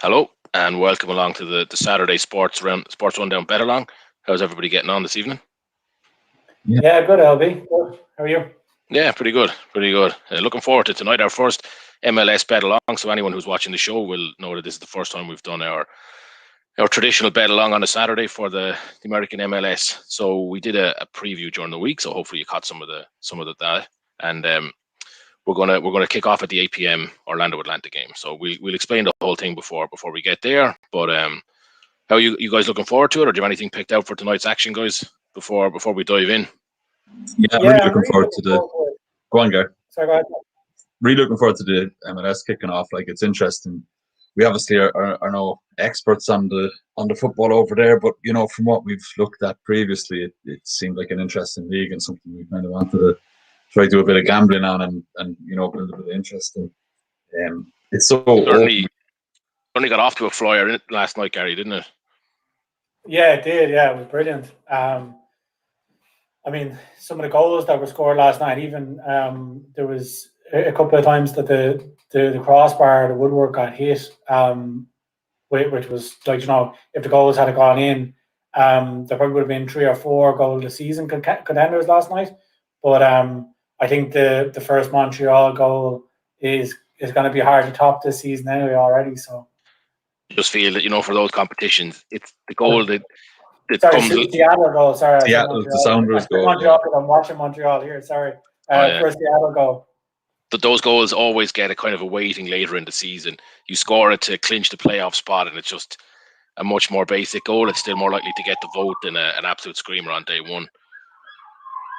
Hello and welcome along to the Saturday SportsRunDown Betalong. How's everybody getting on this evening? Yeah, good, LB. Good. How are you? Yeah, pretty good. Looking forward to tonight, our first MLS bet along. So anyone who's watching the show will know that this is the first time we've done our traditional bet along on a Saturday for the American MLS. So we did a preview during the week. So hopefully you caught some of that. And we're gonna kick off at the 8 p.m. Orlando Atlanta game. So we'll explain the whole thing before we get there. But how are you guys looking forward to it, or do you have anything picked out for tonight's action, guys? Before we dive in. Yeah, I'm really looking forward to the. Go on, Gar. Sorry, go ahead. Really looking forward to the MLS kicking off. Like, it's interesting. We obviously are no experts on the football over there, but from what we've looked at previously, it seemed like an interesting league and something we kind of wanted to try to do a bit of gambling on and build a bit of interest in. It's so certainly got off to a flyer last night, Gary, didn't it? Yeah, it did. Yeah, it was brilliant. I mean, some of the goals that were scored last night, even there was a couple of times that the crossbar, the woodwork got hit, which was like, if the goals had gone in, there probably would have been 3 or 4 goal of the season contenders last night. But I think the first Montreal goal is going to be hard to top this season anyway already. So just feel that for those competitions, it's the goal that comes. Seattle goal. Sorry, Seattle, the Sounders goal. Montreal. Yeah. I'm watching Montreal here. Sorry, first Seattle goal. But those goals always get a kind of a weighting later in the season. You score it to clinch the playoff spot, and it's just a much more basic goal. It's still more likely to get the vote than an absolute screamer on day one.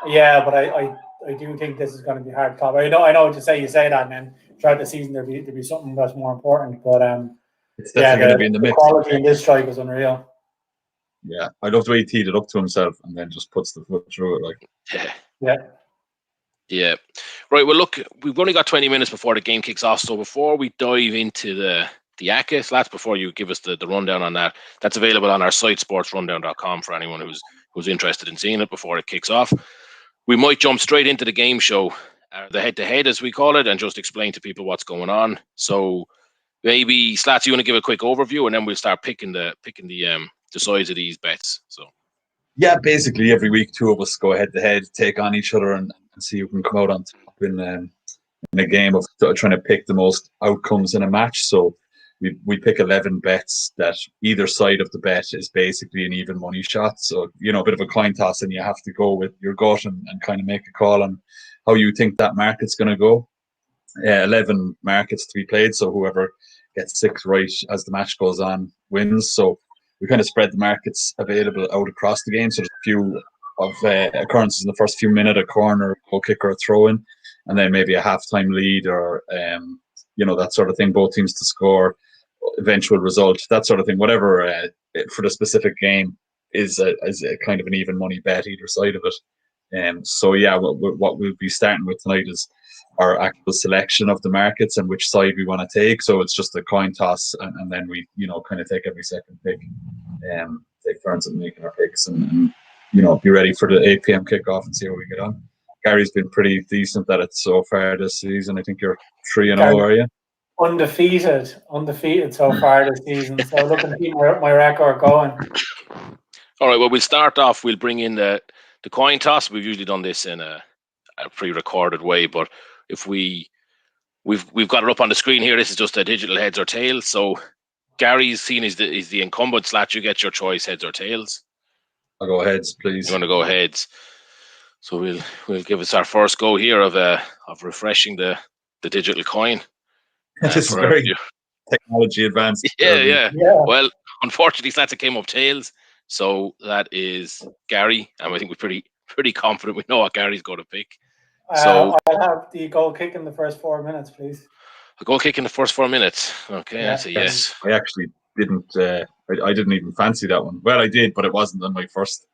Yeah, but I do think this is going to be hard to top. I know what you say. You say that, and then throughout the season there'll be something that's more important. But it's definitely going to be in the mix. Quality in this strike is unreal. Yeah, I love the way he teed it up to himself and then just puts the foot through it. Like, yeah. Right. Well, look, we've only got 20 minutes before the game kicks off. So before we dive into the ACA, Slats, before you give us the rundown on that, that's available on our site, SportsRundown.com, for anyone who's interested in seeing it before it kicks off. We might jump straight into the game show, the head-to-head as we call it, and just explain to people what's going on. So maybe, Slats, you want to give a quick overview, and then we'll start picking the size of these bets. So yeah, basically every week 2 of us go head-to-head, take on each other, and see who can come out on top in a game of trying to pick the most outcomes in a match. So we pick 11 bets that either side of the bet is basically an even money shot. So, a bit of a coin toss, and you have to go with your gut and kind of make a call on how you think that market's going to go. 11 markets to be played, so whoever gets 6 right as the match goes on wins. So we kind of spread the markets available out across the game. So there's a few of occurrences in the first few minutes, a corner, goal kick, or a throw-in, and then maybe a halftime lead or that sort of thing. Both teams to score, eventual result, that sort of thing. Whatever for the specific game is a kind of an even money bet either side of it. So yeah, what we'll be starting with tonight is our actual selection of the markets and which side we want to take. So it's just a coin toss, and then we kind of take every second pick, take turns at making our picks, and be ready for the 8 p.m. kickoff and see how we get on. Gary's been pretty decent at it so far this season. I think you're 3-0, are you? Undefeated so far this season. So looking to keep my record going. All right. Well, we'll start off. We'll bring in the coin toss. We've usually done this in a pre-recorded way, but if we've got it up on the screen here, this is just a digital heads or tails. So Gary's seen is the incumbent. Slat, you get your choice, heads or tails. I'll go heads, please. You want to go heads? So we'll give us our first go here of refreshing the digital coin. This is very technology advanced. Yeah. Well, unfortunately, Slats, it came up tails. So that is Gary, and I think we're pretty confident we know what Gary's going to pick. So I'll have the goal kick in the first 4 minutes, please. A goal kick in the first 4 minutes. Okay, yeah. That's a yes. I actually didn't. I didn't even fancy that one. Well, I did, but it wasn't on my first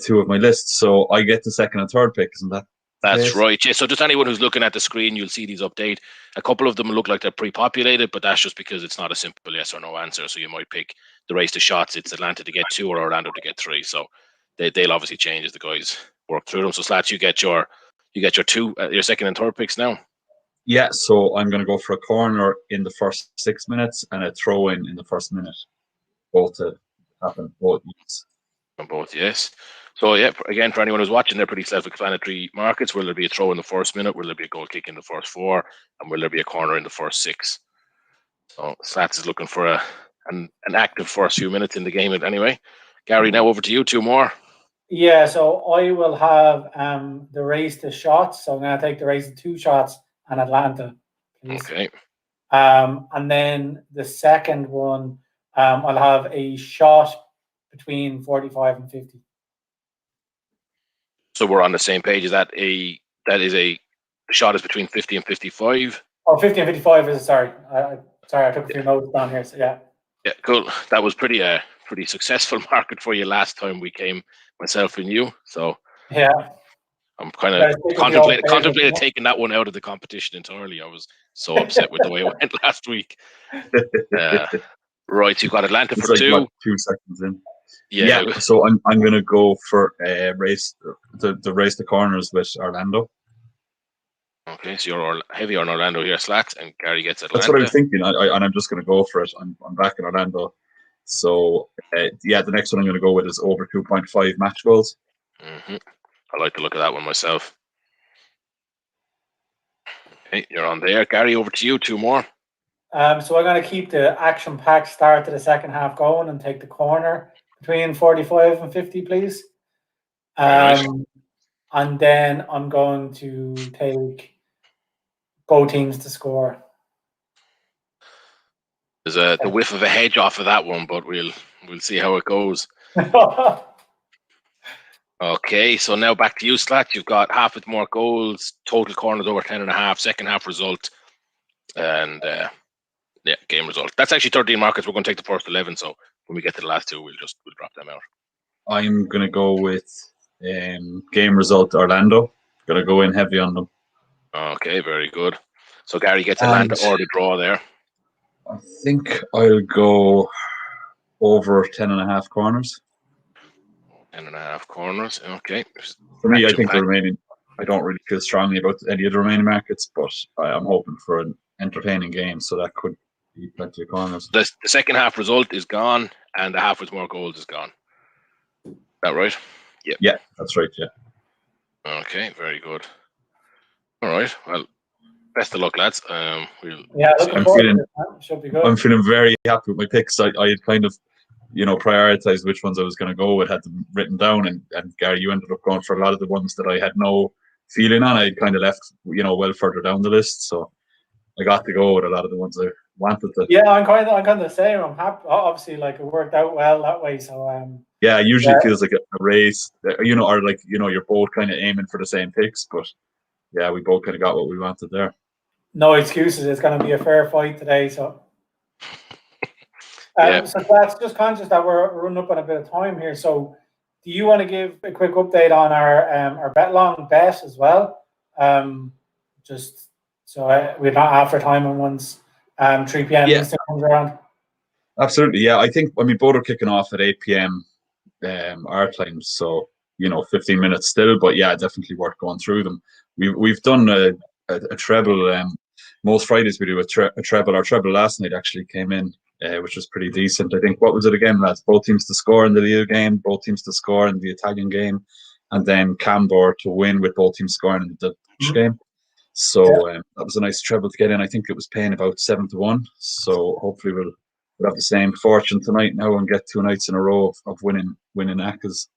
2 of my lists. So I get the second and third pick, isn't that? That's right. Yeah. So just anyone who's looking at the screen, you'll see these update. A couple of them look like they're pre-populated, but that's just because it's not a simple yes or no answer. So you might pick the race to shots. It's Atlanta to get 2 or Orlando to get 3. So they'll obviously change as the guys work through them. So Slats, you get your 2, your second and third picks now. Yeah, so I'm going to go for a corner in the first 6 minutes and a throw in the first minute. Both to happen, both. On both, yes. So, yeah, again, for anyone who's watching, they're pretty self-explanatory markets. Will there be a throw in the first minute? Will there be a goal kick in the first 4? And will there be a corner in the first 6? So, Slats is looking for an active first few minutes in the game anyway. Gary, now over to you. 2 more. Yeah, so I will have the race to shots. So I'm going to take the race to 2 shots and Atlanta, please. Okay. And then the second one, I'll have a shot between 45 and 50. So we're on the same page. Is that the shot is between 50 and 55? Oh, 50 and 55 is, sorry. I took a few notes down here. So yeah. Yeah, cool. That was pretty successful market for you last time we came, myself and you. So yeah, I'm kind of contemplated taking that one out of the competition entirely. I was so upset with the way it went last week. Right, you've got Atlanta for like 2. what, 2 seconds in. Yeah. So I'm going to go for race the race to corners with Orlando. Okay, so you're heavy on Orlando here, Slats, and Gary gets Atlanta. That's what I was thinking, and I'm just going to go for it. I'm back in Orlando. So, the next one I'm going to go with is over 2.5 match goals. Mm-hmm. I like to look at that one myself. Okay, you're on there. Gary, over to you. 2 more. So I'm going to keep the action-packed start to the second half going and take the corner between 45 and 50, please. Nice. And then I'm going to take both teams to score. There's the whiff of a hedge off of that one, but we'll see how it goes. Okay, so now back to you, Slat. You've got half with more goals, total corners over 10.5, second half result, and game result. That's actually 13 markets. We're going to take the first 11, so when we get to the last 2, we'll drop them out. I'm going to go with game result Orlando. Going to go in heavy on them. Okay, very good. So Gary gets Atlanta or the draw there. I think I'll go over 10.5 corners. 10.5 corners. Okay. For me, I think the remaining. I don't really feel strongly about any of the remaining markets, but I'm hoping for an entertaining game, so that could be plenty of corners. The second half result is gone, and the half with more goals is gone. Is that right? Yeah. Yeah, that's right. Yeah. Okay, very good. All right. Well, best of luck, lads. Looking forward. Should be good. I'm feeling very happy with my picks. I had kind of, prioritized which ones I was going to go with, had them written down, and Gary, you ended up going for a lot of the ones that I had no feeling on. I kind of left, well further down the list, so I got to go with a lot of the ones I wanted to. Yeah, I'm kind of the same. I'm happy. Obviously, it worked out well that way. So yeah, it usually feels like a race, or you're both kind of aiming for the same picks, but yeah, we both kind of got what we wanted there. No excuses. It's going to be a fair fight today. So. So that's just conscious that we're running up on a bit of time here. So, do you want to give a quick update on our Betalong bet as well? Just so we're not after time on once 3 p.m. Eastern comes around. Absolutely, yeah. I think both are kicking off at 8 p.m. Our time, so 15 minutes still, but yeah, definitely worth going through them. We've done a treble. Most Fridays we do a treble. Our treble last night actually came in. Which was pretty decent. I think, what was it again, lads? Both teams to score in the Lille game, both teams to score in the Italian game, and then Cambor to win with both teams scoring in the Dutch game. So that was a nice treble to get in. I think it was paying about 7-1. So hopefully we'll have the same fortune tonight now and get 2 nights in a row of winning ACCAs.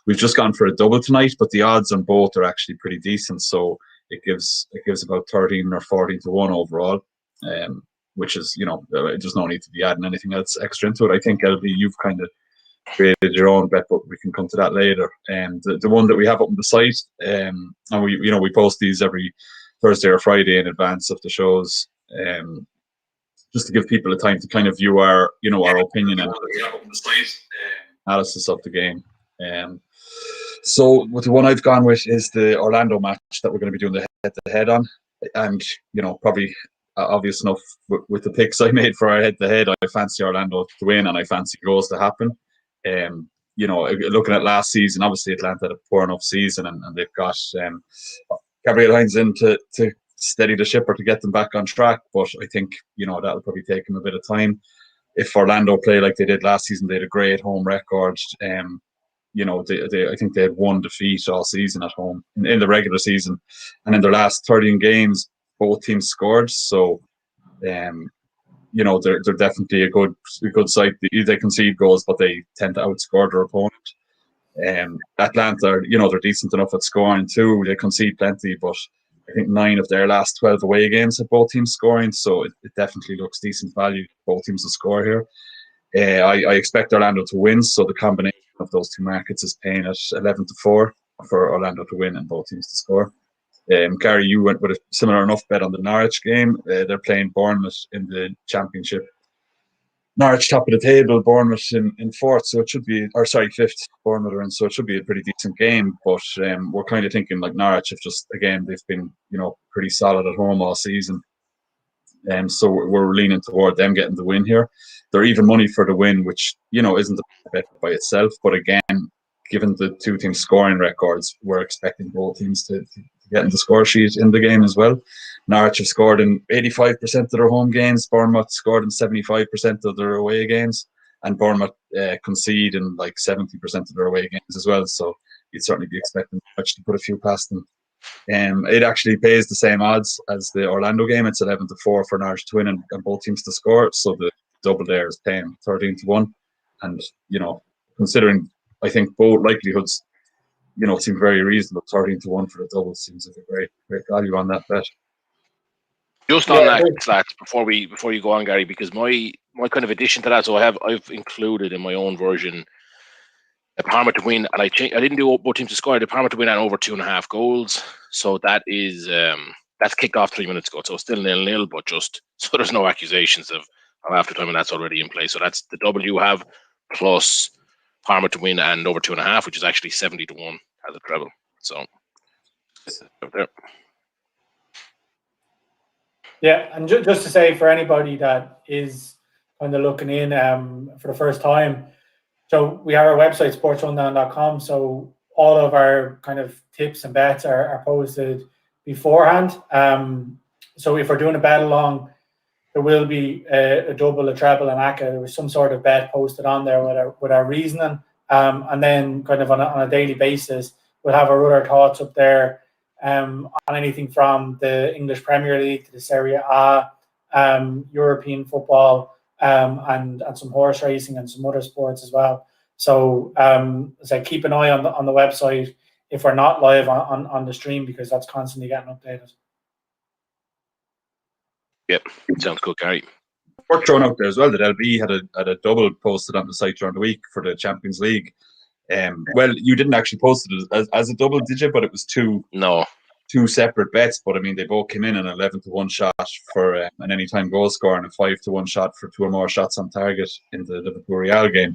We've just gone for a double tonight, but the odds on both are actually pretty decent. So it gives about 13 or 14 to 1 overall. Which is, there's no need to be adding anything else extra into it. I think, LB, you've kind of created your own bet, but we can come to that later. The one that we have up on the site, and we post these every Thursday or Friday in advance of the shows, just to give people a time to kind of view our opinion and analysis of the game. So the one I've gone with is the Orlando match that we're going to be doing the head-to-head on, and probably. Obvious enough with the picks I made for our head-to-head, I fancy Orlando to win and I fancy goals to happen. Looking at last season, obviously Atlanta had a poor enough season and they've got Gabriel Hines in to steady the ship or to get them back on track. But I think, that'll probably take them a bit of time. If Orlando play like they did last season, they had a great home record. I think they had one defeat all season at home in the regular season, and in their last 13 games, both teams scored. So, they're definitely a good side. They concede goals, but they tend to outscore their opponent. Atlanta, they're decent enough at scoring too. They concede plenty, but I think 9 of their last 12 away games have both teams scoring, so it definitely looks decent value. Both teams to score here. I expect Orlando to win, so the combination of those two markets is paying at 11-4 for Orlando to win and both teams to score. Gary, you went with a similar enough bet on the Norwich game. They're playing Bournemouth in the Championship. Norwich top of the table, Bournemouth in fourth, so it should be, fifth. Bournemouth are in, so it should be a pretty decent game. But we're kind of thinking like Norwich have just, again, they've been pretty solid at home all season. So we're leaning toward them getting the win here. They're even money for the win, which isn't a bet by itself. But again, given the two teams' scoring records, we're expecting both teams to get in the score sheet in the game as well. Norwich have scored in 85% of their home games. Bournemouth scored in 75% of their away games, and Bournemouth concede in like 70% of their away games as well. So you'd certainly be expecting Norwich to put a few past them. It actually pays the same odds as the Orlando game. It's 11-4 for Norwich to win and both teams to score. So the double there is paying 13-1. And considering, I think both likelihoods, seem very reasonable. 13-1 for the double seems like a great value on that bet. Just on that, Slats, before you go on, Gary, because my kind of addition to that, so I've included in my own version a Parma to win, and I didn't do both teams to score. The Parma to win and over 2.5 goals. So that is that's kicked off 3 minutes ago. So still 0-0, but just so there's no accusations of after time, and that's already in place. So that's the double you have plus Parma to win and over 2.5, which is actually 70-1 as a treble. So there. Yeah, and just to say for anybody that is kind of looking in for the first time, so we have our website, SportsRundown.com, so all of our kind of tips and bets are posted beforehand. So if we're doing a bet along, there will be a double, a treble, and ACCA. There was some sort of bet posted on there with our reasoning. And then kind of on a daily basis, we'll have our other thoughts up there on anything from the English Premier League to the SerieA, European football, and some horse racing and some other sports as well. So keep an eye on the website if we're not live on the stream, because that's constantly getting updated. Yep, sounds good, Gary. Worth throwing out there as well that LB had a double posted on the site during the week for the Champions League. Well, you didn't actually post it as a double, did you? But it was two separate bets. But I mean, they both came in an 11-1 shot for an anytime goal score and a 5-1 shot for 2 or more shots on target in the Liverpool Real game.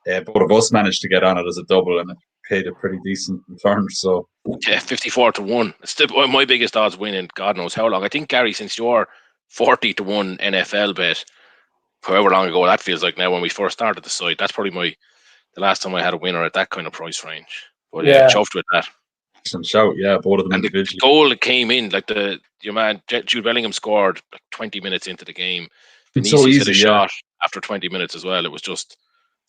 Both of us managed to get on it as a double, and it paid a pretty decent return. So yeah, 54-1. It's still my biggest odds winning. God knows how long. I think, Gary, since you're 40-1 NFL bet, however long ago that feels like now, when we first started the site, that's probably the last time I had a winner at that kind of price range. But yeah, chuffed with that. Some shout, yeah, both of them and individually. The goal that came in, like your man Jude Bellingham scored like 20 minutes into the game. Vinicius hit a shot after 20 minutes as well. It was just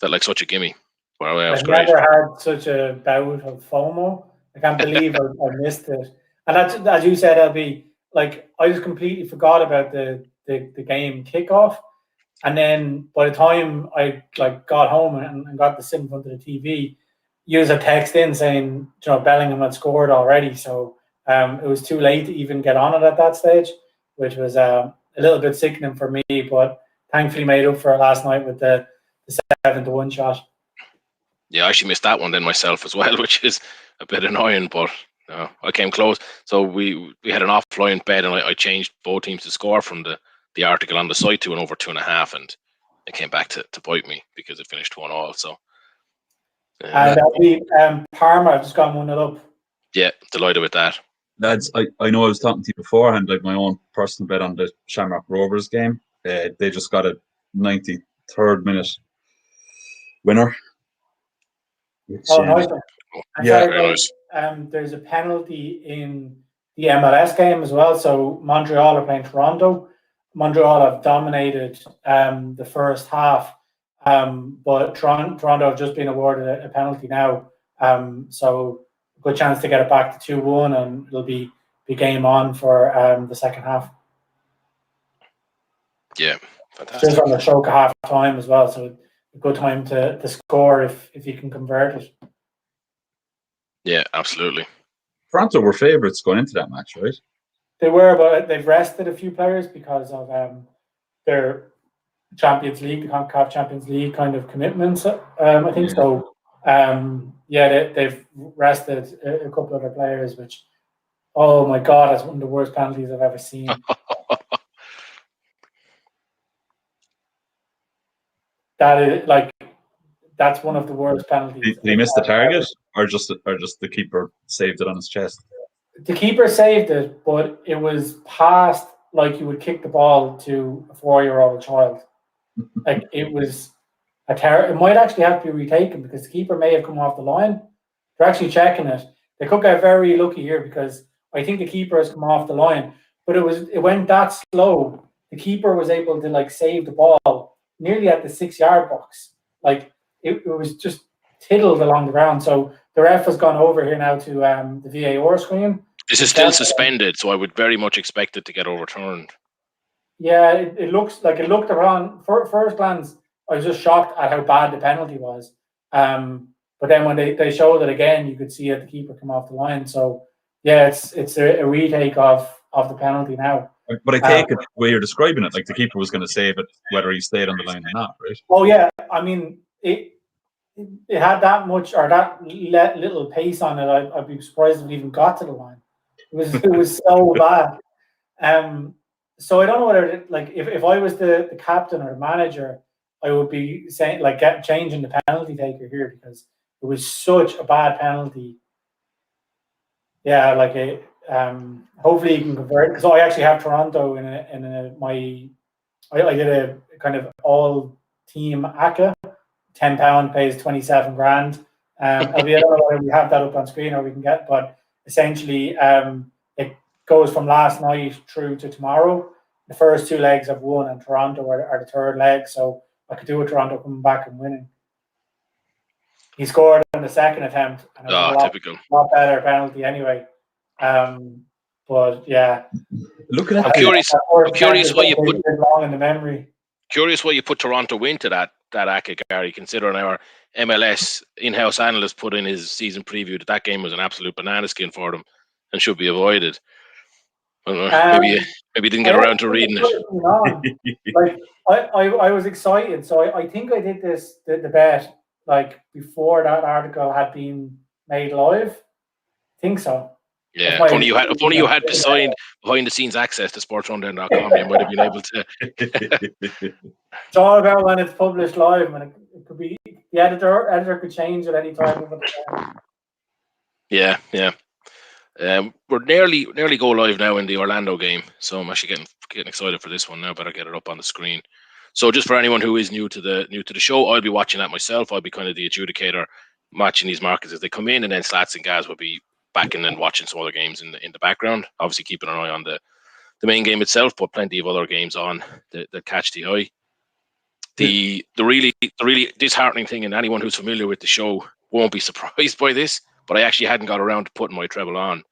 felt like such a gimme. Well, yeah, I've never had such a bout of FOMO. I can't believe I missed it. And that's, as you said, LB, like I just completely forgot about the game kickoff. And then by the time I got home and got the sit in front of the TV, you was a text in saying, Bellingham had scored already. So it was too late to even get on it at that stage, which was a little bit sickening for me. But thankfully made up for it last night with the 7-1 shot. Yeah, I actually missed that one then myself as well, which is a bit annoying, but I came close. So we had an offline bet, and I changed both teams to score from the article on the site to an over 2.5, and it came back to bite me because it finished 1-1. So and Parma, I've just gone 1-0 up. Yeah, delighted with that. Lads, I know I was talking to you beforehand, like my own personal bet on the Shamrock Rovers game. They just got a 93rd minute winner. Which, nice. Yeah, there's a penalty in the MLS game as well. So Montreal are playing Toronto. Montreal have dominated the first half, but Toronto have just been awarded a penalty now. So good chance to get it back to 2-1, and it'll be game on for the second half. Yeah, fantastic. Just on the stroke of half time as well, so a good time to score if you can convert it. Yeah, absolutely. Toronto were favourites going into that match, right? They were, but they've rested a few players because of their Champions League, the CONCACAF Champions League kind of commitments. I think so. They've rested a couple of their players, which, oh my God, that's one of the worst penalties I've ever seen. That's one of the worst penalties. Did he miss the target, or just the keeper saved it on his chest? The keeper saved it, but it was passed like you would kick the ball to a 4-year-old child. Like, it was a terror. It might actually have to be retaken because the keeper may have come off the line. They're actually checking it. They could get very lucky here because I think the keeper has come off the line, but it went that slow. The keeper was able to save the ball nearly at the 6-yard box. Like, it was just tiddled along the ground. So the ref has gone over here now to the VAR screen. This is still suspended, so I would very much expect it to get overturned. Yeah, it looks like it looked around. First glance, I was just shocked at how bad the penalty was. But then when they showed it again, you could see the keeper come off the line. So yeah, it's a retake of the penalty now. But I take it the way you're describing it, like the keeper was going to save it whether he stayed on the line or not, right? Oh yeah, I mean it had that much or that little pace on it. I'd be surprised if it even got to the line. It was so bad. So I don't know whether if I was the captain or the manager, I would be saying changing the penalty taker here because it was such a bad penalty. Yeah, hopefully you can convert because I actually have Toronto I did a kind of all team ACA. £10 pays 27 grand. I don't know whether we have that up on screen or we can get, but essentially it goes from last night through to tomorrow. The first 2 legs have won, and Toronto are the third leg. So I could do with Toronto coming back and winning. He scored on the second attempt, and it was typical. A lot better penalty anyway. But yeah, I'm curious why you put long in the memory. Curious why you put Toronto into that ACA, Gary, considering our MLS in-house analyst put in his season preview that game was an absolute banana skin for them and should be avoided. I don't know, maybe didn't get around to reading it. I was excited, so I think I did the bet before that article had been made live. I think so. Yeah, if only you had behind the scenes access to SportsRunDown.com, you might have been able to. It's all about when it's published live, and it could be the editor could change at any time. Yeah. We're nearly go live now in the Orlando game, so I'm actually getting excited for this one now. Better get it up on the screen. So just for anyone who is new to the show, I'll be watching that myself. I'll be kind of the adjudicator, matching these markets as they come in, and then Slats and Gaz will be backing and watching some other games in the background. Obviously, keeping an eye on the main game itself, but plenty of other games on that catch the eye. The really disheartening thing, and anyone who's familiar with the show won't be surprised by this, but I actually hadn't got around to putting my treble on.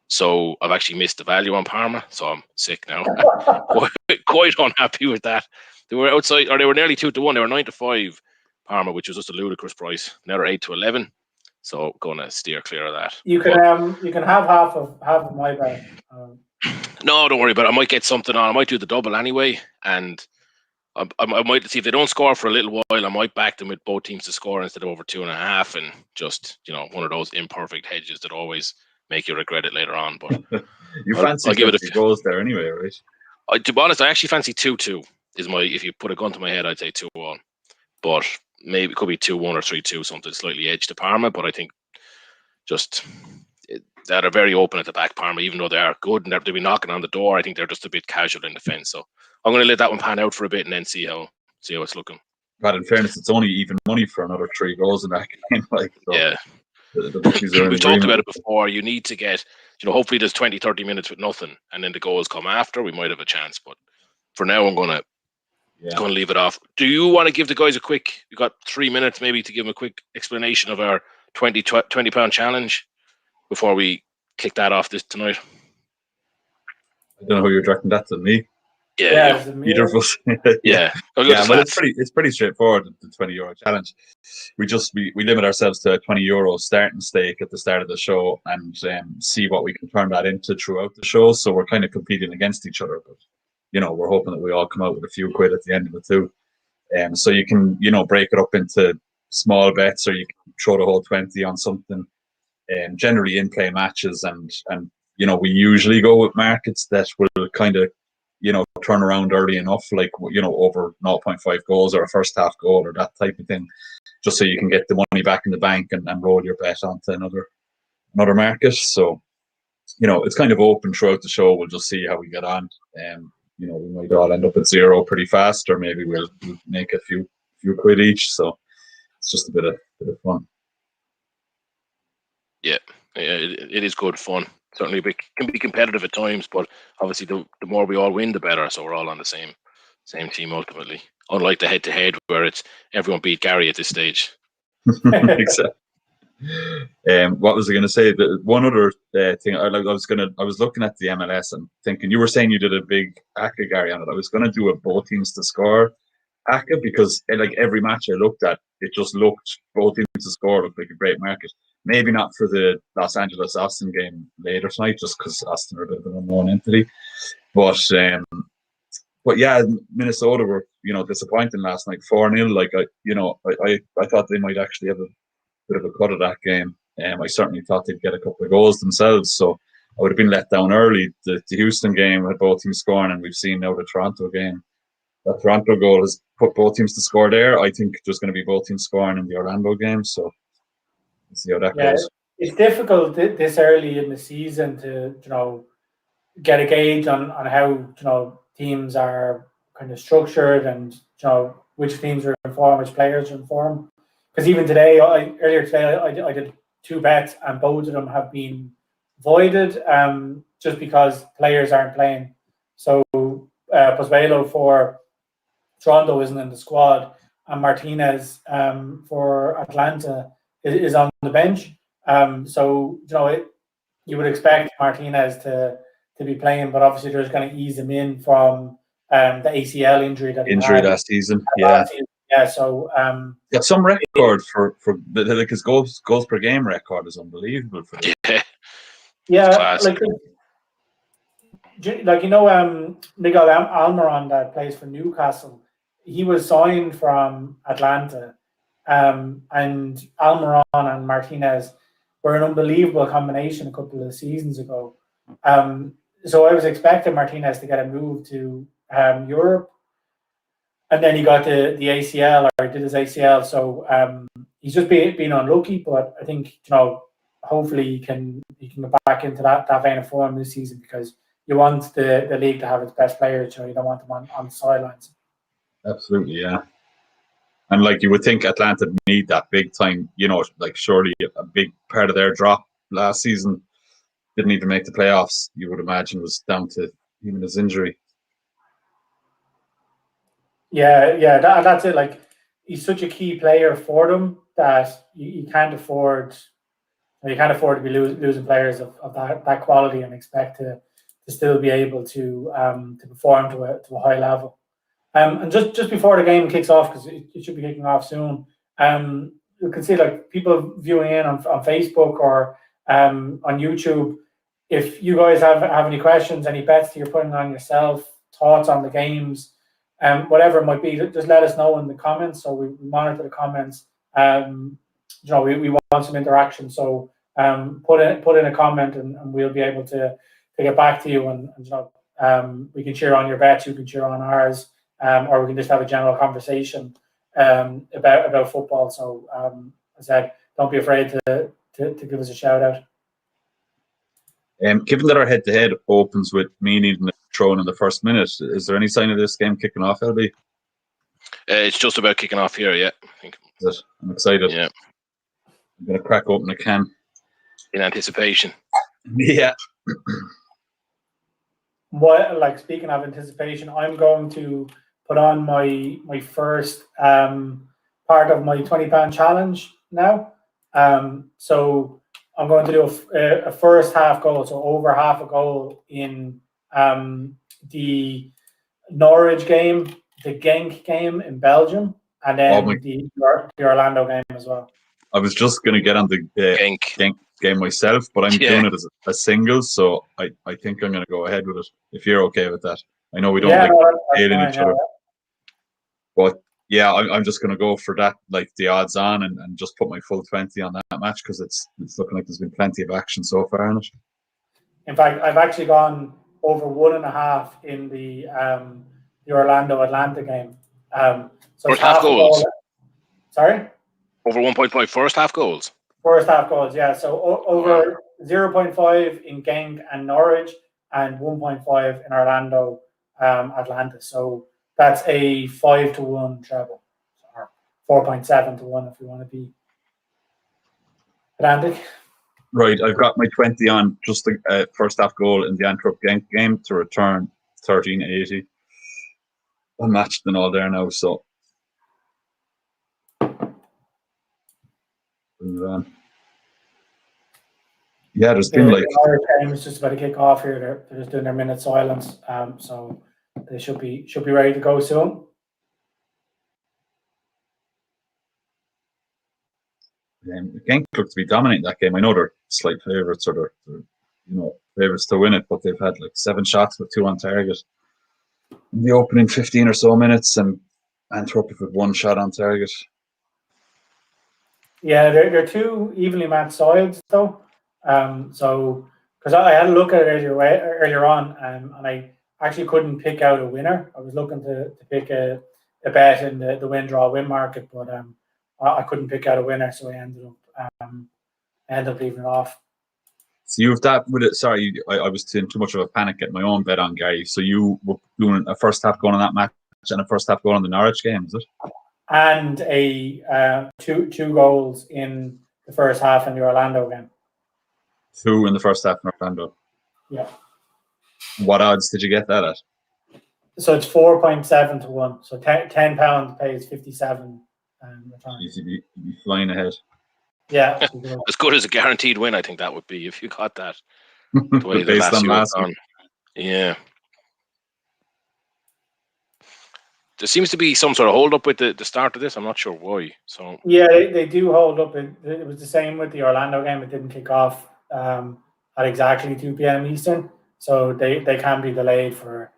So I've actually missed the value on Parma, so I'm sick now. quite unhappy with that. They were outside, or they were nearly 2-1. They were 9-5 Parma, which was just a ludicrous price. Now they're 8-11, so going to steer clear of that. You can have half of my bet. No, don't worry about it. I might get something on. I might do the double anyway, and I might see if they don't score for a little while. I might back them with both teams to score instead of over 2.5, and just one of those imperfect hedges that always make you regret it later on. But you fancy I'll give it a few goals there anyway, right? To be honest, I actually fancy 2-2. If you put a gun to my head, I'd say 2-1. But maybe it could be 2-1 or 3-2, something slightly edged to Parma. But I think that are very open at the back, Parma, even though they are good and they'll be knocking on the door. I think they're just a bit casual in defence. So I'm going to let that one pan out for a bit and then see how it's looking. But in fairness, it's only even money for another 3 goals in that game. Yeah. We've talked about it before. You need to get hopefully there's 20, 30 minutes with nothing, and then the goals come after. We might have a chance, but for now, I'm going to leave it off. Do you want to give the guys you got 3 minutes maybe to give them a quick explanation of our 20 pound challenge before we kick that off tonight? I don't know who you're directing that to, me. Yeah. Either of us. Yeah. Well, it's pretty straightforward, the €20 challenge. We limit ourselves to a €20 starting stake at the start of the show and see what we can turn that into throughout the show. So we're kind of competing against each other, but we're hoping that we all come out with a few quid at the end of it too. So you can break it up into small bets, or you can throw the whole 20 on something. Generally in play matches, and we usually go with markets that will kind of turn around early enough, like over 0.5 goals or a first half goal or that type of thing, just so you can get the money back in the bank and roll your bet onto another market. So it's kind of open throughout the show. We'll just see how we get on. We might all end up at zero pretty fast, or maybe we'll make a few quid each. So it's just a bit of fun. Yeah, it is good fun. Certainly, it can be competitive at times, but obviously, the more we all win, the better. So we're all on the same team ultimately. Unlike the head-to-head, where it's everyone beat Gary at this stage. Exactly. What was I going to say? The one other thing I was looking at the MLS and thinking, you were saying you did a big ACCA, Gary, on it. I was going to do a both teams to score ACCA, because every match I looked at, it just looked, both teams to score looked like a great market. Maybe not for the Los Angeles Austin game later tonight, just because Austin are a bit of an unknown entity. But yeah, Minnesota were disappointing last night, 4-0. I thought they might actually have a bit of a cut of that game. I certainly thought they'd get a couple of goals themselves, so I would have been let down early. The Houston game had both teams scoring, and we've seen now the Toronto game. That Toronto goal has put both teams to score there. I think there's going to be both teams scoring in the Orlando game, so we'll see how that goes. It's difficult this early in the season to get a gauge on how teams are kind of structured, and which teams are in form, which players are in form. Because even today, earlier today, I did 2 bets, and both of them have been voided just because players aren't playing. So Pozuelo for Toronto isn't in the squad, and Martinez for Atlanta is on the bench. So you would expect Martinez to be playing, but obviously there's going to ease him in from the ACL injury that he had last season. Yeah. Yeah, so got some record for his goals per game record is unbelievable for this. Yeah, Miguel Almiron that plays for Newcastle. He was signed from Atlanta, and Almiron and Martinez were an unbelievable combination a couple of seasons ago. So I was expecting Martinez to get a move to Europe, and then he got the ACL, or did his ACL. So he's just been unlucky, but I think hopefully he can go back into that vein of form this season, because you want the league to have its best players. You don't want them on the sidelines. Absolutely, yeah. And you would think Atlanta need that big time. Surely a big part of their drop last season didn't even make the playoffs. You would imagine was down to even his injury. Yeah, that's it. He's such a key player for them that you can't afford. You can't afford to be losing players of that quality and expect to still be able to perform to a high level. And just before the game kicks off, because it should be kicking off soon, you can see people viewing in on Facebook or on YouTube. If you guys have any questions, any bets that you're putting on yourself, thoughts on the games, whatever it might be, just let us know in the comments. So we monitor the comments. We want some interaction. So put in a comment, and we'll be able to get back to you, and we can cheer on your bets, you can cheer on ours, or we can just have a general conversation about football. So as I said, don't be afraid to give us a shout out. Given that our head-to-head opens with me needing a throw in the first minute, is there any sign of this game kicking off, LB? It's just about kicking off here, yeah. I think. I'm excited. Yeah. I'm going to crack open a can. In anticipation. Yeah. What, like, speaking of anticipation, I'm going to put on my first part of my £20 challenge now. So I'm going to do a first half goal, so over half a goal in the Norwich game, the Genk game in Belgium, and then the Orlando game as well. I was just going to get on the Genk game myself, but I'm doing it as a single, so I think I'm going to go ahead with it, if you're okay with that. I know we don't like hailing each other. But yeah, I'm just going to go for that, like the odds on, and just put my full 20 on that match, because it's looking like there's been plenty of action so far in it. In fact, I've actually gone over 1.5 in the Orlando Atlanta game. So first half goals. Sorry? Over 1.5 first half goals. First half goals, yeah. So over 0.5 in Genk and Norwich, and 1.5 in Orlando Atlanta. So that's a 5-1 treble, or 4.7 to 1 if you want to be pedantic. Right, I've got my 20 on just the first half goal in the Antwerp Genk game to return 13.80. Unmatched and all there now, so. Yeah, there's been like. The game is just about to kick off here. They're just doing their minute silence, so they should be ready to go soon. Genk look to be dominating that game. I know they're slight favourites, or they're favourites to win it, but they've had like 7 shots with 2 on target in the opening 15 or so minutes, and Antwerp have had 1 shot on target. Yeah, they're 2 evenly matched sides though. So because I had a look at it earlier on, and I actually couldn't pick out a winner. I was looking to pick a bet in the win market, but I couldn't pick out a winner, so I ended up leaving it off. So you've that with it. Sorry, I was in too much of a panic getting my own bet on, Gary. So you were doing a first half goal on that match and a first half goal on the Norwich game, is it? And a two goals in the first half in the Orlando game. 2 in the first half in Orlando. Yeah. What odds did you get that at? So it's 4.7 to 1. So £10 pays 57 return. You'd be flying ahead. Yeah. As good as a guaranteed win, I think that would be if you got that. The way the last week. Yeah. There seems to be some sort of hold up with the start of this. I'm not sure why. So yeah, they do hold up. It was the same with the Orlando game. It didn't kick off at exactly 2 p.m. Eastern, so they can be delayed for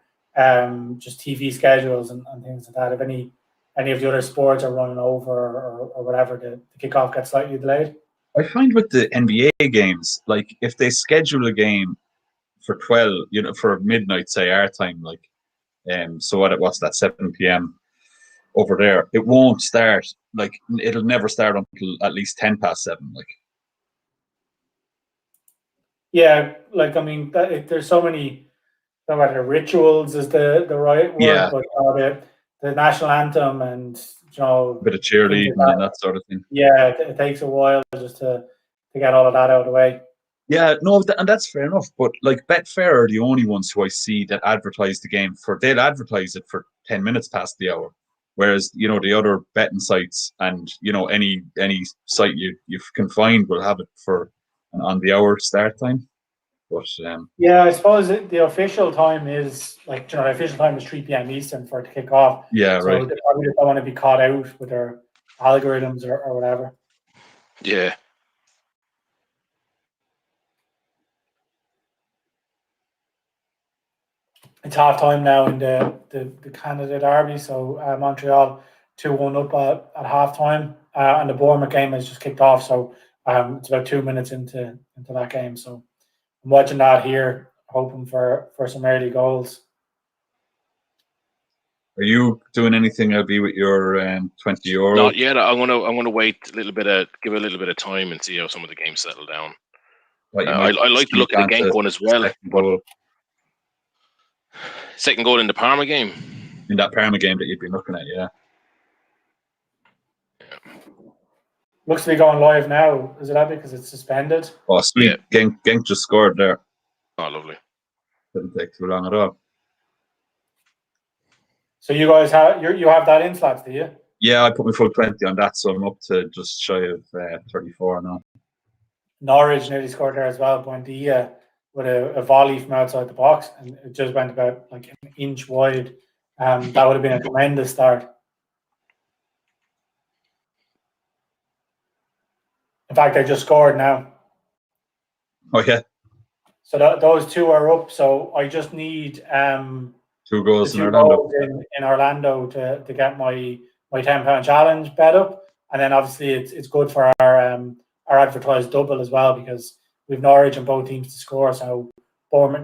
just TV schedules and things like that. If any of the other sports are running over or whatever, the kickoff gets slightly delayed. I find with the NBA games, like if they schedule a game for 12, for midnight, say our time, like. So what's that, 7 p.m. over there? It won't start, like it'll never start until at least 10 past 7. Like, yeah, like I mean, there's so many. No matter rituals is the right word, yeah. But the national anthem and a bit of cheerleading and that sort of thing. Yeah, it takes a while just to get all of that out of the way. Yeah, no, and that's fair enough. But like Betfair are the only ones who I see that advertise the game they'll advertise it for 10 minutes past the hour. Whereas, the other betting sites and, any site you can find will have it for on the hour start time. But yeah, I suppose the official time is the official time is 3 p.m. Eastern for it to kick off. Yeah, so right. They probably don't want to be caught out with their algorithms or whatever. Yeah. It's half time now in the Canada Derby, so Montreal 2-1 up at half time, and the Bournemouth game has just kicked off, so it's about 2 minutes into that game. So I'm watching that here, hoping for some early goals. Are you doing anything, Abby, with your €20? Not yet. I'm gonna wait give it a little bit of time and see how some of the games settle down. I like to look at the Genk one as well. Second goal in the Parma game. In that Parma game that you've been looking at, yeah. Looks to be going live now. Is it that because it's suspended? Oh, sweet. Yeah. Genk just scored there. Oh, lovely. Didn't take too long at all. So you guys have you have that in slats, do you? Yeah, I put my full 20 on that, so I'm up to just shy of 34 now. Norwich nearly scored there as well. Buendia with a volley from outside the box, and it just went about like an inch wide. That would have been a tremendous start. In fact, they just scored now. Oh, yeah. So those two are up. So I just need 2 goals the in two Orlando. goals in Orlando to get my £10 challenge bet up, and then obviously it's good for our advertised double as well because we've Norwich and both teams to score. So Bournemouth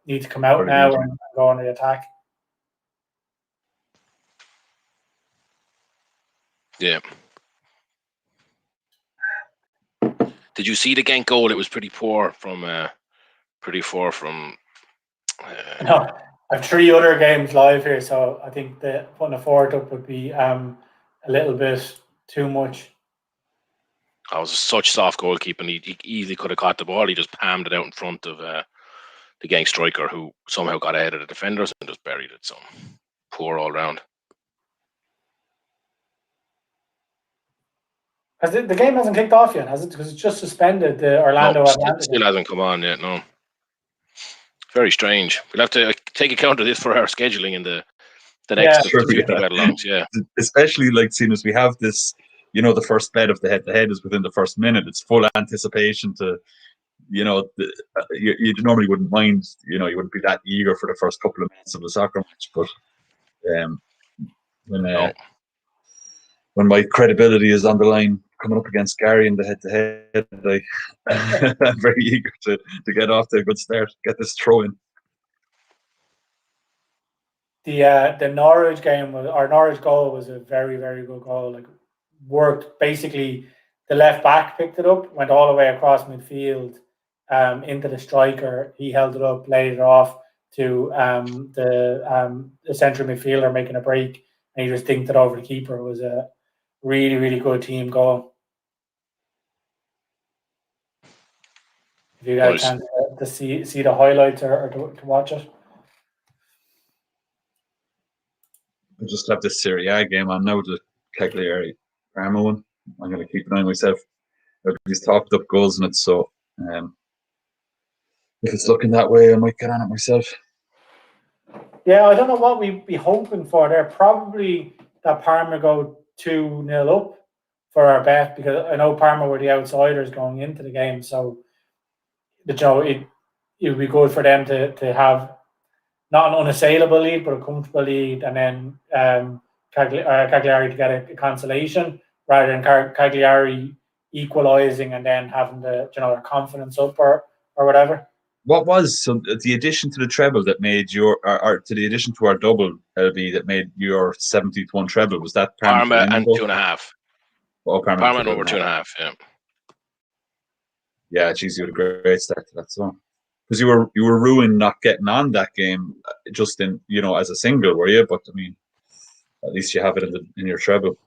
need to come out now and go on the attack. Yeah. Did you see the Genk goal? It was pretty poor from. No, I have 3 other games live here, so I think that putting a 4th up would be a little bit too much. I was such soft goalkeeping. He easily could have caught the ball. He just palmed it out in front of the Genk striker, who somehow got ahead of the defenders and just buried it. So poor all round. Has the game hasn't kicked off yet, has it? Because it's just suspended. The Orlando still hasn't come on yet. No, very strange. We'll have to take account of this for our scheduling in the next 50 bet-alongs. Yeah, especially like seeing as we have this, the first bet of the head-to-head is within the first minute. It's full anticipation to, you normally wouldn't mind. You wouldn't be that eager for the first couple of minutes of the soccer match, but when my credibility is on the line coming up against Gary in the head-to-head, I'm very eager to get off to a good start, get this throw in. The Norwich game our Norwich goal was a very, very good goal. Like, worked basically. The left back picked it up, went all the way across midfield into the striker. He held it up, laid it off to the central midfielder making a break, and he just dinked it over the keeper. It was a really, really good team goal. If you got a chance to see the highlights or to watch it. I just have this SerieA game on now, the Cagliari Parma one. I'm going to keep an eye on myself. Everybody's talked up goals in it, so if it's looking that way, I might get on it myself. Yeah, I don't know what we'd be hoping for there. Probably that Parma go 2-0 up for our bet, because I know Parma were the outsiders going into the game. So, it would be good for them to have not an unassailable lead, but a comfortable lead, and then Cagliari to get a consolation rather than Cagliari equalising and then having their confidence up or whatever. What was the addition to the treble that made or to the addition to our double, LB, that made your 70-1 treble? Was that Parma and 2.5? Oh, Parma and over 2.5. Yeah. Yeah, geez, you had a great start to that song. Because you were ruined not getting on that game, just in as a single, were you? But I mean, at least you have it in your treble.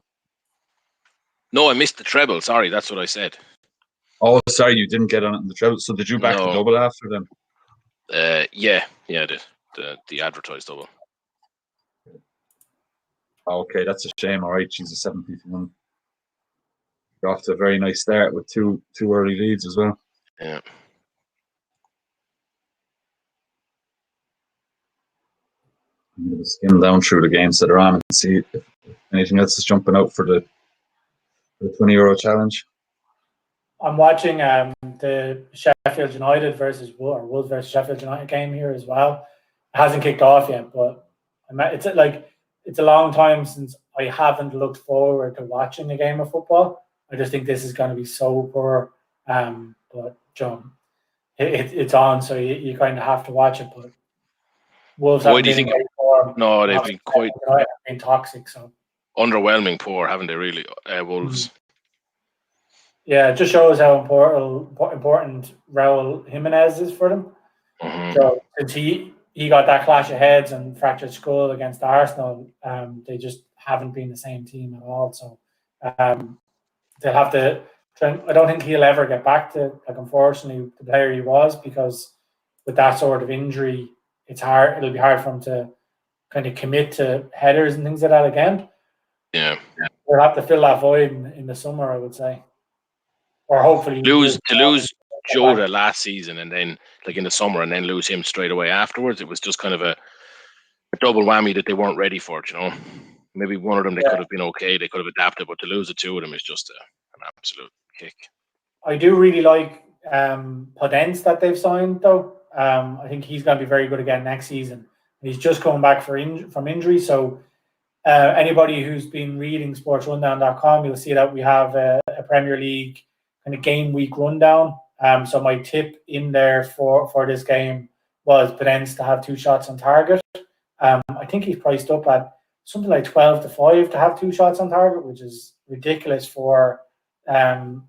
No, I missed the treble. Sorry, that's what I said. Oh, sorry, you didn't get on it in the treble. So did you back the double after then? Yeah, I did. The advertised double. Okay, that's a shame. All right, she's a 70-1. You're off to a very nice start with two early leads as well. Yeah. I'm going to skim down through the games that are on and see if anything else is jumping out for the €20 challenge. I'm watching the Sheffield United versus Wolves versus Sheffield United game here as well. It hasn't kicked off yet, but it's a long time since I haven't looked forward to watching a game of football. I just think this is going to be so poor. But John, it's on, so you kind of have to watch it. But Wolves haven't been in great form. No, they've been quite toxic. So underwhelming poor, haven't they? Really, Wolves. Yeah, it just shows how important Raul Jimenez is for them. Mm-hmm. So since he got that clash of heads and fractured skull against Arsenal, they just haven't been the same team at all. So they'll have to. I don't think he'll ever get back to, like, unfortunately, the player he was, because with that sort of injury, it's hard. It'll be hard for him to kind of commit to headers and things like that again. Yeah. We'll have to fill that void in the summer, I would say, or hopefully to lose Jota last season and then like in the summer and then lose him straight away afterwards. It was just kind of a double whammy that they weren't ready for it. You know, maybe one of them they could have been okay, they could have adapted, but to lose the two of them is just an absolute kick. I do really like Podence that they've signed, though. I think he's going to be very good again next season. He's just coming back from injury, so anybody who's been reading SportsRundown.com, you'll see that we have a Premier League kind of game week rundown. So my tip in there for this game was Podence to have 2 shots on target. I think he's priced up at something like 12-5 to have 2 shots on target, which is ridiculous for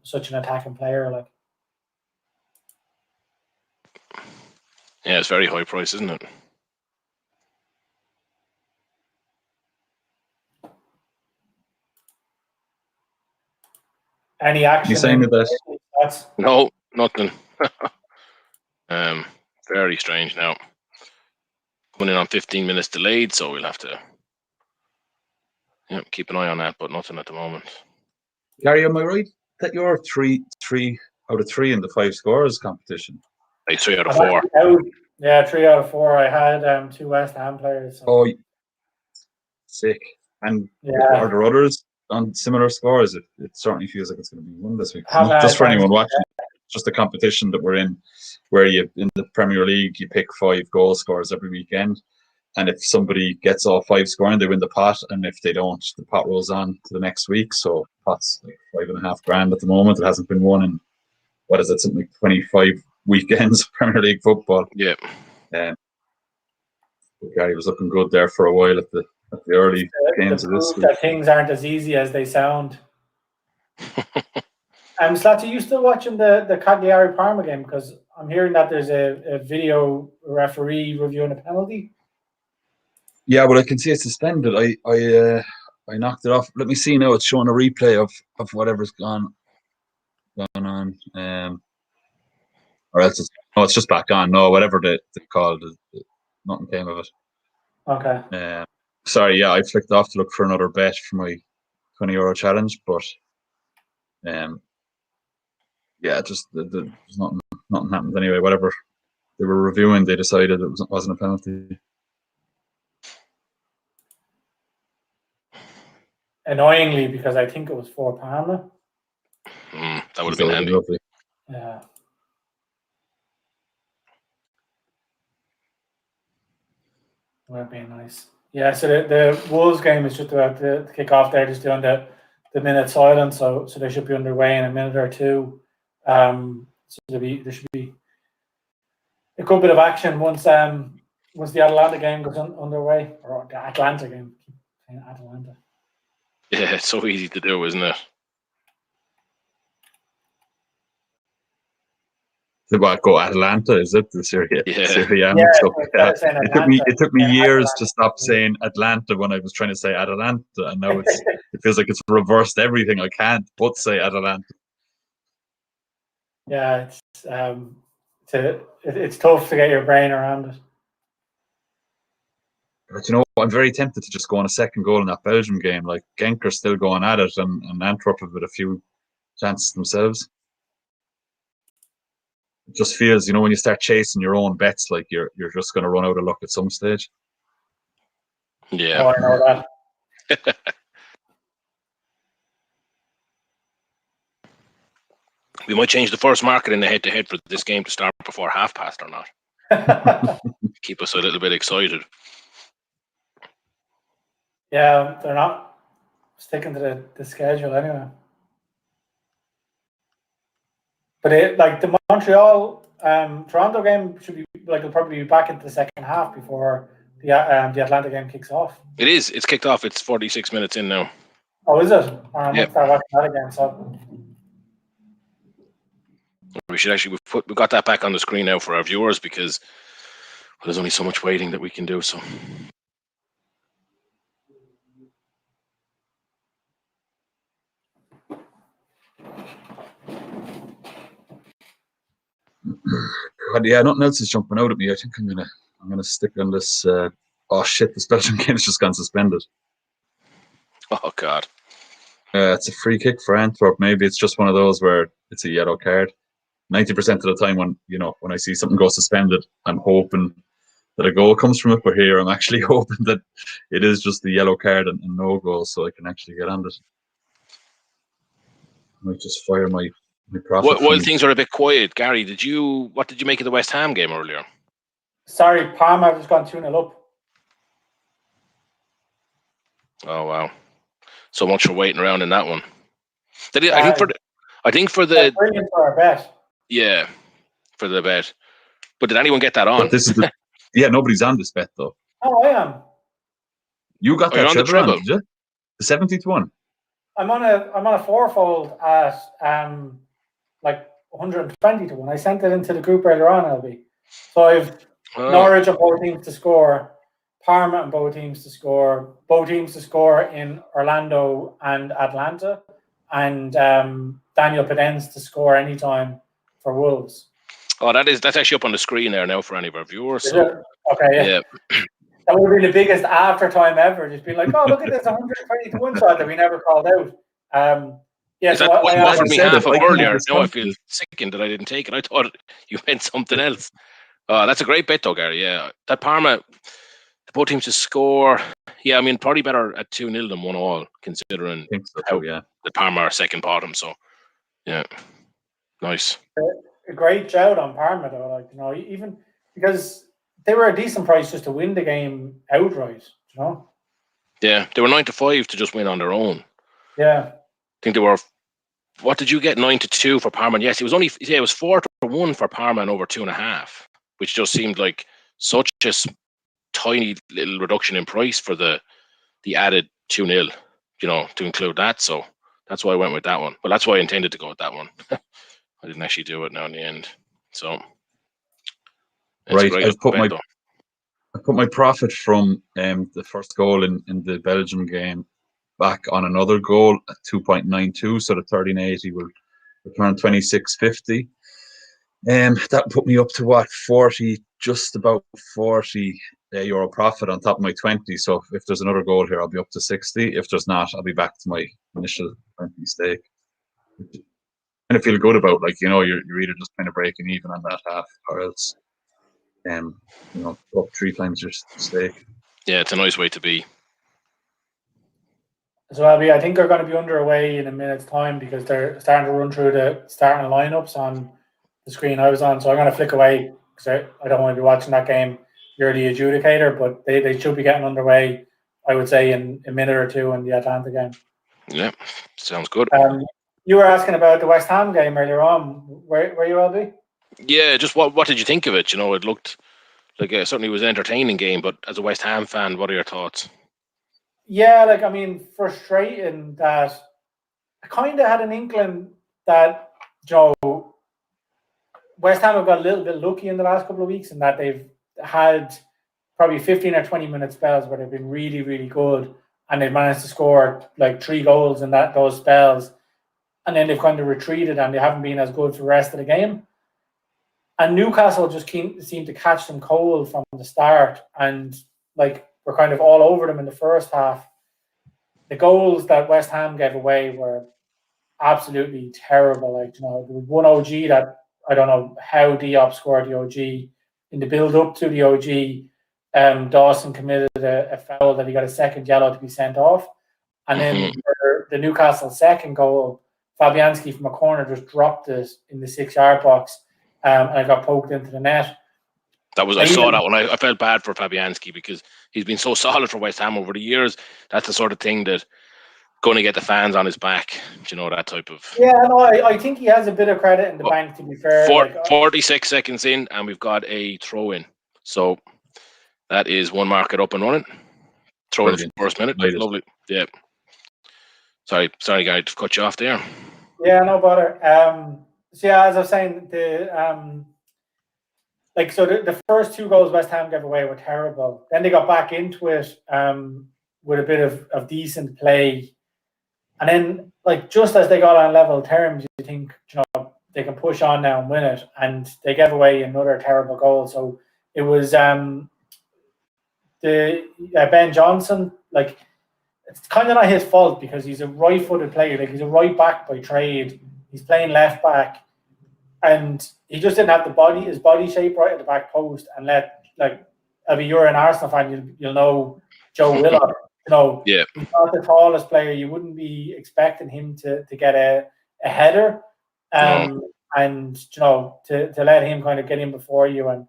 such an attacking player. Like, yeah, it's very high price, isn't it? Any action? You saying that? No, nothing. Very strange now. Coming in on 15 minutes delayed, so we'll have to keep an eye on that, but nothing at the moment. Gary, am I right that you're 3 out of 3 in the 5 scorers competition? Like 3 out of 4. Yeah, 3 out of 4. I had 2 West Ham players. So. Oh, sick. And are there others on similar scores? It certainly feels like it's going to be one this week. Just for anyone watching, just a competition that we're in, where in the Premier League, you pick 5 goal scorers every weekend. And if somebody gets all 5 scoring, they win the pot. And if they don't, the pot rolls on to the next week. So pot's like $5,500 at the moment. It hasn't been won in, something like 25 weekends of Premier League football. Yeah. Gary was looking good there for a while at the early games of this week. That things aren't as easy as they sound. Slats, are you still watching the Cagliari Parma game? Because I'm hearing that there's a video referee reviewing a penalty. Yeah, well, I can see it's suspended. I knocked it off. Let me see now. It's showing a replay of whatever's gone on. Or else it's just back on. No, whatever they called it, nothing came of it. Okay. Sorry, yeah, I flicked off to look for another bet for my €20 challenge, but just there's nothing happened anyway. Whatever they were reviewing, they decided it wasn't a penalty. Annoyingly, because I think it was for Parma. That would have been handy. Lovely. Yeah. Would have been nice. Yeah, so the Wolves game is just about to kick off. They're just doing the minute silence, so they should be underway in a minute or two. So there should be a good bit of action once the Atalanta game goes underway, or the Atlanta game. Atalanta. Yeah, it's so easy to do, isn't it? Go Atlanta, is it? The SerieA? Yeah. SerieA It took me years to stop saying Atlanta when I was trying to say Atalanta, and now it feels like it's reversed everything. I can't but say Atalanta. Yeah, it's tough to get your brain around it. But I'm very tempted to just go on a second goal in that Belgium game. Like Genker's still going at it, and Antwerp have had a few chances themselves. It just feels, when you start chasing your own bets, like you're just going to run out of luck at some stage. Yeah. Oh, I know that. We might change the first market in the head-to-head for this game to start before half past or not. Keep us a little bit excited. Yeah, they're not sticking to the schedule anyway. But the Montreal Toronto game should be it'll probably be back into the second half before the Atlanta game kicks off. It is. It's kicked off. It's 46 minutes in now. Oh, is it? I might start watching that again. So we should actually we got that back on the screen now for our viewers because there's only so much waiting that we can do. So. God, yeah, nothing else is jumping out at me. I think I'm gonna stick on this. Oh shit, this Belgian game's just gone suspended. Oh God. It's a free kick for Antwerp. Maybe it's just one of those where it's a yellow card. 90% of the time when I see something go suspended, I'm hoping that a goal comes from it. But here I'm actually hoping that it is just the yellow card and no goal, so I can actually get on it. I might just fire my profit. While things are a bit quiet, Gary, what did you make of the West Ham game earlier? Sorry, Parma has gone 2-0 up. Oh wow. So much for waiting around in that one. I think for the brilliant for our bet. Yeah, for the bet. But did anyone get that on? But this is nobody's on this bet though. Oh, I am. You got that on the treble, did you? The 70th one. I'm on a fourfold at like 120 to 1. I sent it into the group earlier on, LB. So I've Norwich and both teams to score, Parma and both teams to score in Orlando and Atlanta, and Daniel Pedence to score anytime for Wolves. Oh, that's actually up on the screen there now for any of our viewers. So, okay, yeah. That would have been the biggest after time ever. Just being like, oh, look at this 120 to 1 shot that we never called out. Yeah, so that offered me half of earlier. Now I feel something. sickened that I didn't take it. I thought you meant something else. That's a great bet though, Gary. Yeah, that Parma, both teams to score. Yeah, I mean, probably better at 2-0 than 1-1, considering the Parma are second bottom. So, yeah, nice. A great shout on Parma though, even because they were a decent price just to win the game outright. Yeah, they were 9-5 to just win on their own. Yeah, I think they were. What did you get? 9-2 for Parma. And yes, it was 4-1 for Parma and over 2.5, which just seemed like such a tiny little reduction in price for the added 2-0, to include that. So that's why I went with that one. But that's why I intended to go with that one. I didn't actually do it now in the end. So right, I put my profit from the first goal in the Belgium game back on another goal at 2.92. So the 13.80 will return 26.50. That put me up to 40, just about 40 euro profit on top of my 20. So if there's another goal here, I'll be up to 60. If there's not, I'll be back to my initial 20 stake. And I feel good about, you're either just kind of breaking even on that half, or else up 3 times your stake. Yeah, it's a nice way to be. So I think they're going to be underway in a minute's time because they're starting to run through the starting lineups on the screen I was on. So I'm going to flick away because I don't want to be watching that game. You're the adjudicator, but they should be getting underway, I would say, in a minute or two in the Atlanta game. Yeah, sounds good. You were asking about the West Ham game earlier on. Where you, LB? Yeah, just what did you think of it? It looked like certainly was an entertaining game, but as a West Ham fan, what are your thoughts? Yeah, frustrating that I kind of had an inkling that West Ham have got a little bit lucky in the last couple of weeks, and that they've had probably 15 or 20 minute spells where they've been really, really good, and they've managed to score 3 goals in those spells, and then they've kind of retreated and they haven't been as good for the rest of the game. And Newcastle just seemed to catch them cold from the start, and we're kind of all over them in the first half. The goals that West Ham gave away were absolutely terrible. There was one OG that I don't know how Diop scored the OG. In the build up to the OG, Dawson committed a foul that he got a second yellow to be sent off. And then for the Newcastle second goal, Fabianski from a corner just dropped it in the 6-yard box, and it got poked into the net. I saw that one. I felt bad for Fabianski because he's been so solid for West Ham over the years. That's the sort of thing that going to get the fans on his back. That type of. Yeah, no, I think he has a bit of credit in the bank, to be fair. 46 seconds in, and we've got a throw in. So that is one market up and running. Throw in the first minute. Lovely. Yeah. Sorry, guy, to cut you off there. Yeah, no bother. So yeah, as I was saying, the first 2 goals West Ham gave away were terrible. Then they got back into it with a bit of decent play. And then, just as they got on level terms, you think, they can push on now and win it, and they gave away another terrible goal. So it was Ben Johnson. Like, it's kind of not his fault because he's a right-footed player. Like, he's a right back by trade. He's playing left back, and he just didn't have his body shape right at the back post. And if you're an Arsenal fan, you'll know Joe Willock. Yeah. He's not the tallest player. You wouldn't be expecting him to get a header. And to let him kind of get in before you and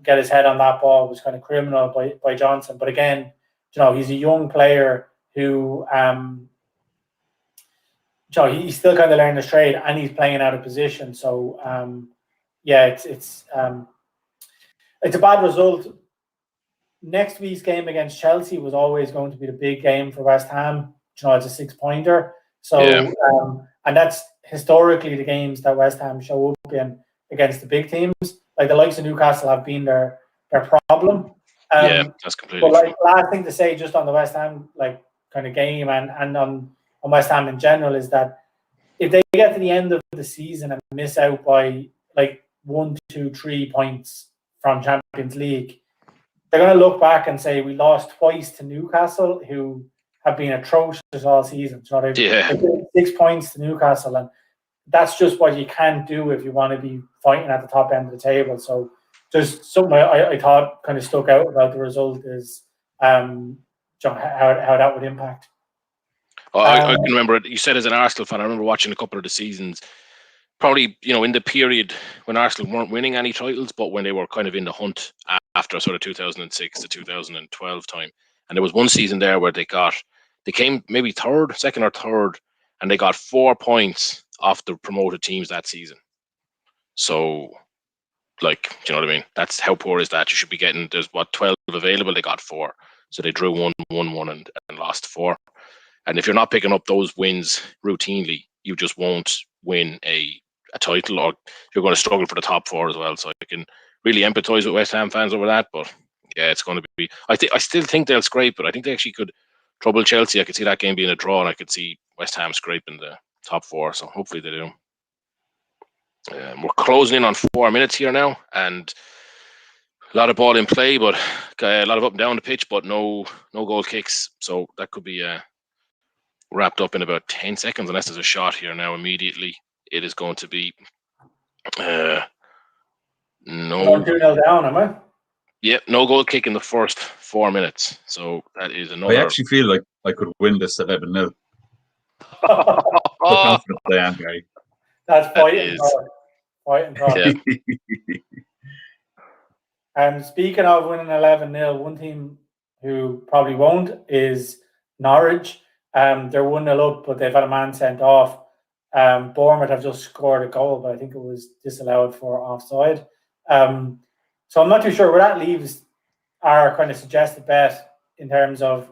get his head on that ball was kind of criminal by Johnson. But again, he's a young player who he's still kind of learning his trade, and he's playing out of position. So it's a bad result. Next week's game against Chelsea was always going to be the big game for West Ham. It's a 6-pointer. So and that's historically the games that West Ham show up in against the big teams. Like the likes of Newcastle have been their problem. That's completely true. But last thing to say just on the West Ham kind of game and on West Ham in general is that if they get to the end of the season and miss out by 1, 2, 3 points from Champions League, they're going to look back and say we lost twice to Newcastle, who have been atrocious all season. So they've 6 points to Newcastle, and that's just what you can't do if you want to be fighting at the top end of the table. So just something I thought kind of stuck out about the result is how that would impact. I can remember it. You said as an Arsenal fan, I remember watching a couple of the seasons, probably, in the period when Arsenal weren't winning any titles, but when they were kind of in the hunt after sort of 2006 to 2012 time. And there was one season there where they came maybe second or third, and they got 4 points off the promoted teams that season. So, do you know what I mean? That's how poor is that? You should be getting, there's 12 available, they got 4. So they drew 1, and lost 4. And if you're not picking up those wins routinely, you just won't win a title, or you're going to struggle for the top 4 as well. So I can really empathise with West Ham fans over that. But yeah, it's going to be. I still think they'll scrape, but I think they actually could trouble Chelsea. I could see that game being a draw, and I could see West Ham scraping the top 4. So hopefully they do. We're closing in on 4 minutes here now, and a lot of ball in play, but a lot of up and down the pitch, but no goal kicks. So that could be wrapped up in about 10 seconds, unless there's a shot here now immediately. It is going to be no. 2-0 down, am I? Yep, no goal kick in the first 4 minutes. So that is another. I actually feel like I could win this 11-0. How confident I am, Gary. That's fighting talk. Yeah. And speaking of winning 11-0, one team who probably won't is Norwich. They're 1-0 up, but they've had a man sent off. Bournemouth have just scored a goal, but I think it was disallowed for offside. So I'm not too sure where that leaves our kind of suggested bet in terms of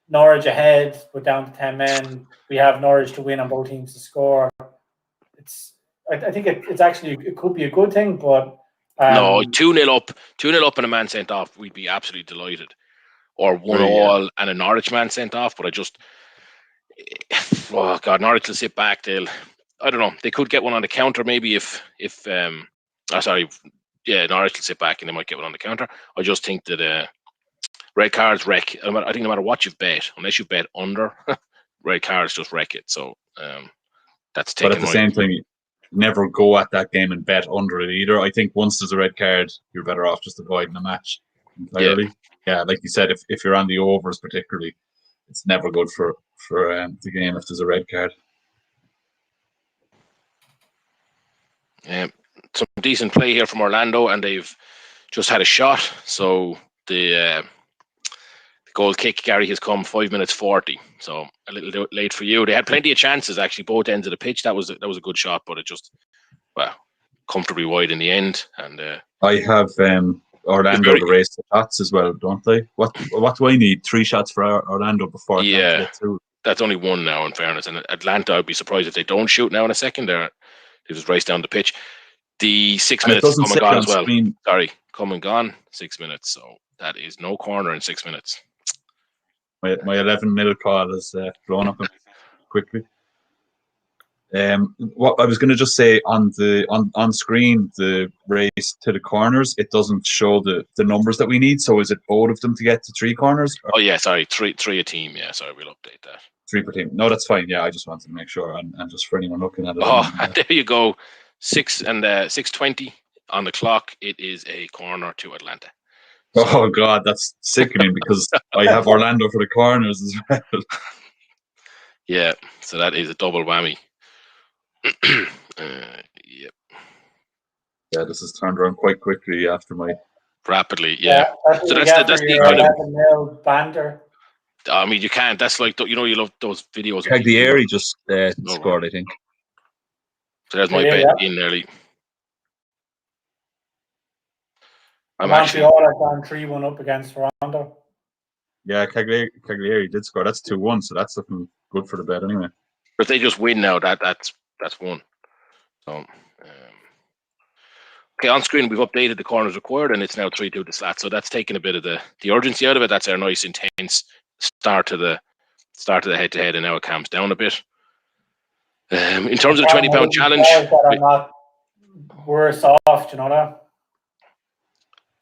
Norwich ahead, but down to 10 men. We have Norwich to win on both teams to score. I think it's actually, it could be a good thing, but no, 2-0 up and a man sent off, we'd be absolutely delighted. Or 1-1 and a Norwich man sent off, but Norwich will sit back. I don't know. They could get one on the counter maybe Norwich will sit back and they might get one on the counter. I just think that red cards wreck. I think no matter what you've bet, unless you bet under, red cards just wreck it. So that's taking. But at the same time, you never go at that game and bet under it either. I think once there's a red card, you're better off just avoiding the match entirely. Yeah, like you said, if you're on the overs particularly, it's never good for the game if there's a red card. Some decent play here from Orlando, and they've just had a shot. So the goal kick, Gary, has come 5 minutes 40. So a little late for you. They had plenty of chances actually, both ends of the pitch. That was a good shot, but it just comfortably wide in the end. And I have Orlando to race the shots as well, don't they? What do I need? 3 shots for Orlando before I get through? That's only 1 now, in fairness. And Atlanta, I'd be surprised if they don't shoot now in a second. They just race down the pitch. The 6 minutes come and gone as well. Screen. Sorry, come and gone. 6 minutes. So that is no corner in 6 minutes. My 11-0 call is blown up quickly. What I was going to just say on screen, the race to the corners, it doesn't show the numbers that we need. So is it both of them to get to 3 corners? Oh yeah, sorry, three a team. Yeah, sorry, we'll update that. 3 per team. No, that's fine. Yeah, I just wanted to make sure, and just for anyone looking at it. Oh, there you go. 6:20 on the clock. It is a corner to Atlanta. So, oh God, that's sickening because I have Orlando for the corners as well. Yeah, so that is a double whammy. Yep. Yeah, this has turned around quite quickly after my rapidly. Yeah, so that's the kind of Banter. I mean, you can't. That's like you love those videos. Cagliari just scored, I think. So there's my bet in early. Montreal have gone 3-1 up against Toronto. Yeah, Cagliari did score. That's 2-1, so that's looking good for the bet anyway. But if they just win now, that's one. So okay, on screen we've updated the corners required, and it's now 3-2 to Slat. So that's taken a bit of the urgency out of it. That's our nice intense start to the head-to-head, and now it calms down a bit. In terms of the £20 challenge, I'm not worse off. Do you know that?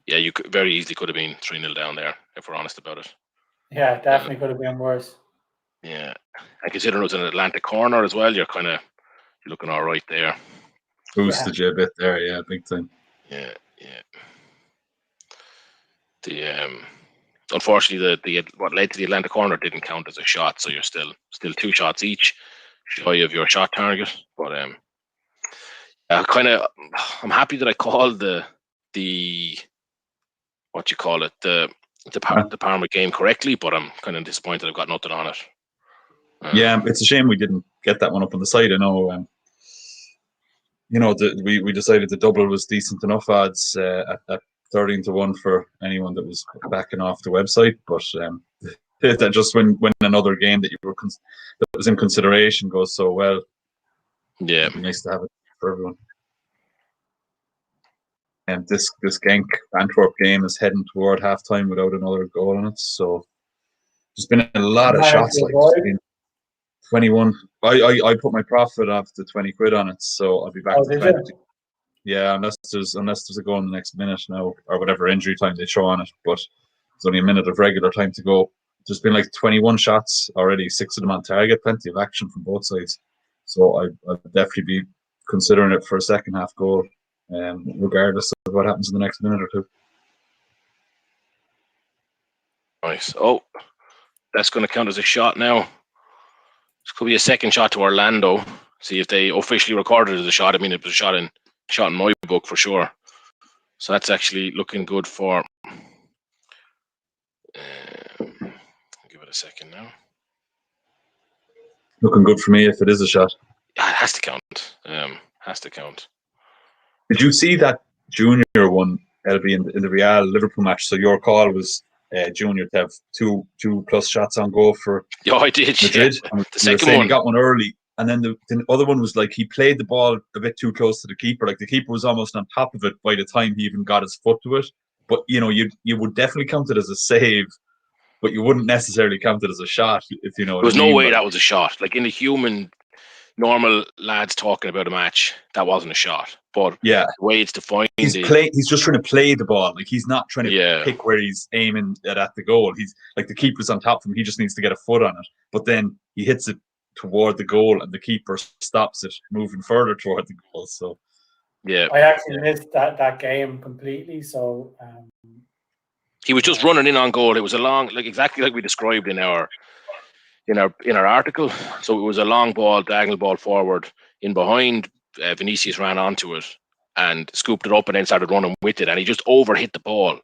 Yeah, you could very easily could have been 3-0 down there, if we're honest about it. Yeah, definitely could have been worse. Yeah, and considering it was an Atlantic corner as well, you're looking all right there. Boosted you a bit there, yeah, big time. Yeah. Unfortunately, the what led to the Atlantic corner didn't count as a shot, so you're still 2 shots each, shy of your shot target. But I'm happy that I called the Parma game correctly, but I'm kind of disappointed I've got nothing on it. Yeah, it's a shame we didn't get that one up on the side. I know, we decided the double was decent enough odds at 13-1 for anyone that was backing off the website, but that just when another game that that was in consideration goes so well, yeah, it'd be nice to have it for everyone. And this Genk Antwerp game is heading toward halftime without another goal in it. So there's been a lot of shots. Like 21. I put my profit off the 20 quid on it, so I'll be back to 20. Yeah, unless there's a goal in the next minute now, or whatever injury time they throw on it. But there's only a minute of regular time to go. There's been like 21 shots already, 6 of them on target, plenty of action from both sides. So I'll definitely be considering it for a second half goal. Regardless of what happens in the next minute or two. Nice. Oh, that's going to count as a shot now. This could be a second shot to Orlando. See if they officially recorded it as a shot. I mean, it was a shot in my book for sure. So that's actually looking good for. Give it a second now. Looking good for me if it is a shot. Yeah, it has to count. Has to count. Did you see that Junior one, LB, in the Real Liverpool match? So your call was Junior to have two plus shots on goal for I did. Madrid. Yeah. The second one. He got one early. And then the other one was like he played the ball a bit too close to the keeper. Like the keeper was almost on top of it by the time he even got his foot to it. But, you would definitely count it as a save, but you wouldn't necessarily count it as a shot, if you know what I mean. There was no way that was a shot. Like in the human, normal lads talking about a match, that wasn't a shot. But yeah, the way it's defined, he's just trying to play the ball. Like he's not trying to pick where he's aiming at the goal. He's like the keeper's on top of him. He just needs to get a foot on it. But then he hits it toward the goal, and the keeper stops it moving further toward the goal. So yeah, I actually missed that game completely. So he was just running in on goal. It was a long, exactly like we described in our article. So it was a long ball, diagonal ball forward in behind. Vinicius ran onto it and scooped it up and then started running with it, and he just overhit the ball.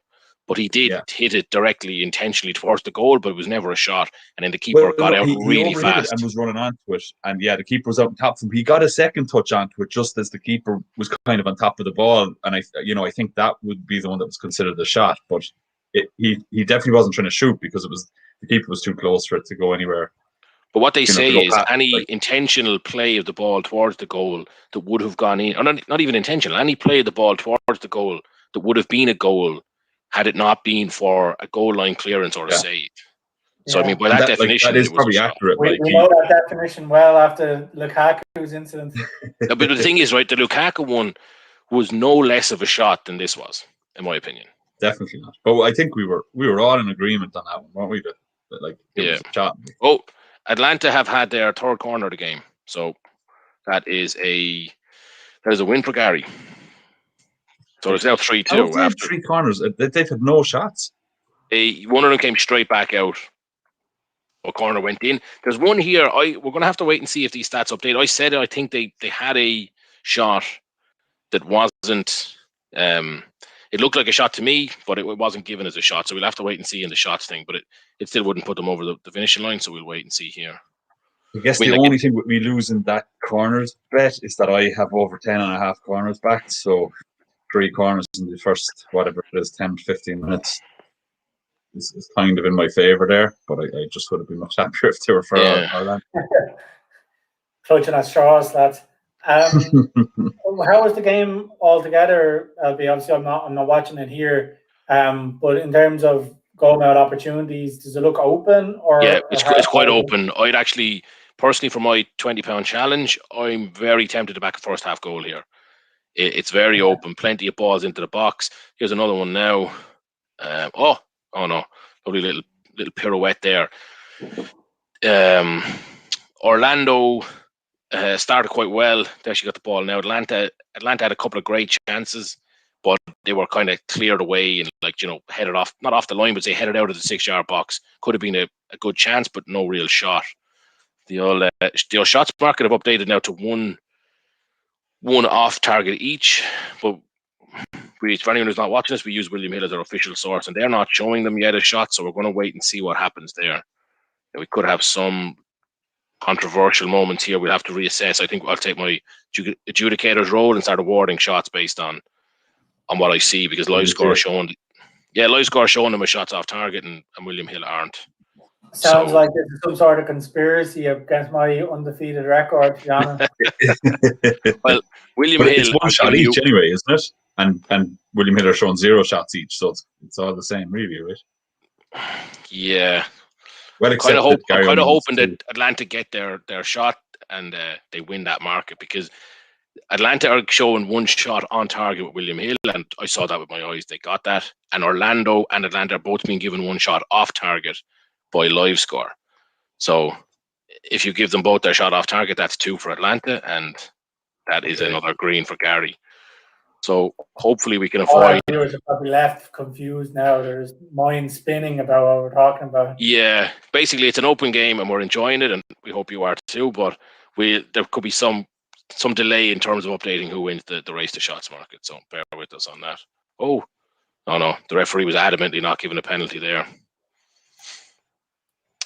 But he did hit it directly, intentionally towards the goal, but it was never a shot. And then the keeper got out really fast and was running onto it. And the keeper was out on top of him. He got a second touch onto it just as the keeper was kind of on top of the ball. And I think that would be the one that was considered a shot. But he definitely wasn't trying to shoot because the keeper was too close for it to go anywhere. But what they say is any intentional play of the ball towards the goal that would have gone in, or not even intentional, any play of the ball towards the goal that would have been a goal had it not been for a goal line clearance or a save. So I mean, by that definition, that is it was probably a shot. accurate. We know that definition well after Lukaku's incident. No, but the thing is, right, the Lukaku one was no less of a shot than this was, in my opinion. Definitely not. But I think we were all in agreement on that one, weren't we? That like it was a shot. Oh, Atlanta have had their third corner of the game, so that is a win for Gary. So it's now 3-2. After 3 corners, they've had no shots. One of them came straight back out. A corner went in. There's one here. We're going to have to wait and see if these stats update. I said I think they had a shot that wasn't. It looked like a shot to me, but it wasn't given as a shot. So we'll have to wait and see in the shots thing. But it still wouldn't put them over the finishing line. So we'll wait and see here. I guess the only thing we lose in that corners bet is that I have over 10.5 corners backed. So 3 corners in the first, whatever it is, 10, 15 minutes is kind of in my favour there. But I just would have been much happier if they were for Ireland. Clutching at straws, lads. How was the game altogether? Obviously, I'm not watching it here. But in terms of goal out opportunities, does it look open? Or it's quite open. I'd actually, personally, for my £20 challenge, I'm very tempted to back a first half goal here. It's very open, plenty of balls into the box. Here's another one now. Oh no, lovely little pirouette there. Orlando started quite well. They actually got the ball now. Atlanta had a couple of great chances, but they were kind of cleared away and headed off, not off the line, but they headed out of the 6-yard box. Could have been a good chance, but no real shot. The old shots market have updated now to one off target each, but for anyone who's not watching this, we use William Hill as our official source, and they're not showing them yet a shot, so we're going to wait and see what happens there. We could have some controversial moments here. We'll have to reassess. I think I'll take my adjudicator's role and start awarding shots based on what I see, because live score showing them a shots off target, and William Hill aren't. Sounds like there's some sort of conspiracy against my undefeated record, to be honest. Well, William Hill, it's one shot each anyway, isn't it? And William Hill are showing 0 shots each, so it's all the same, really, right? Yeah. Well, I'm kind of hoping that Atlanta get their shot and they win that market, because Atlanta are showing 1 shot on target with William Hill, and I saw that with my eyes. They got that. And Orlando and Atlanta are both being given 1 shot off target by live score. So if you give them both their shot off target, that's 2 for Atlanta, and that is another green for Gary. So hopefully we can avoid. Our viewers are probably left confused now. There's mind spinning about what we're talking about. Yeah, basically it's an open game and we're enjoying it, and we hope you are too. But there could be some delay in terms of updating who wins the race to shots market. So bear with us on that. Oh no, the referee was adamantly not giving a penalty there.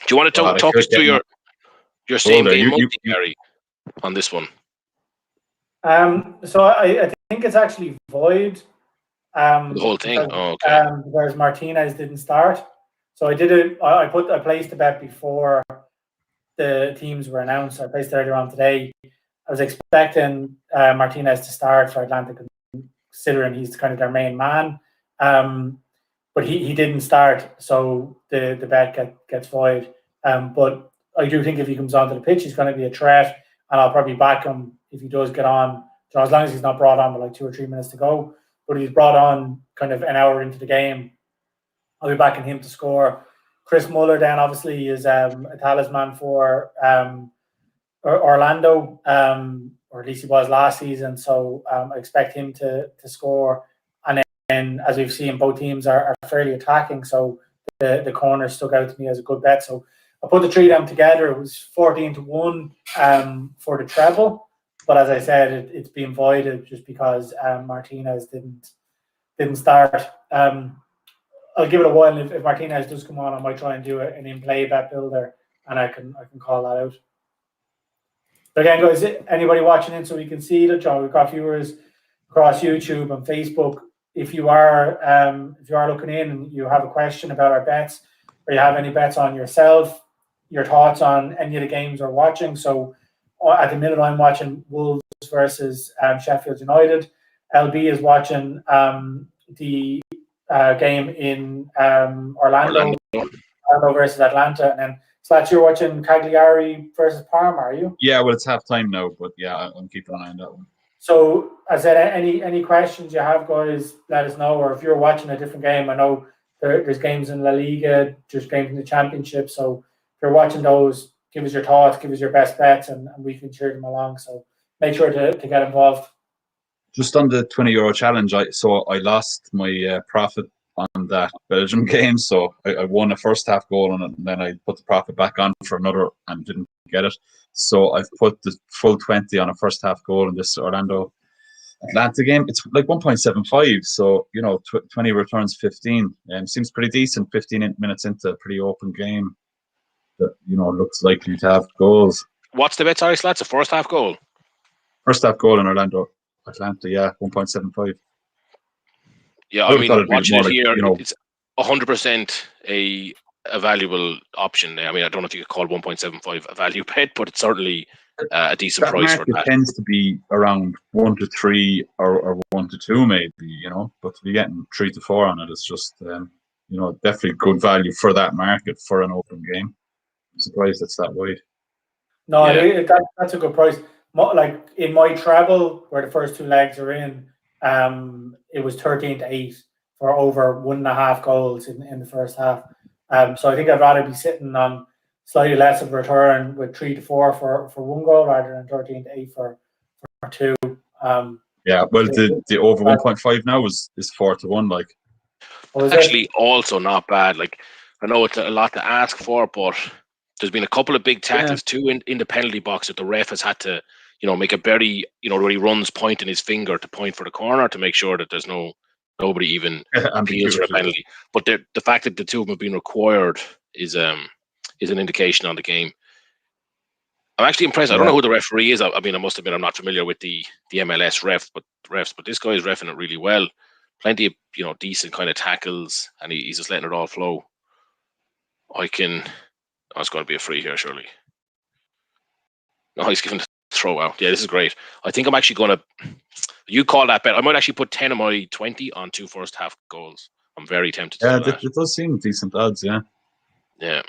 Do you want to talk us through your same game multi, Gary, on this one? So I think it's actually void. The whole thing. Okay. Whereas Martinez didn't start, so I placed a bet before the teams were announced. I placed it earlier on today. I was expecting Martinez to start for Atlanta, considering he's kind of their main man. But he didn't start, so the bet gets void. But I do think if he comes onto the pitch, he's going to be a threat, and I'll probably back him if he does get on. As long as he's not brought on with like 2 or 3 minutes to go, but he's brought on kind of an hour into the game, I'll be backing him to score. Chris Muller then obviously is a talisman for Orlando, or at least he was last season. So I expect him to score. And then, as we've seen, both teams are fairly attacking. So the corner stuck out to me as a good bet. So I put the 3 of them together. It was 14-1 for the treble. But as I said, it's been voided just because Martinez didn't start. I'll give it a while. If Martinez does come on, I might try and do an in-play bet builder, and I can call that out. But again, guys, anybody watching in so we can see that, John, we've got viewers across YouTube and Facebook. If you are looking in and you have a question about our bets, or you have any bets on yourself, your thoughts on any of the games we're watching. So at the minute, I'm watching Wolves versus Sheffield United. LB is watching the game in Orlando. Orlando versus Atlanta, and then Slats, you're watching Cagliari versus Parma, are you? Yeah, well, it's half time now, but yeah, I'm keeping an eye on that one. So, I said, any questions you have, guys, let us know. Or if you're watching a different game, I know there's games in La Liga, there's games in the Championship. So, if you're watching those, give us your thoughts, give us your best bets, and we can cheer them along. So, make sure to get involved. Just on the €20 challenge, I lost my profit on that Belgium game. So I won a first half goal on it, and then I put the profit back on for another and didn't get it. So I've put the full 20 on a first half goal in this Orlando Atlanta game. It's like 1.75. So, 20 returns 15. Seems pretty decent. 15 minutes into a pretty open game that, looks likely to have goals. What's the bet, sorry, Slats? A first half goal? First half goal in Orlando Atlanta, yeah, 1.75. Yeah, I mean, watching it here, it's 100% a valuable option. I mean, I don't know if you could call 1.75 a value bet, but it's certainly a decent price for that. It tends to be around 1 to 3 or 1 to 2, maybe, but to be getting 3 to 4 on it is just, definitely good value for that market for an open game. I'm surprised it's that wide. No, yeah. That's a good price. Like in my treble, where the first 2 legs are in, it was 13-8 for over 1.5 goals in the first half. So I think I'd rather be sitting on slightly less of a return with 3 to 4 for 1 goal rather than 13-8 for 2. Yeah, well, the over 1.5 now is 4 to 1. Like, actually, also not bad. Like, I know it's a lot to ask for, but there's been a couple of big tackles too in the penalty box that the ref has had to, make a very, where he runs pointing his finger to point for the corner to make sure that there's nobody even appeals for a penalty. But the fact that the 2 of them have been required is an indication on the game. I'm actually impressed. I don't know who the referee is. I mean, I must admit I'm not familiar with the MLS refs, but this guy is reffing it really well. Plenty of decent kind of tackles, and he's just letting it all flow. It's going to be a free here, surely. No, he's giving the throw out. Yeah, this is great. I think I'm actually going to. You call that bet? I might actually put 10 of my 20 on 2 first half goals. I'm very tempted to do that. It does seem decent odds. Yeah. Yeah.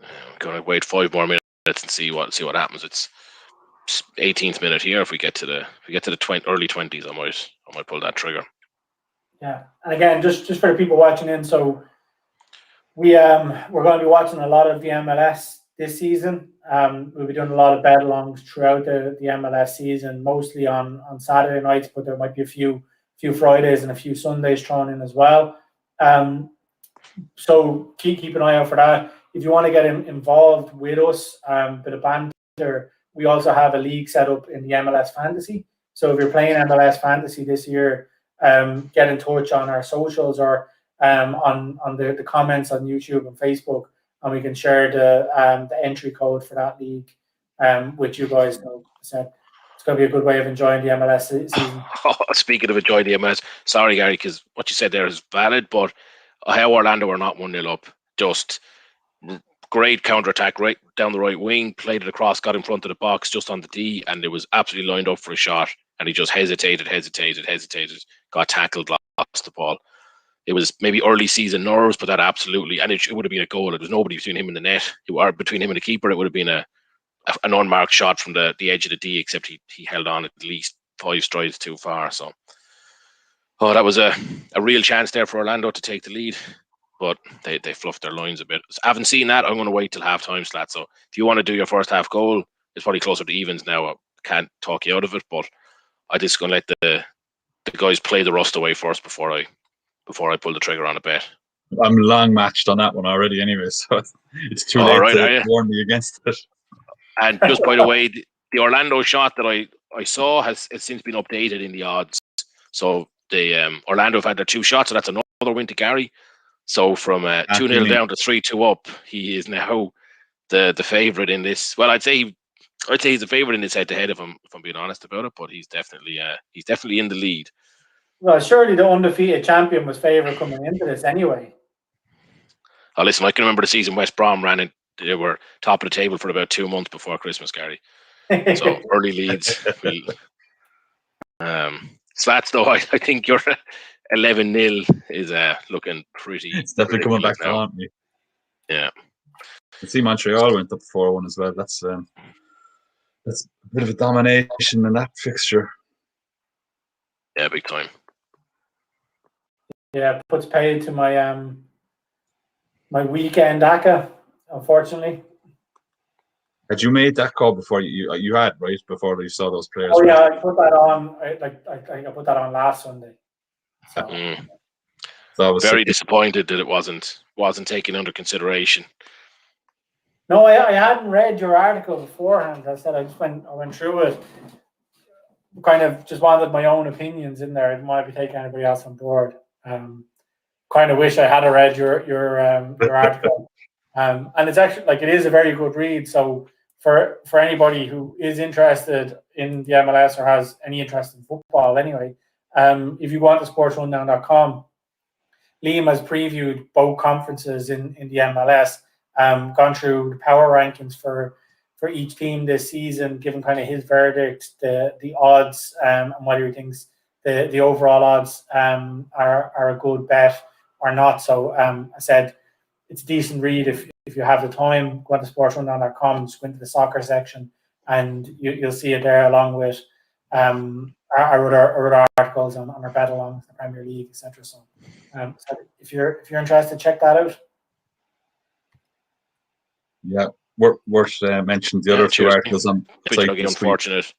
I'm going to wait 5 more minutes and see what happens. It's 18th minute here. If we get to the early 20s, I might pull that trigger. Yeah, and again, just for the people watching in, so we're going to be watching a lot of the MLS this season. We'll be doing a lot of bet-alongs throughout the MLS season, mostly on Saturday nights, but there might be a few Fridays and a few Sundays thrown in as well. So keep an eye out for that. If you want to get involved with us, bit of banter, we also have a league set up in the MLS Fantasy. So if you're playing MLS Fantasy this year, get in touch on our socials or on the comments on YouTube and Facebook, and we can share the entry code for that league with you guys. So it's going to be a good way of enjoying the MLS season. Speaking of enjoying the MLS, sorry, Gary, because what you said there is valid, but how Orlando are not 1-0 up, just great counter-attack right down the right wing, played it across, got in front of the box just on the D, and it was absolutely lined up for a shot, and he just hesitated, got tackled, lost the ball. It was maybe early season nerves, but that absolutely, and it would have been a goal. There was nobody between him and the net, or between him and the keeper. It would have been an unmarked shot from the edge of the D, except he held on at least 5 strides too far. So, that was a real chance there for Orlando to take the lead, but they fluffed their lines a bit. So I haven't seen that. I'm going to wait till halftime, Slat. So if you want to do your first half goal, it's probably closer to evens now. I can't talk you out of it, but I'm just going to let the guys play the rust away first before I pull the trigger on a bet. I'm long matched on that one already anyway, so it's too late to warn me against it. And just by the way, the Orlando shot that I saw has since been updated in the odds. So the Orlando have had their 2 shots, so that's another win to Gary. So from 2-0 down to 3-2 up, he is now the favourite in this. Well, I'd say he's the favourite in this head-to-head if I'm being honest about it, but he's definitely in the lead. Well, surely the undefeated champion was favourite coming into this anyway. Oh, listen, I can remember the season West Brom ran it. They were top of the table for about 2 months before Christmas, Gary. So early leads. Slats, though, I think you're 11-0 is looking pretty. It's definitely coming back to now. haunt me. Yeah. I see Montreal went up 4-1 as well. That's a bit of a domination in that fixture. Yeah, big time. Yeah, puts paid to my my weekend ACA, unfortunately. Had you made that call before you had, right, before you saw those players? Oh yeah, I put that on. I put that on last Sunday. So. So I was very disappointed that it wasn't taken under consideration. No, I hadn't read your article beforehand. I said I went through it. Kind of just wanted my own opinions in there. I didn't want to be taking anybody else on board. Kind of wish I had read your article. And it's actually it is a very good read. So for anybody who is interested in the MLS or has any interest in football anyway, if you go on to SportsRunDown.com, Liam has previewed both conferences in the MLS, gone through the power rankings for each team this season, given kind of his verdict, the odds, and whether he thinks the overall odds are a good bet or not. So I said it's a decent read if you have the time. Go on to sportsrundown.com, just go into the soccer section, and you'll see it there along with our other articles on our Betalong, the Premier League, etc. So if you're interested, check that out. Yeah, worth mentioning the other two articles on the site this unfortunate. Week.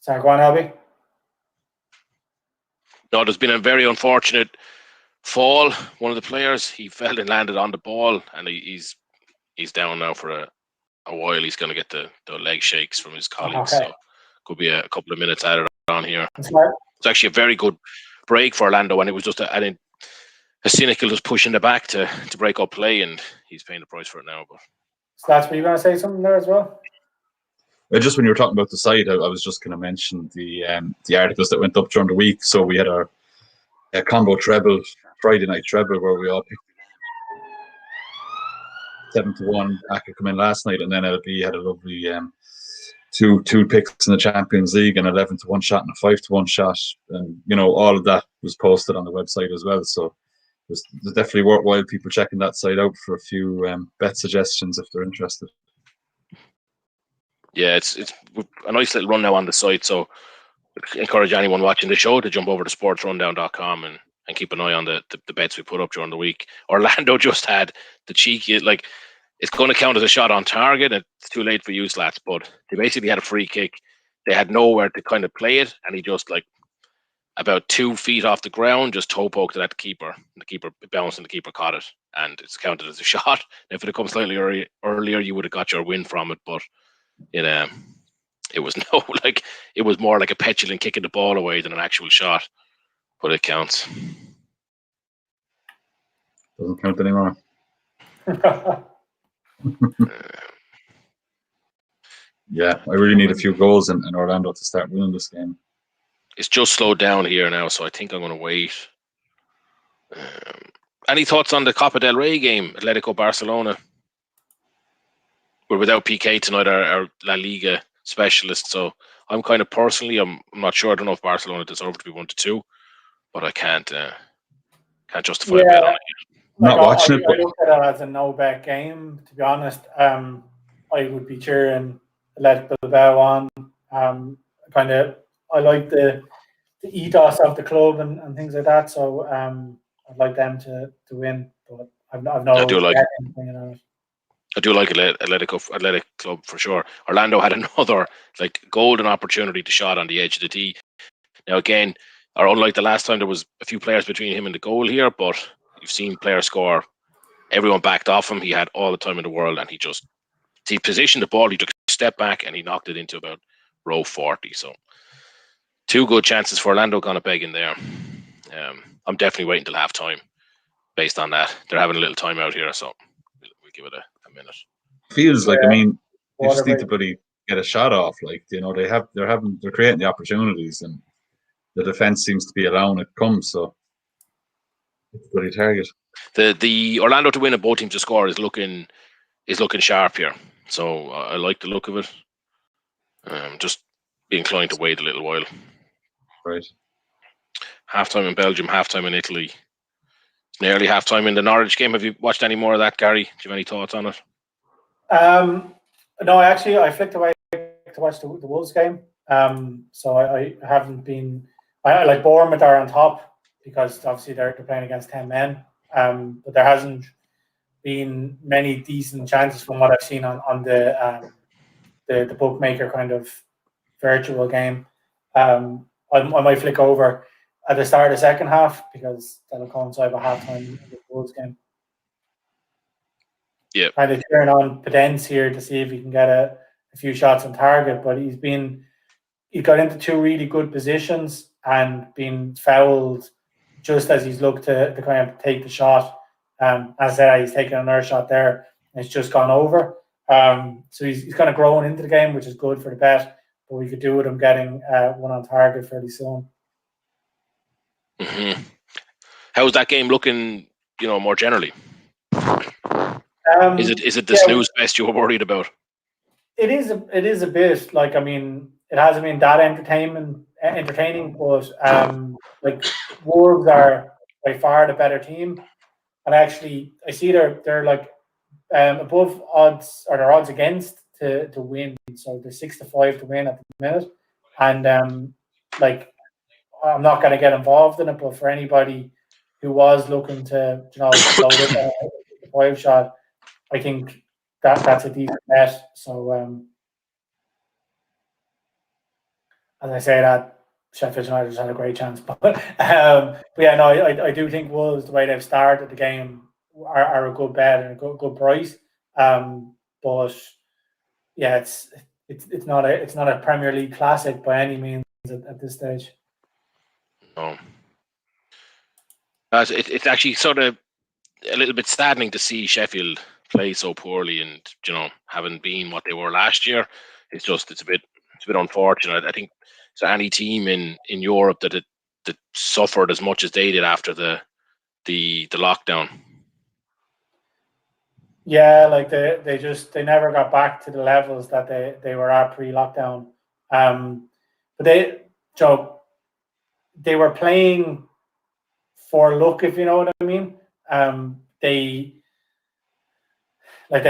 Sorry, go on, Albie. No, there's been a very unfortunate fall. One of the players, he fell and landed on the ball, and he's down now for a while. He's going to get the leg shakes from his colleagues. Okay. So could be a couple of minutes added on here. That's right. It's actually a very good break for Orlando, and it was just a cynical just pushing the back to break up play, and he's paying the price for it now. But so that's what you're going to say something there as well. Just when you were talking about the site, I was just going to mention the articles that went up during the week. So we had our combo treble, Friday night treble, where we all picked 7-1. Aka come in last night, and then LB had a lovely two picks in the Champions League, an 11-1 shot and a 5-1 shot, and all of that was posted on the website as well. So it's definitely worthwhile people checking that site out for a few bet suggestions if they're interested. Yeah, it's a nice little run now on the site. So I encourage anyone watching the show to jump over to sportsrundown.com and keep an eye on the bets we put up during the week. Orlando just had the cheeky, it's going to count as a shot on target. It's too late for you, Slats, but they basically had a free kick. They had nowhere to kind of play it, and he just about 2 feet off the ground, just toe poked it at the keeper. The keeper bounced and the keeper caught it, and it's counted as a shot. If it had come slightly earlier, you would have got your win from it, but it was it was more like a petulant kicking the ball away than an actual shot, but it counts. Doesn't count anymore. Yeah, I really need a few goals in Orlando to start winning this game. It's just slowed down here now, so I think I'm going to wait. Any thoughts on the Copa del Rey game, Atletico Barcelona? We're without PK tonight, our La Liga specialist, so I'm kind of personally, I'm not sure. I don't know if Barcelona deserve to be 1-2, but I can't justify a bet on it. Not watching it. I look at it as a no-bet game, to be honest. I would be cheering Athletic Bilbao on. I like the ethos of the club and things like that, so I'd like them to win, but I've no I do like it. I do like Athletic Club for sure. Orlando had another golden opportunity to shot on the edge of the tee. Now again, or unlike the last time, there was a few players between him and the goal here, but you've seen players score. Everyone backed off him. He had all the time in the world, and he positioned the ball. He took a step back and he knocked it into about row 40. So 2 good chances for Orlando gonna beg in there. I'm definitely waiting till half time based on that. They're having a little time out here, so we'll give it a minute. Feels like, you just need to bloody get a shot off. They're creating the opportunities, and the defense seems to be allowing it to come. So it's a bloody target. The Orlando to win and both teams to score is looking sharp here. So I like the look of it. Just be inclined to wait a little while. Right. Halftime in Belgium, halftime in Italy. Nearly halftime in the Norwich game. Have you watched any more of that, Gary? Do you have any thoughts on it? No, I flicked away to watch the Wolves game. So I haven't been. I like Bournemouth are on top because obviously they're playing against 10 men. But there hasn't been many decent chances from what I've seen on the bookmaker kind of virtual game. I might flick over at the start of the second half because that'll coincide with halftime in the Wolves game. Yeah. Kind of turn on Pedence here to see if he can get a few shots on target, but he got into two really good positions and been fouled just as he's looked to kind of take the shot. As I said, he's taken another shot there and it's just gone over. So he's kind of growing into the game, which is good for the bet, but we could do with him getting one on target fairly soon. Mm-hmm. How's that game looking, more generally? Is it the snooze fest you were worried about? It is a bit like, I mean, it hasn't been that entertaining, but like Wolves are by far the better team, and actually I see they're like above odds, or their odds against to win, so they're 6-5 to win at the minute, and like I'm not going to get involved in it, but for anybody who was looking to load up a 5 shot, I think that's a decent bet. So as I say that, Sheffield United has had a great chance, but yeah, no, I do think Wolves, the way they've started the game, are a good bet and a good price. But yeah, it's not a Premier League classic by any means at this stage. No. It's actually sort of a little bit saddening to see Sheffield play so poorly, and having been what they were last year, it's a bit unfortunate. I think so. Any team in Europe that suffered as much as they did after the lockdown. Yeah, like they never got back to the levels that they were at pre-lockdown. But they were playing for luck, if you know what I mean. They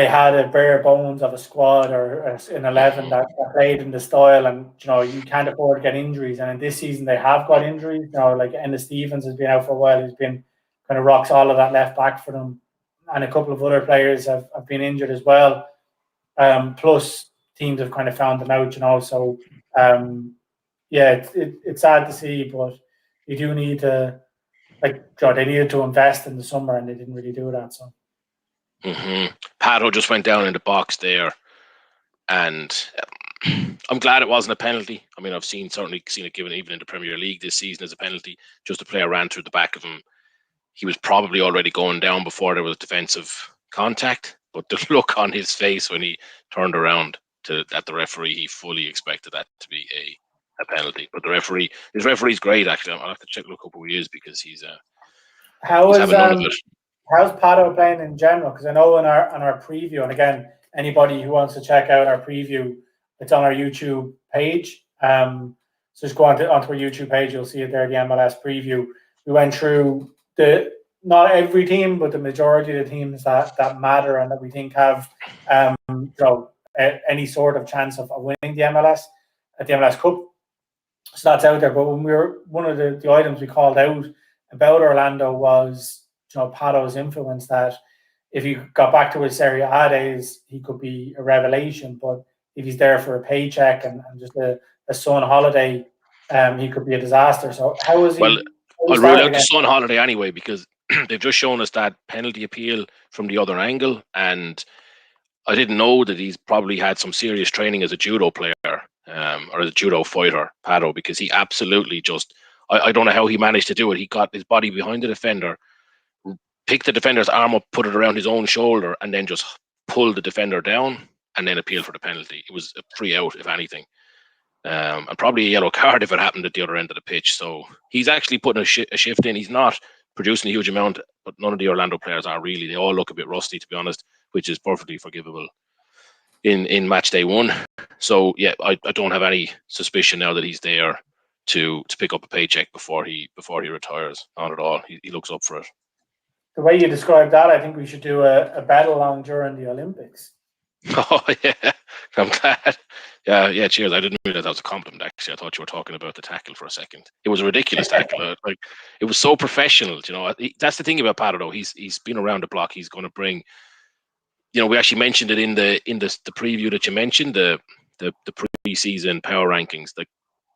had a bare bones of a squad or an 11 that played in the style, and you can't afford to get injuries. And in this season, they have got injuries. Like Ennis Stevens has been out for a while. He's been kind of rock solid at left back for them, and a couple of other players have been injured as well. Plus, teams have kind of found them out. So yeah, it's sad to see, but you do need to, they needed to invest in the summer, and they didn't really do that. So. Mm-hmm. Pato just went down in the box there, and I'm glad it wasn't a penalty. I mean, I've certainly seen it given even in the Premier League this season as a penalty. Just a player ran through the back of him. He was probably already going down before there was defensive contact, but the look on his face when he turned around at the referee, he fully expected that to be a penalty. But his referee's great, actually. I'll have to look up who he is, because he's having none of it. How's Pato playing in general? Because I know on our preview, and again, anybody who wants to check out our preview, it's on our YouTube page. So just go onto our YouTube page, you'll see it there, the MLS preview. We went through not every team, but the majority of the teams that matter and that we think have any sort of chance of winning the MLS at the MLS Cup. So that's out there. But when one of the items we called out about Orlando was Pato's influence, that if he got back to his SerieA days, he could be a revelation. But if he's there for a paycheck and just a sun holiday, he could be a disaster. So how is he? Well, I'll rule out the sun holiday anyway, because they've just shown us that penalty appeal from the other angle, and I didn't know that he's probably had some serious training as a judo player or as a judo fighter, Pato, because he absolutely I don't know how he managed to do it. He got his body behind the defender, picked the defender's arm up, put it around his own shoulder, and then just pulled the defender down and then appealed for the penalty. It was a free out, if anything. And probably a yellow card if it happened at the other end of the pitch. So he's actually putting a shift in. He's not producing a huge amount, but none of the Orlando players are really. They all look a bit rusty, to be honest, which is perfectly forgivable in match day 1. So yeah, I don't have any suspicion now that he's there to pick up a paycheck before he retires. Not at all. He looks up for it. The way you described that, I think we should do a Betalong during the Olympics. Oh yeah, I'm glad. Yeah. Cheers. I didn't realize that was a compliment. Actually, I thought you were talking about the tackle for a second. It was a ridiculous tackle. Like, it was so professional. That's the thing about Pato, though. He's been around the block. He's going to bring. We actually mentioned it in the preview that you mentioned, the pre-season power rankings. Like,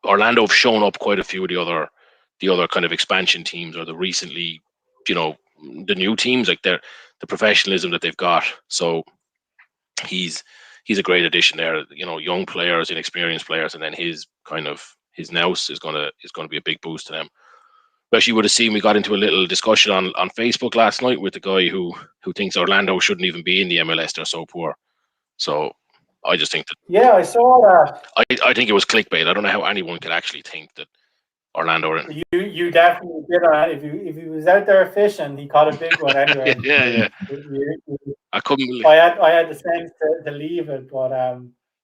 Orlando have shown up quite a few of the other kind of expansion teams, or the recently, the new teams, like the professionalism that they've got. So he's a great addition there. Young players, inexperienced players, and then his nous is gonna be a big boost to them. Especially, you would have seen we got into a little discussion on Facebook last night with the guy who thinks Orlando shouldn't even be in the MLS. They're so poor. So I just think that. Yeah, I saw that. I think it was clickbait. I don't know how anyone could actually think that Orlando. You definitely did on it. If he was out there fishing, he caught a big one anyway. Yeah. I couldn't believe. I had the sense to leave it, but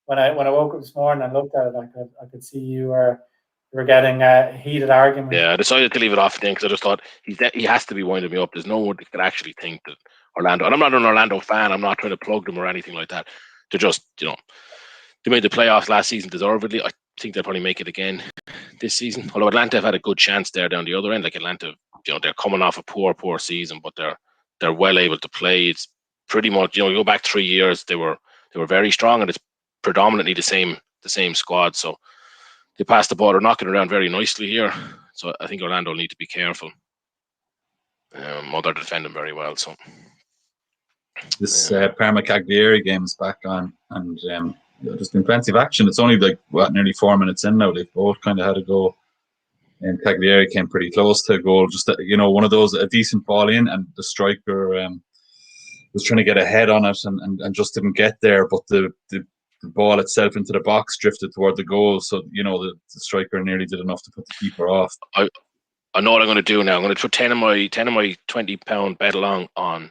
when I woke up this morning and looked at it, I could see you were getting a heated argument. Yeah, I decided to leave it off then because I just thought he has to be winding me up. There's no one that could actually think that Orlando, and I'm not an Orlando fan. I'm not trying to plug them or anything like that. They're just, they made the playoffs last season deservedly. I think they'll probably make it again this season. Although Atlanta have had a good chance there down the other end. Like Atlanta, they're coming off a poor season, but they're well able to play. It's pretty much, you go back 3 years, they were very strong, and it's predominantly the same squad. So they passed the ball. They're knocking around very nicely here. So I think Orlando need to be careful. They're defending very well. So this Parma Cagliari game is back on, and there's been plenty of action. It's only nearly 4 minutes in now. They've both kind of had a go, and Cagliari came pretty close to a goal. Just one of those, a decent ball in, and the striker was trying to get a head on it and just didn't get there. But the ball itself into the box drifted toward the goal, so the striker nearly did enough to put the keeper off. I know what I'm going to do now. I'm going to put 10 of my £20 bet along on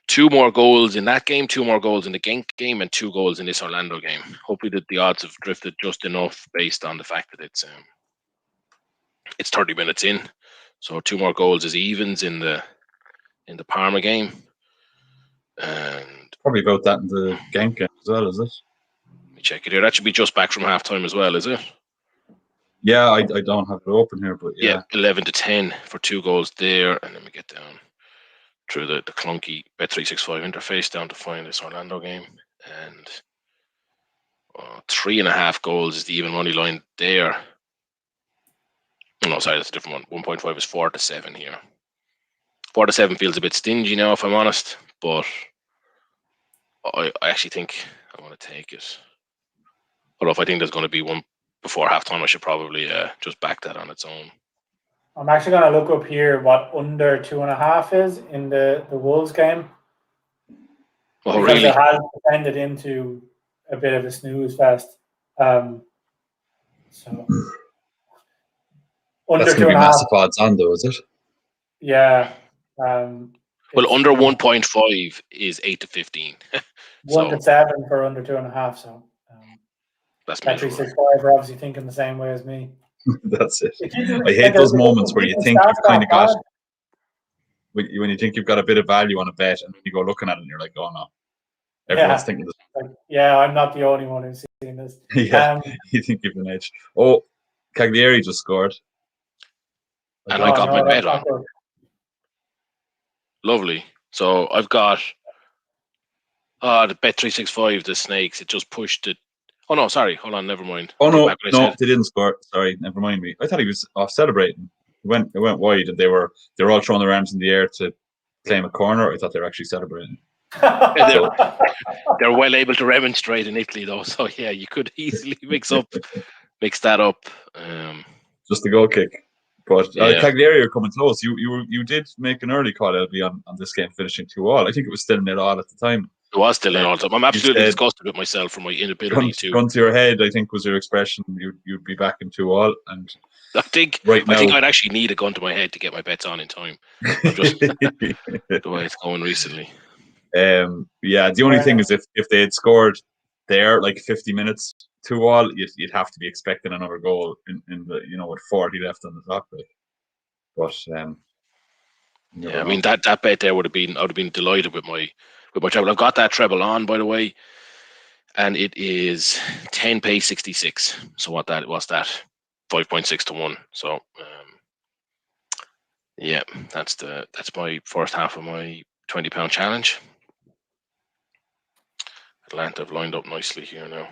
2 more goals in that game, 2 more goals in the Genk game, and 2 goals in this Orlando game. Hopefully that the odds have drifted just enough based on the fact that it's 30 minutes in. So 2 more goals is evens in the Parma game. And probably about that in the Genk game as well, is it? Let me check it here. That should be just back from halftime as well, is it? Yeah, I don't have it open here, but yeah. 11-10 for 2 goals there. And let me get down through the clunky Bet365 interface down to find this Orlando game. And 3.5 goals is the even money line there. No, sorry, that's a different one. 1.5 is 4-7 here. 4-7 feels a bit stingy now, if I'm honest, but I actually think I want to take it. Although if I think there's going to be one before halftime, I should probably just back that on its own. I'm actually going to look up here what under 2.5 is in the Wolves game. Oh, because really? It has descended into a bit of a snooze fest. So under that's going to be massive odds on, though, is it? Yeah. Well, under 1.5 is 8-15. 1-7 for under 2.5. So that's Bet365 are obviously thinking the same way as me. That's it. I hate those moments where you think you've kind of got, when you think you've got a bit of value on a bet, and you go looking at it and you're like, oh no, everyone's thinking this. Yeah, I'm not the only one who's seen this. Yeah, you think you've an edge. Oh, Cagliari just scored. And I got my bet on. Lovely. So I've got the Bet365, the snakes. It just pushed it. Oh no, sorry. Hold on, never mind. Oh no, they didn't score. Sorry, never mind me. I thought he was off celebrating. It went wide, and they were all throwing their arms in the air to claim a corner. I thought they were actually celebrating. They're well able to remonstrate in Italy, though. So yeah, you could easily mix that up. Just the goal kick. But Cagliari are coming close. You did make an early call, LB, on this game finishing 2-2. I think it was still 0-0 at the time. It was still 0-0. I'm absolutely disgusted with myself for my inability to. Gun to your head, I think was your expression. You'd be back in 2-2, and I think I'd actually need a gun to my head to get my bets on in time. Just the way it's going recently. The only thing is if they had scored there, like 50 minutes 2-2, you'd have to be expecting another goal in the with 40 left on the clock. Like, but I mean that bet there I would have been delighted with my treble. I've got that treble on, by the way, and it is 10 pay 66. So what's that? 5.6 to 1. So yeah, that's my first half of my £20 challenge. Atlanta have lined up nicely here now.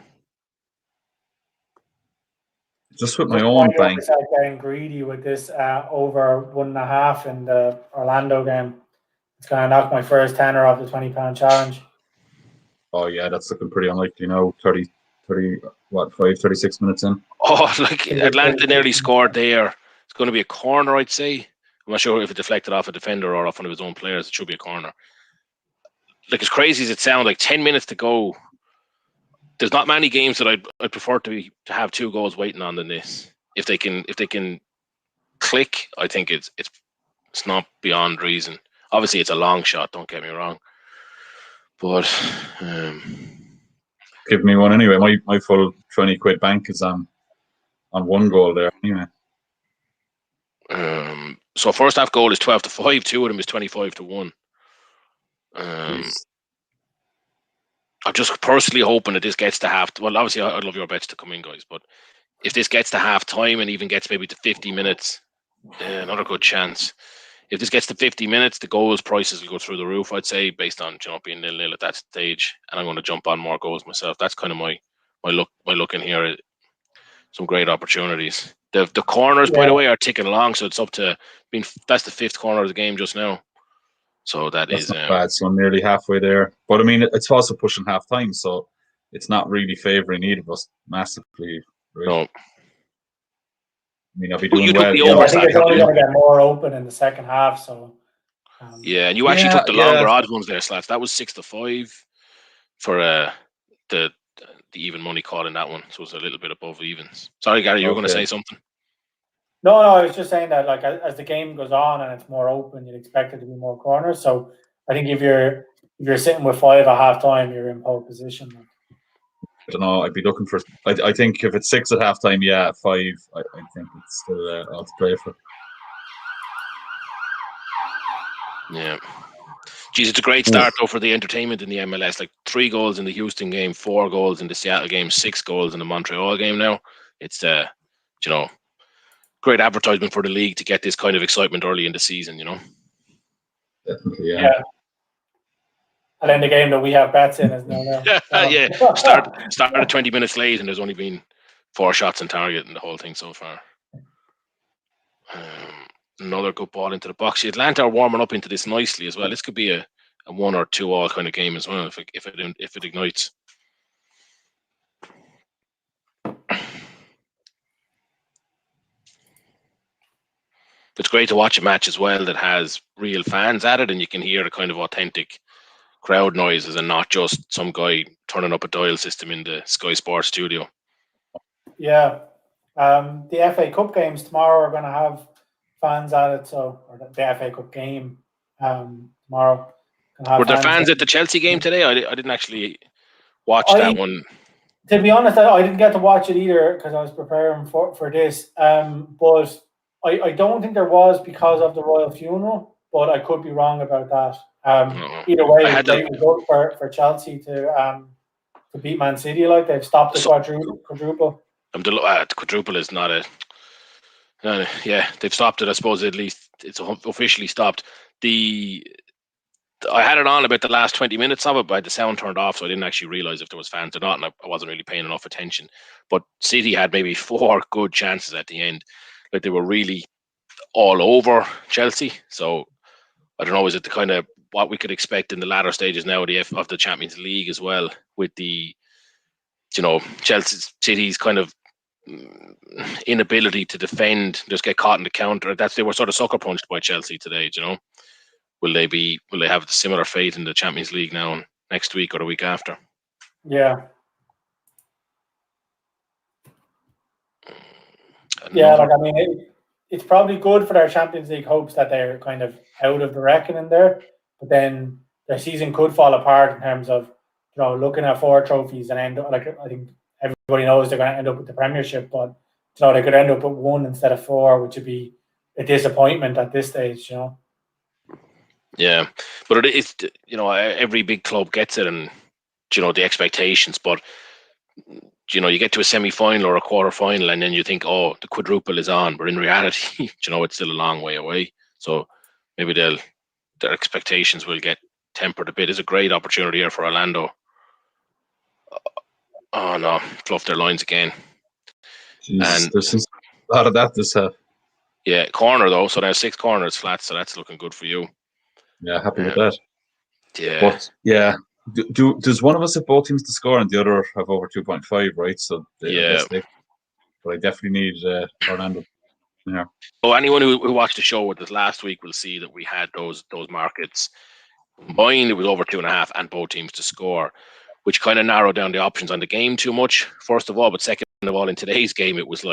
Just with my own bank. Getting greedy with this over 1.5 in the Orlando game. It's going to knock my first tenner off the £20 challenge. Oh yeah, that's looking pretty unlikely now. 36 minutes in. Oh, like Atlanta nearly scored there. It's going to be a corner, I'd say. I'm not sure if it deflected off a defender or off one of his own players. It should be a corner. Like, as crazy as it sounds, like 10 minutes to go. There's not many games that I'd prefer to have 2 goals waiting on than this. If they can click, I think it's not beyond reason. Obviously, it's a long shot. Don't get me wrong, but give me one anyway. My full 20 quid bank is on 1 goal there anyway. So first half goal is 12 to 5. 2 of them is 25 to 1. I'm just personally hoping that this gets to half. Well, obviously, I'd love your bets to come in, guys. But if this gets to half time and even gets maybe to 50 minutes, another good chance. If this gets to 50 minutes, the goals prices will go through the roof, I'd say, based on being 0-0 at that stage. And I'm going to jump on more goals myself. That's kind of my look in here. Some great opportunities. The corners, by the way, are ticking along. So it's up to that's the 5th corner of the game just now. So that's not bad. So I'm nearly halfway there. But I mean, it's also pushing half time, so it's not really favouring either of us massively. Right? No. I mean, I'll be doing well. I think it's only going to get more open in the second half. So. Yeah, and you actually took the longer odds ones there, Slats. That was 6 to 5 for the even money call in that one. So it's a little bit above evens. Sorry, Gary, you were going to say something? No, I was just saying that, like, as the game goes on and it's more open, you'd expect it to be more corners. So I think if you're sitting with 5 at half time, you're in pole position. I don't know. I'd be looking for. I think if it's 6 at half time, 5. I think it's still all to play for. Yeah. Geez, it's a great start though for the entertainment in the MLS. Like 3 goals in the Houston game, 4 goals in the Seattle game, 6 goals in the Montreal game now. It's great advertisement for the league to get this kind of excitement early in the season, Definitely, yeah. And then the game that we have bets in is 0-0. Yeah. Started 20 minutes late and there's only been 4 shots on target in the whole thing so far. Another good ball into the box. Atlanta are warming up into this nicely as well. This could be a 1 or 2 all kind of game as well if it ignites. It's great to watch a match as well that has real fans at it, and you can hear the kind of authentic crowd noises and not just some guy turning up a dial system in the Sky Sports studio. Yeah. The FA Cup games tomorrow are going to have fans at it, or the FA Cup game tomorrow. Were there fans at the Chelsea game today? I didn't actually watch that one. To be honest, I didn't get to watch it either because I was preparing for this. But I don't think there was because of the royal funeral, but I could be wrong about that. Either way, it's great result for Chelsea to beat Man City. Like, they've stopped the quadruple. Quadruple is not a. Yeah, they've stopped it. I suppose at least it's officially stopped. I had it on about the last 20 minutes of it, but the sound turned off, so I didn't actually realize if there was fans or not, and I wasn't really paying enough attention. But City had maybe 4 good chances at the end. Like, they were really all over Chelsea. So I don't know, is it the kind of what we could expect in the latter stages now of the Champions League as well, with the Chelsea City's kind of inability to defend, just get caught in the counter. They were sort of sucker punched by Chelsea today. Will they have a similar fate in the Champions League now next week or the week after? Yeah. Like, I mean, it's probably good for their Champions League hopes that they're kind of out of the reckoning there, but then their season could fall apart in terms of looking at 4 trophies and end up, like, I think everybody knows they're going to end up with the Premiership, but they could end up with 1 instead of 4, which would be a disappointment at this stage. Yeah, but it is, every big club gets it, and the expectations. But you get to a semi-final or a quarter-final, and then you think, oh, the quadruple is on. But in reality, it's still a long way away. So maybe their expectations will get tempered a bit. It's a great opportunity here for Orlando. Oh no, fluff their lines again. Jeez, and there's a lot of that this half. Yeah, corner though. So now 6 corners flat. So that's looking good for you. Yeah, happy with that. Yeah. But yeah, does one of us have both teams to score and the other have over 2.5, right? So but I definitely need Orlando. Yeah. So anyone who watched the show with us last week will see that we had those markets combined. It was over 2.5 and both teams to score, which kind of narrowed down the options on the game too much. First of all, but second of all, in today's game, it was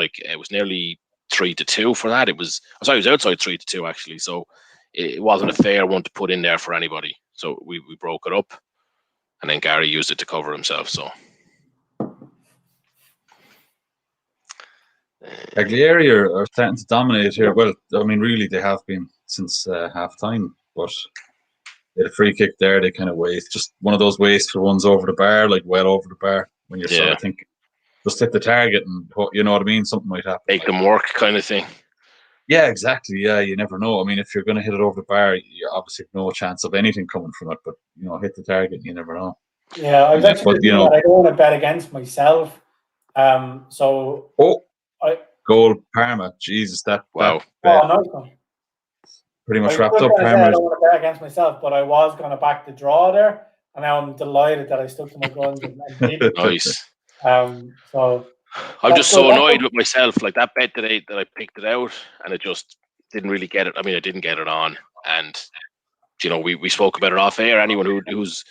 nearly 3-2 for that. It was outside 3-2 actually. So it wasn't a fair one to put in there for anybody. So we broke it up, and then Gary used it to cover himself. So Cagliari are starting to dominate here. Well, I mean, really, they have been since half time, but they had a free kick there. They kind of waste, just one of those wasteful ones over the bar, like well over the bar, when you're sort of thinking, just hit the target and, you know what I mean? Something might happen. Make them work kind of thing. Yeah, exactly. Yeah, you never know. I mean, if you're going to hit it over the bar, you obviously have no chance of anything coming from it, but, hit the target, you never know. Yeah, I was actually thinking that I don't want to bet against myself. Goal, Parma. Jesus, that. Wow. Nice one. Pretty much wrapped up. Parma. I don't want to bet against myself, but I was going to back the draw there, and now I'm delighted that I stuck to my guns and did it. Nice. So I'm just so annoyed with myself. Like that bet that I picked it out, and it just didn't really get it. I mean, I didn't get it on, and we spoke about it off air. Anyone who's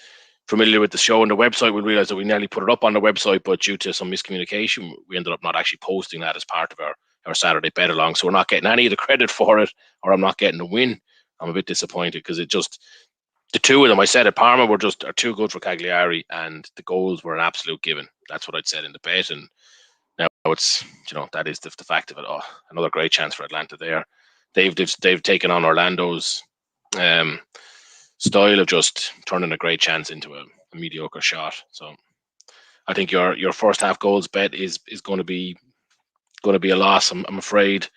familiar with the show and the website will realize that we nearly put it up on the website, but due to some miscommunication, we ended up not actually posting that as part of our Saturday bet along. So we're not getting any of the credit for it, or I'm not getting the win. I'm a bit disappointed because the two of them, I said at Parma, are too good for Cagliari, and the goals were an absolute given. That's what I'd said in the bet, and now it's that is the fact of it. Oh, another great chance for Atlanta there. They've taken on Orlando's style of just turning a great chance into a mediocre shot. So I think your first half goals bet is going to be a loss. I'm afraid.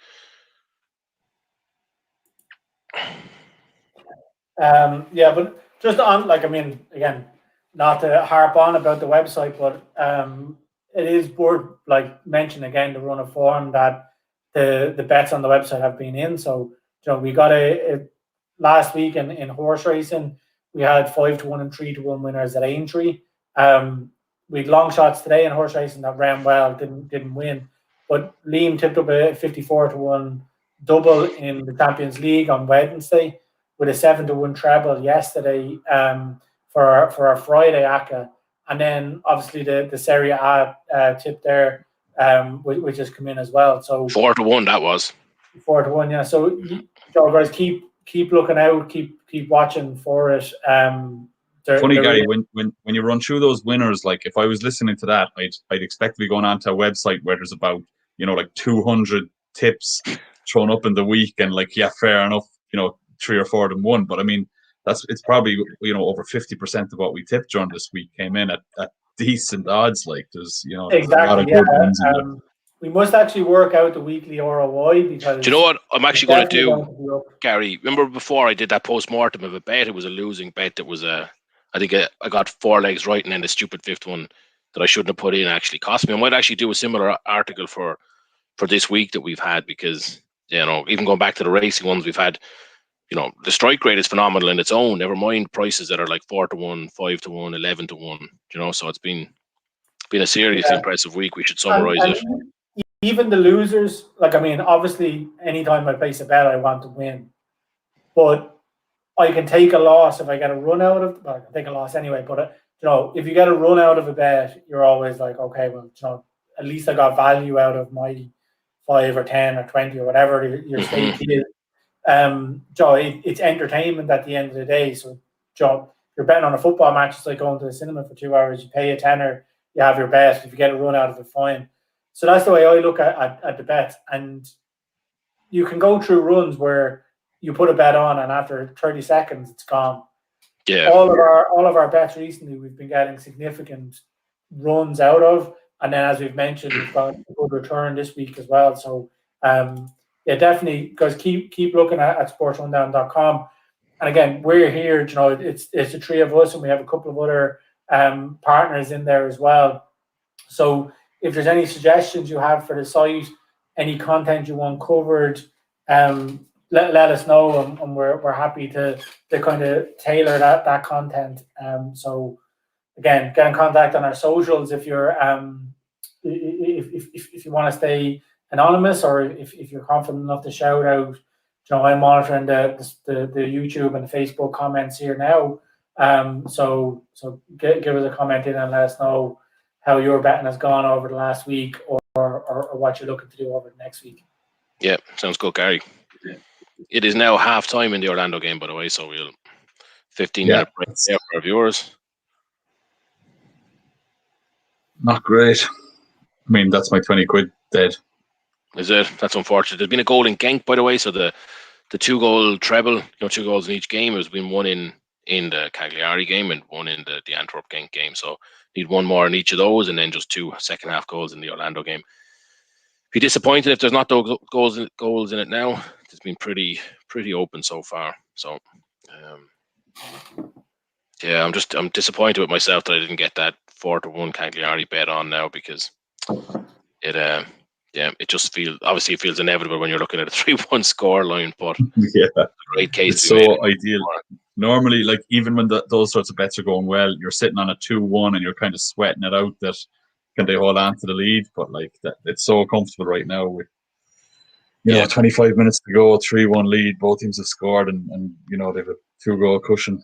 But just on, again, not to harp on about the website, but it is worth mention again the run of form that the bets on the website have been in. So we got a last week in horse racing, we had 5-1 and 3-1 winners at Aintree. We had long shots today in horse racing that ran well, didn't win, but Liam tipped up a 54-1 double in the Champions League on Wednesday, with a 7-1 treble yesterday for our Friday ACCA, and then obviously the SerieA tip there, which has come in as well. So 4-1 that was 4-1, yeah. So guys, keep looking out, keep watching for it. Funny, Gary, when you run through those winners, like if I was listening to that, I'd expect to be going on to a website where there's about 200 tips thrown up in the week, and fair enough, 3 or 4 of them won. But I mean, it's probably over 50% of what we tipped during this week came in at decent odds. Like there's exactly, a lot of good ones in there. We must actually work out the weekly ROI, because do you know what I'm actually going to do, Gary? Remember before I did that post-mortem of a bet? It was a losing bet. It was I think I got 4 legs right, and then the stupid 5th one that I shouldn't have put in actually cost me. I might actually do a similar article for this week that we've had, because even going back to the racing ones we've had, the strike rate is phenomenal in its own. Never mind prices that are like 4-1, 5-1, 11-1. So it's been a seriously impressive week. We should summarize it. Even the losers, obviously, anytime I place a bet, I want to win, but I can take a loss if I get a run out of. Well, I can take a loss anyway, but if you get a run out of a bet, you're always like, okay, well, at least I got value out of my 5 or 10 or 20 or whatever your stake is. It's entertainment at the end of the day. So, you're betting on a football match, it's like going to the cinema for 2 hours. You pay a tenner, you have your bet. If you get a run out of it, fine. So that's the way I look at the bet. And you can go through runs where you put a bet on and after 30 seconds it's gone. Yeah. All of our bets recently we've been getting significant runs out of, and then as we've mentioned, we've got a good return this week as well. So yeah, definitely, guys, keep looking at SportsRundown.com. And again, we're here. It's the three of us, and we have a couple of other partners in there as well. So if there's any suggestions you have for the site, any content you want covered, let us know, and we're happy to kind of tailor that content. So again, get in contact on our socials if you're if you want to stay anonymous, or if you're confident enough to shout out. I'm monitoring the YouTube and the Facebook comments here now. So give us a comment in and let us know how your betting has gone over the last week, or what you're looking to do over the next week. Yeah, sounds good, Gary. It is now half time in the Orlando game, by the way, so we'll 15-minute break there for our viewers. Not great. I mean, that's my 20 quid dead. Is it? That's unfortunate. There's been a goal in Genk, by the way, so the 2-goal treble, 2 goals in each game. There's been one in the Cagliari game and one in the Antwerp Genk game. So need one more in each of those, and then just 2 second-half goals in the Orlando game. Be disappointed if there's not those goals in it now. It's been pretty open so far. So yeah, I'm disappointed with myself that I didn't get that 4-1 Cagliari bet on now, because it just feels inevitable when you're looking at a 3-1 score line, but yeah, a great case. It's so ideal. Normally, like, even when those sorts of bets are going well, you're sitting on a 2-1 and you're kind of sweating it out that can they hold on to the lead, but like that, it's so comfortable right now with 25 minutes to go, 3-1 lead, both teams have scored, and they have a 2-goal cushion.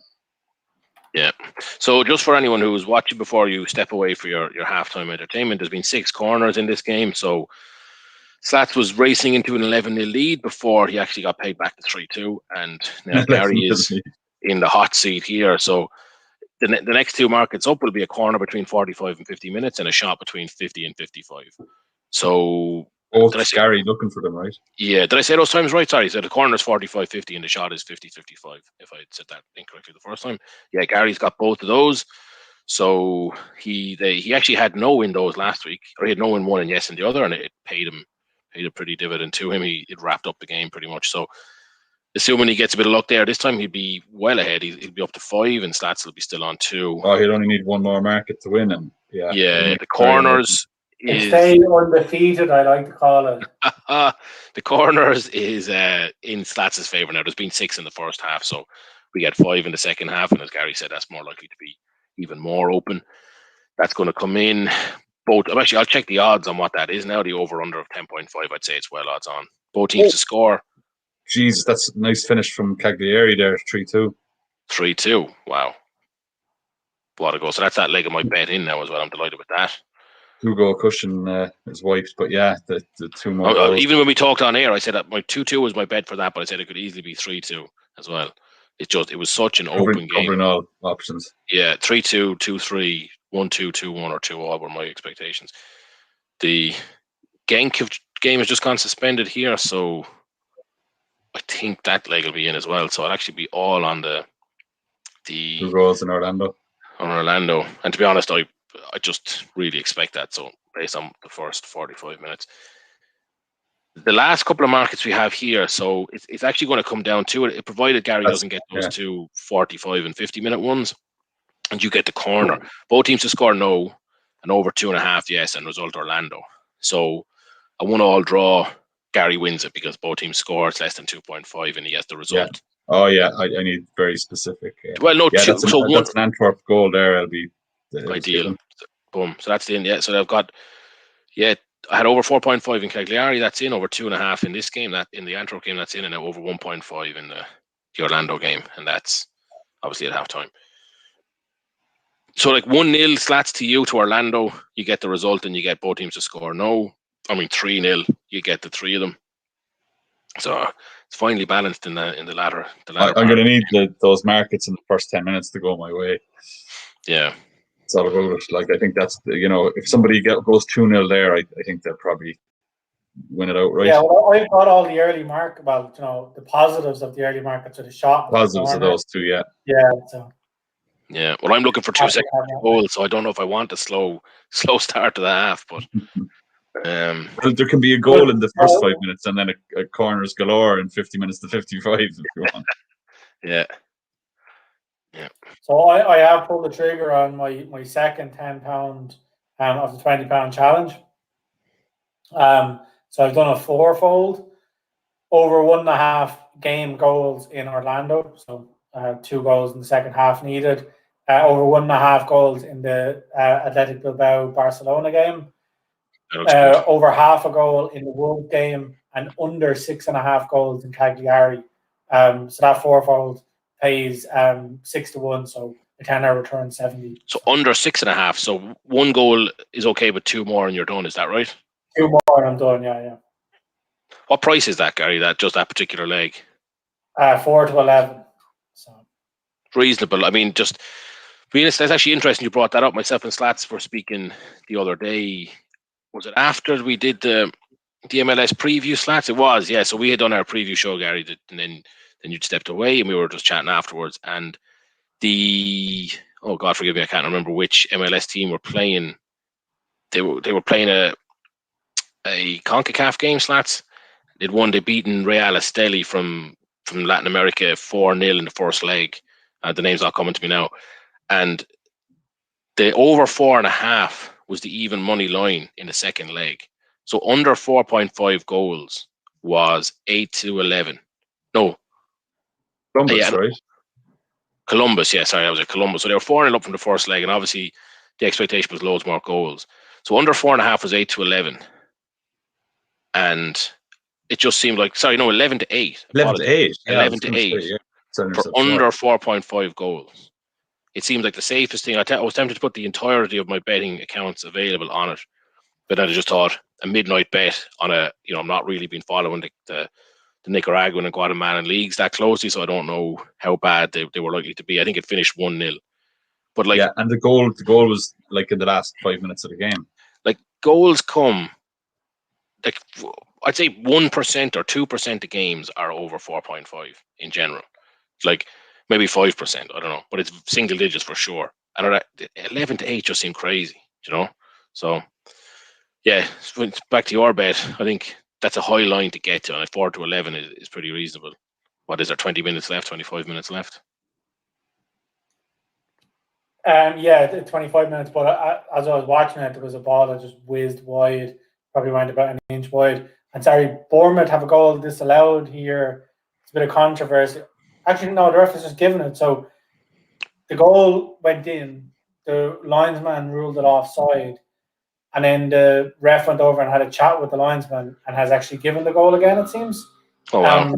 Yeah. So just for anyone who was watching before you step away for your halftime entertainment, there's been 6 corners in this game. So Slats was racing into an 11-0 lead before he actually got paid back to 3-2, and now Gary is in the hot seat here. So the next 2 markets up will be a corner between 45 and 50 minutes and a shot between 50 and 55. So both Gary looking for them, right? Yeah. Did I say those times right? Sorry. So the corner is 45-50 and the shot is 50-55, if I had said that incorrectly the first time. Yeah, Gary's got both of those. So he actually had no in those last week, or he had no in one and yes in the other, and it paid a pretty dividend to him. It wrapped up the game pretty much. So assuming he gets a bit of luck there this time, he'd be well ahead. He'd be up to 5, and Slats will be still on 2. Oh, he'd only need one more market to win, and the corners is stay undefeated, I like to call it. The corners is in Slats' favour now. There's been 6 in the first half, so we get 5 in the second half, and as Gary said, that's more likely to be even more open. That's going to come in. I'll check the odds on what that is now. The over-under of 10.5, I'd say it's well odds on. Both teams to score. Jesus, that's a nice finish from Cagliari there, 3-2. 3-2, wow. What a goal. So that's that leg of my bet in now as well. I'm delighted with that. 2-goal cushion is wiped, but yeah, the 2 more goals. Even when we talked on air, I said that my 2-2 was my bet for that, but I said it could easily be 3-2 as well. It was such an open game. Covering all options. Yeah, 3-2, 2-3, 1-2, 2-1, or 2-all were my expectations. The Genk game has just gone suspended here, so I think that leg will be in as well. So it'll actually be all on the 2 goals in Orlando. On Orlando. And to be honest, I just really expect that. So based on the first 45 minutes. The last couple of markets we have here, so it's actually going to come down to it, provided Gary doesn't get those 2 45 and 50-minute ones, and you get the corner. Both teams to score no, and over 2.5 yes, and result Orlando. So a 1-all draw, Gary wins it because both teams score. It's less than 2.5, and he has the result. Yeah. Oh yeah, I need very specific. Well, no, that's an Antwerp goal there. It'll be ideal. Boom. So that's in. Yeah. So they've got. Yeah, I had over 4.5 in Cagliari. That's in. Over 2.5 in this game. That in the Antwerp game, that's in, and over 1.5 in the Orlando game, and that's obviously at halftime. So like 1-0 Slats to you to Orlando, you get the result, and you get both teams to score no. I mean 3-0, you get the 3 of them. So it's finally balanced in the latter. I'm going to need those markets in the first 10 minutes to go my way. Yeah. It's all about it. Like, I think that's, if somebody goes 2-0 there, I think they'll probably win it outright. Yeah, well, I've got all the early mark, the positives of the early markets are the shot. Positives of those two, yeah. Yeah, so. Yeah, well, I'm looking for 2 seconds goals, so I don't know if I want a slow start to the half, but well, there can be a goal in the first 5 minutes and then a corners galore in 50 minutes to 55 if you want. Yeah. So I have pulled the trigger on my second £10 of the £20 challenge. So I've done a 4-fold over 1.5 game goals in Orlando. So 2 goals in the second half needed. Over 1.5 goals in the Athletic Bilbao Barcelona game. Over half a goal in the Wolves game, and under 6.5 goals in Cagliari. So that 4-fold pays 6-1. So a 10-hour return 70. So under 6.5. So 1 goal is okay, but 2 more and you're done. Is that right? 2 more and I'm done. Yeah. What price is that, Gary? That particular leg? 4 to 11. So reasonable. I mean, just being honest, that's actually interesting. You brought that up. Myself and Slats were speaking the other day. Was it after we did the MLS preview, Slats? It was, yeah. So we had done our preview show, Gary, and then you'd stepped away, and we were just chatting afterwards. And God forgive me, I can't remember which MLS team were playing. They were playing a CONCACAF game, Slats. They'd won. They'd beaten Real Esteli from Latin America 4-0 in the first leg. The name's not coming to me now. And the over 4.5 was the even money line in the second leg. So under 4.5 goals was 8 to 11. No. Columbus, right? Columbus, yeah, sorry, I was at Columbus. So they were 4-0 up from the first leg, and obviously the expectation was loads more goals. So under 4.5 was 8 to 11. And it just seemed like, 11 to 8. 11 to 8. 11 to 8. Say, yeah. For under 4.5 goals. It seemed like the safest thing. I was tempted to put the entirety of my betting accounts available on it, but I just thought a midnight bet on I'm not really been following the Nicaraguan and Guatemalan leagues that closely, so I don't know how bad they were likely to be. I think it finished 1-0. But and the goal was like in the last 5 minutes of the game. Like goals come, like I'd say 1% or 2% of games are over 4.5 in general. Like maybe 5%, I don't know, but it's single digits for sure. And 11 to 8 just seemed crazy, So, yeah, back to your bet. I think that's a high line to get to, and 4 to 11 is pretty reasonable. What is there, 20 minutes left, 25 minutes left? Yeah, 25 minutes, but as I was watching it, there was a ball that just whizzed wide, probably around about an inch wide. And sorry, Bournemouth have a goal disallowed here. It's a bit of controversy. Actually, no, the ref has just given it. So the goal went in, the linesman ruled it offside, and then the ref went over and had a chat with the linesman and has actually given the goal again, it seems. Oh, wow.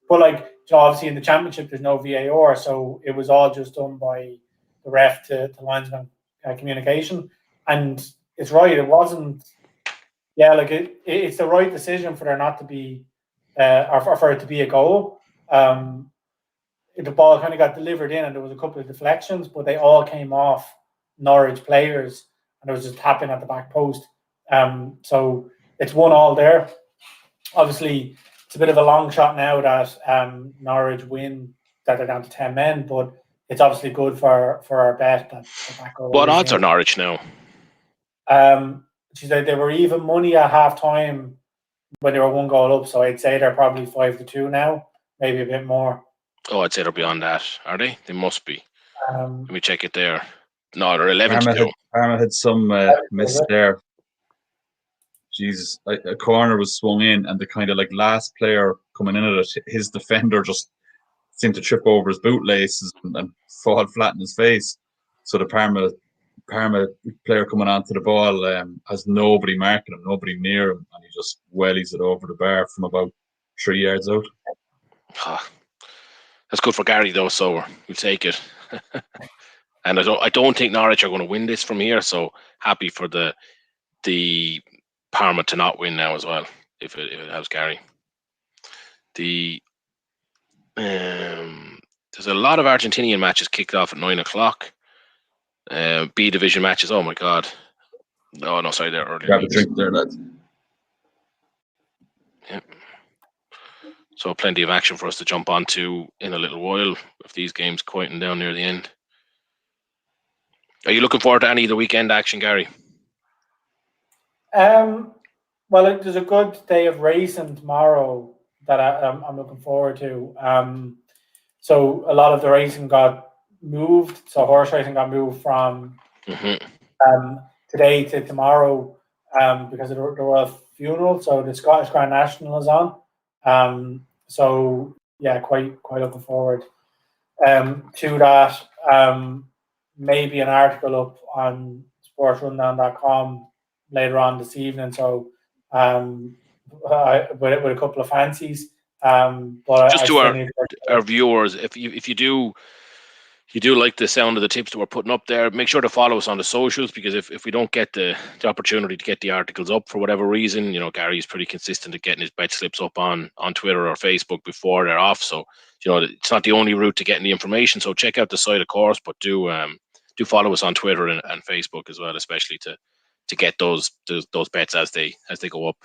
But obviously in the championship, there's no VAR, so it was all just done by the ref to linesman communication. And it's right, it wasn't, it's the right decision for there not to be, or for it to be a goal. The ball kind of got delivered in and there was a couple of deflections, but they all came off Norwich players and it was just tapping at the back post. So it's 1-1 there. Obviously, it's a bit of a long shot now that Norwich win, that they're down to 10 men, but it's obviously good for our bet. What odds are Norwich now? She said they were even money at half time when they were 1 goal up, so I'd say they're probably 5-2 now, maybe a bit more. Oh, I'd say they're beyond that. Are they? They must be. Let me check it there. No, they're 11-2. Parma had some miss there. Jesus, a corner was swung in, and the kind of last player coming in at it, his defender just seemed to trip over his bootlaces and fall flat in his face. So the Parma player coming onto the ball has nobody marking him, nobody near him, and he just wellies it over the bar from about 3 yards out. That's good for Gary though, so we'll take it. And I don't think Norwich are going to win this from here, so happy for the Parma to not win now as well, if it helps Gary. There's a lot of Argentinian matches kicked off at 9 o'clock. B division matches. Oh my God! Oh no, sorry, they're early. Grab a drink there, lads. Yeah. So plenty of action for us to jump onto in a little while if these games quieting down near the end. Are you looking forward to any of the weekend action, Gary? Well, there's a good day of racing tomorrow that I'm looking forward to. So a lot of the racing got moved. So horse racing got moved from today to tomorrow because of the royal funeral. So the Scottish Grand National is on. So yeah, quite looking forward to that. Maybe an article up on SportsRunDown.com later on this evening. So with a couple of fancies. But just to our viewers, if you do like the sound of the tips that we're putting up there, make sure to follow us on the socials, because if we don't get the opportunity to get the articles up for whatever reason, Gary is pretty consistent at getting his bet slips up on Twitter or Facebook before they're off. So it's not the only route to getting the information. So check out the site, of course, but do follow us on Twitter and Facebook as well, especially to get those bets as they go up.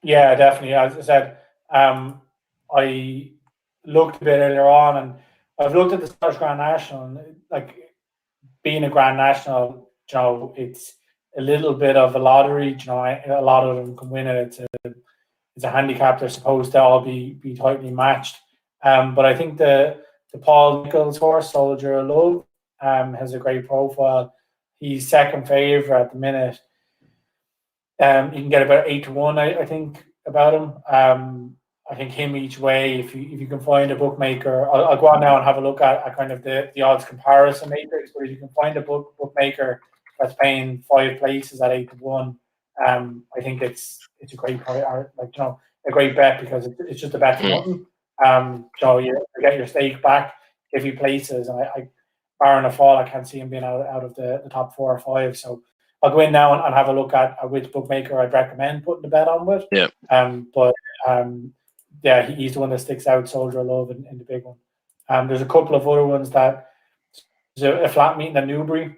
Yeah, definitely. As I said, I looked a bit earlier on, and I've looked at the Scottish Grand National, and like being a Grand National, it's a little bit of a lottery. A lot of them can win it. It's a handicap. They're supposed to all be tightly matched. But I think the Paul Nicholls horse, Soldier of Love, has a great profile. He's second favourite at the minute. You can get about 8-1, I think, about him. I think him each way. If you can find a bookmaker, I'll go on now and have a look at kind of the odds comparison matrix. But if you can find a bookmaker that's paying 5 places at 8-1, I think it's a great a great bet, because it's just a bet for nothing. So you get your stake back if he places, and I barring a fall, I can't see him being out of the top 4 or 5. So I'll go in now and have a look at which bookmaker I'd recommend putting the bet on with. Yeah. Yeah, he's the one that sticks out, Soldier of Love, in the big one. There's a couple of other ones that there's a flat meeting in Newbury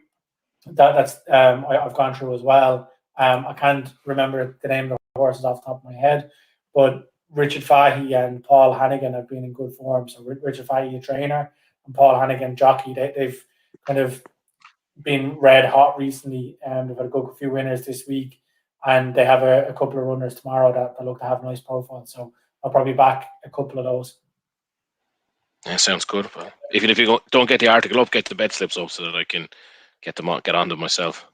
that's I've gone through as well. I can't remember the name of the horses off the top of my head, but Richard Fahey and Paul Hannigan have been in good form. So Richard Fahey, a trainer, and Paul Hannigan, jockey. They've kind of been red hot recently, and they've had a good few winners this week, and they have a couple of runners tomorrow that look to have nice profiles. So I'll probably back a couple of those. Yeah, sounds good. Well, even if you don't get the article up, get the bet slips up so that I can get on them myself.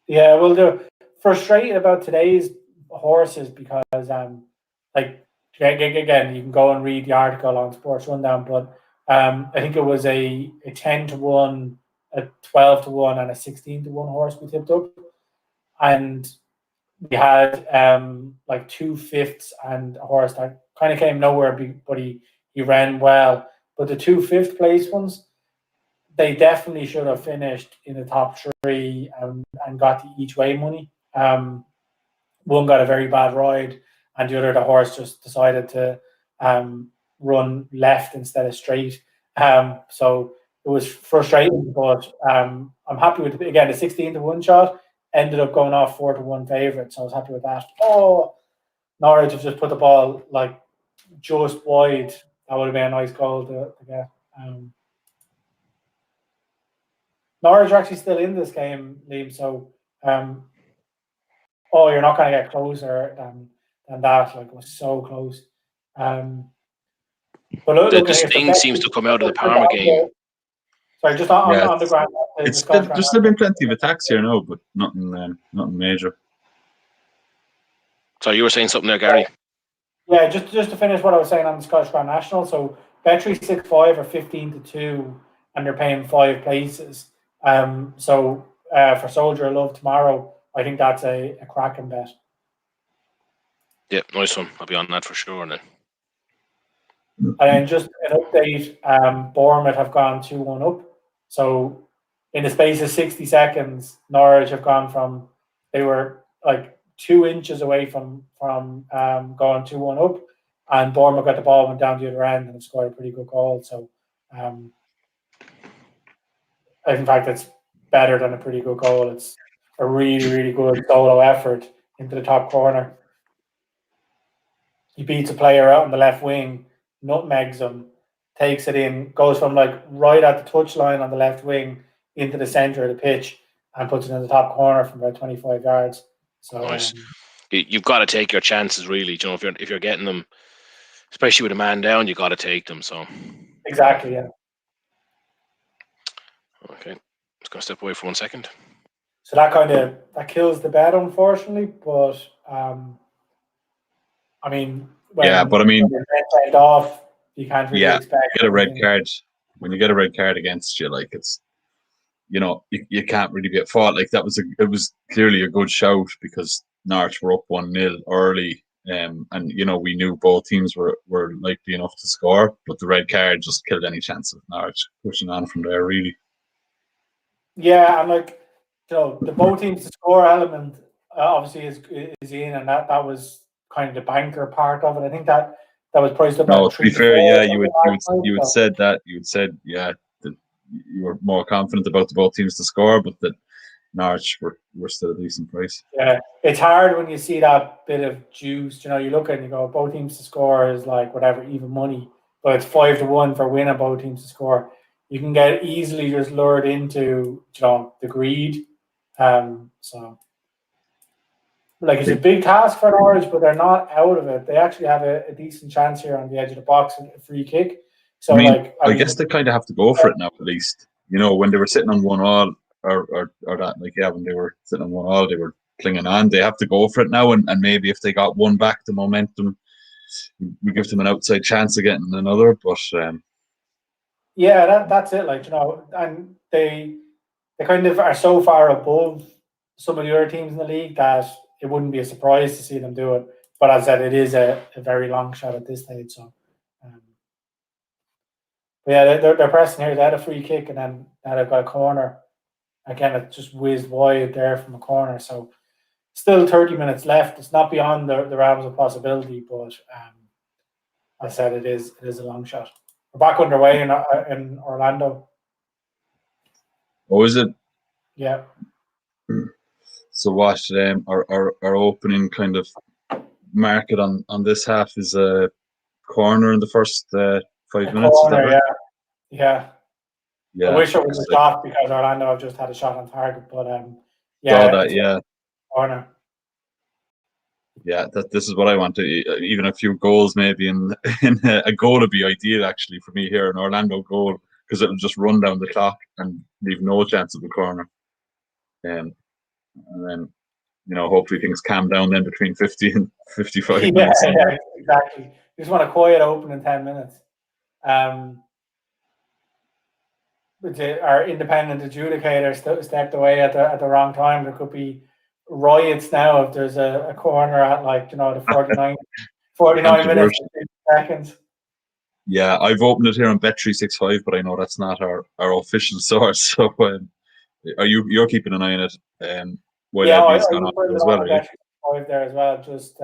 Yeah, well, they're frustrated about today's horses because, again, you can go and read the article on Sports Rundown, but I think it was a 10-1, a 12-1, and a 16-1 horse we tipped up, and we had 2/5 and a horse that kind of came nowhere, but he ran well. But the 2 5th place ones, they definitely should have finished in the top 3 and got the each way money. One got a very bad ride, and the other, the horse just decided to run left instead of straight. So it was frustrating, but I'm happy with the 16-1 shot ended up going off 4-1 favourite, so I was happy with that. Oh, Norwich have just put the ball just wide. That would have been a nice goal to get. Norwich are actually still in this game, Liam. So, you're not going to get closer than that. It was so close. But the sting seems to come out of the Parma game. Sorry, just on the ground. There's still been plenty of attacks here now, but nothing major. So you were saying something there, Gary? Yeah, just to finish what I was saying on the Scottish Grand National. So Bet365 are 15-2, and they're paying 5 places. So for Soldier of Love tomorrow, I think that's a cracking bet. Yeah, nice one. I'll be on that for sure then. And then just an update, Bournemouth have gone 2-1 up. So in the space of 60 seconds, Norwich have gone from, they were 2 inches away from going 2-1 up, and Bournemouth got the ball, went down the other end, and scored a pretty good goal. So, in fact, it's better than a pretty good goal. It's a really, really good solo effort into the top corner. He beats a player out on the left wing, nutmegs him, takes it in, goes from like right at the touchline on the left wing into the centre of the pitch, and puts it in the top corner from about 25 yards. So nice. You've got to take your chances, really. You know, if you're getting them, especially with a man down, you got to take them. So exactly, yeah. Okay, just gonna step away for 1 second. So that kills the bet, unfortunately. But I mean, when sent off, you can't really expect. You get a red card. When you get a red card against you, like it's, you know, you can't really be at fault. Like it was clearly a good shout because Norwich were up 1-0 early, and you know we knew both teams were likely enough to score, but the red card just killed any chance of Norwich pushing on from there, really. Yeah, and like, you know, the both teams to score element obviously is in, and that was kind of the banker part of it. I think that was priced up. No, to be fair, yeah, you would said that you were more confident about the both teams to score, but that Norwich were still a decent price. Yeah, it's hard when you see that bit of juice. You know, you look at it and you go, both teams to score is like whatever, even money, but it's 5-1 for winning both teams to score. You can get easily just lured into, you know, the greed. So, like, it's a big task for Norwich, but they're not out of it. They actually have a decent chance here on the edge of the box, a free kick. So, I guess they kind of have to go for it now, at least. You know, when they were sitting on 1-1, or that, like, yeah, when they were sitting on 1-1, they were clinging on. They have to go for it now, and maybe if they got one back, the momentum, we give them an outside chance of getting another. But yeah, that's it. Like, you know, and they kind of are so far above some of the other teams in the league that it wouldn't be a surprise to see them do it. But as I said, it is a very long shot at this stage. So, yeah, they're pressing here. They had a free kick, and then now they've got a corner. Again, it just whizzed wide there from a corner. So, still 30 minutes left. It's not beyond the realms of possibility, but as I said, it is a long shot. We're back underway in Orlando. Oh, is it? Yeah. So what? Our opening kind of market on this half is a corner in the first 5 minutes. Corner, is that right? Yeah. I wish it was a shot because Orlando have just had a shot on target, but corner. Yeah, this is what I want to. Even a few goals, maybe, in a goal would be ideal actually for me here, an Orlando goal, because it'll just run down the clock and leave no chance of the corner. And then, you know, hopefully things calm down then between 50 and 55 minutes. Yeah, exactly. You just want a quiet open in 10 minutes. Our independent adjudicator stepped away at the wrong time. There could be riots now if there's a corner at, like, you know, the 49 minutes and 50 seconds. Yeah, I've opened it here on Bet365, but I know that's not our official source. So you're keeping an eye on it? Yeah, I put it on Bet365 there as well, just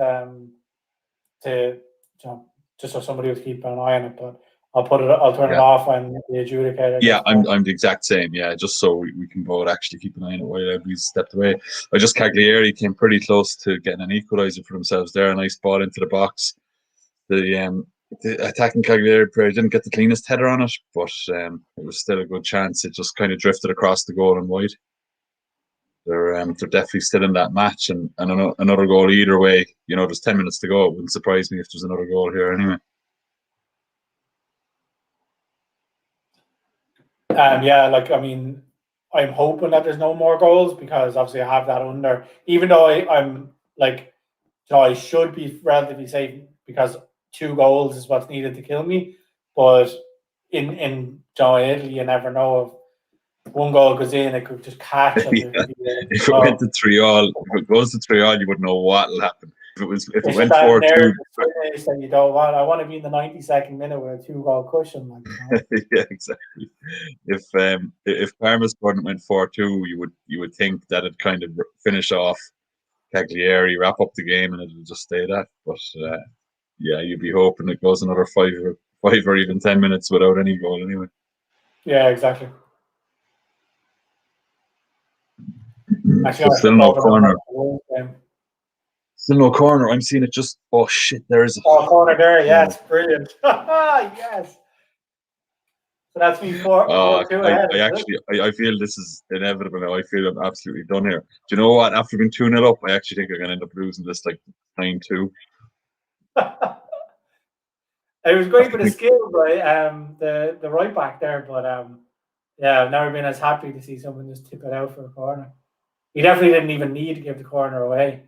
so somebody was keeping an eye on it. But I'll turn it off when the adjudicator. Yeah, I'm the exact same. Yeah, just so we can both actually keep an eye on it while everybody's stepped away. Cagliari came pretty close to getting an equaliser for themselves there. A nice ball into the box. The attacking Cagliari player didn't get the cleanest header on it, but it was still a good chance. It just kind of drifted across the goal and wide. They're definitely still in that match, and another goal either way. You know, there's 10 minutes to go. It wouldn't surprise me if there's another goal here anyway. Yeah, like, I mean, I'm hoping that there's no more goals because obviously I have that under. Even though I'm like, you know, I should be relatively safe because 2 goals is what's needed to kill me. But in Italy, you never know. If 1 goal goes in, it could just catch. If it went to 3-3, if it goes to 3-3, you wouldn't know what will happen. If it went 4-2, that you don't want. I want to be in the 92nd minute with a 2-goal cushion. Like, you know? Yeah, exactly. If Parma scored and went 4-2, you would think that it'd kind of finish off Cagliari wrap up the game and it'll just stay that. But yeah, you'd be hoping it goes another 5 or even 10 minutes without any goal anyway. Yeah, exactly. Actually, still no corner. Still no corner. I'm seeing it just. Oh shit! There is. Corner there. Yes, brilliant. Yes. So that's me 4-2 ahead. I feel this is inevitable now. I feel I'm absolutely done here. Do you know what? After being 2-0 up, I actually think I'm going to end up losing this like 9-2. It was great for the skill by the right back there, but yeah, I've never been as happy to see someone just tip it out for a corner. He definitely didn't even need to give the corner away.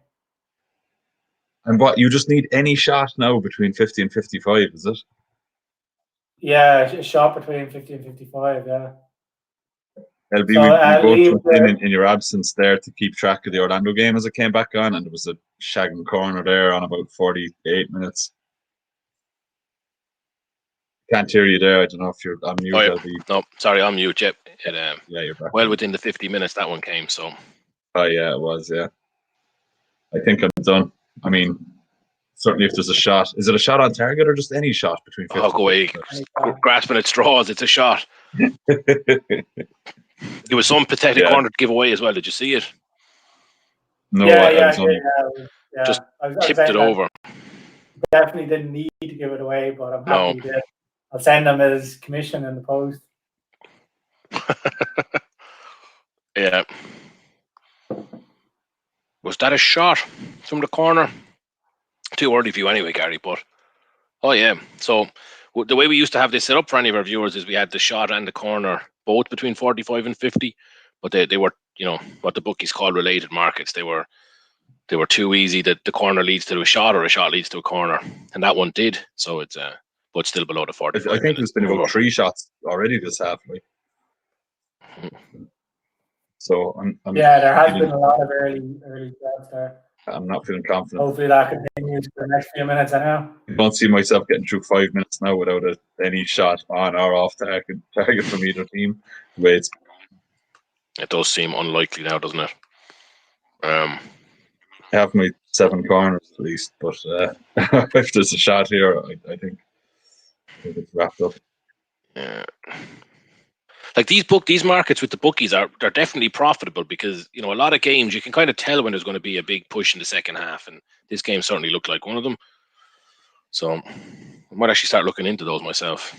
And what, you just need any shot now between 50 and 55, is it? Yeah, a shot between 50 and 55, yeah. LB, we both went in your absence there to keep track of the Orlando game as it came back on, and there was a shagging corner there on about 48 minutes. Can't hear you there. I don't know if you're on mute. LB. No, sorry, I'm mute. Yep. Yeah, you're back. Well within the 50 minutes that one came, so. Oh, yeah, it was, yeah. I think I'm done. I mean, certainly if there's a shot. Is it a shot on target or just any shot between 50 go away. Grasping at straws, it's a shot. It was some pathetic corner to give away as well. Did you see it? No, just tipped it over. Definitely didn't need to give it away, but I'm happy he did. I'll send him his commission in the post. Yeah. Was that a shot from the corner? Too early for you anyway, Gary, but oh yeah. So the way we used to have this set up for any of our viewers is we had the shot and the corner both between 45 and 50, but they were, you know, what the bookies call related markets. They were too easy that the corner leads to a shot or a shot leads to a corner, and that one did. So it's but still below the 45. I think there's been about 3 shots already this half. So there has been a lot of early shots there. I'm not feeling confident. Hopefully that continues for the next few minutes. I know. I don't see myself getting through 5 minutes now without any shot on or off target from either team. The way it does seem unlikely now, doesn't it? I have my 7 corners at least, but if there's a shot here, I think it's wrapped up. Yeah. Like these markets with the bookies they're definitely profitable because, you know, a lot of games you can kind of tell when there's going to be a big push in the second half, and this game certainly looked like one of them. So I might actually start looking into those myself.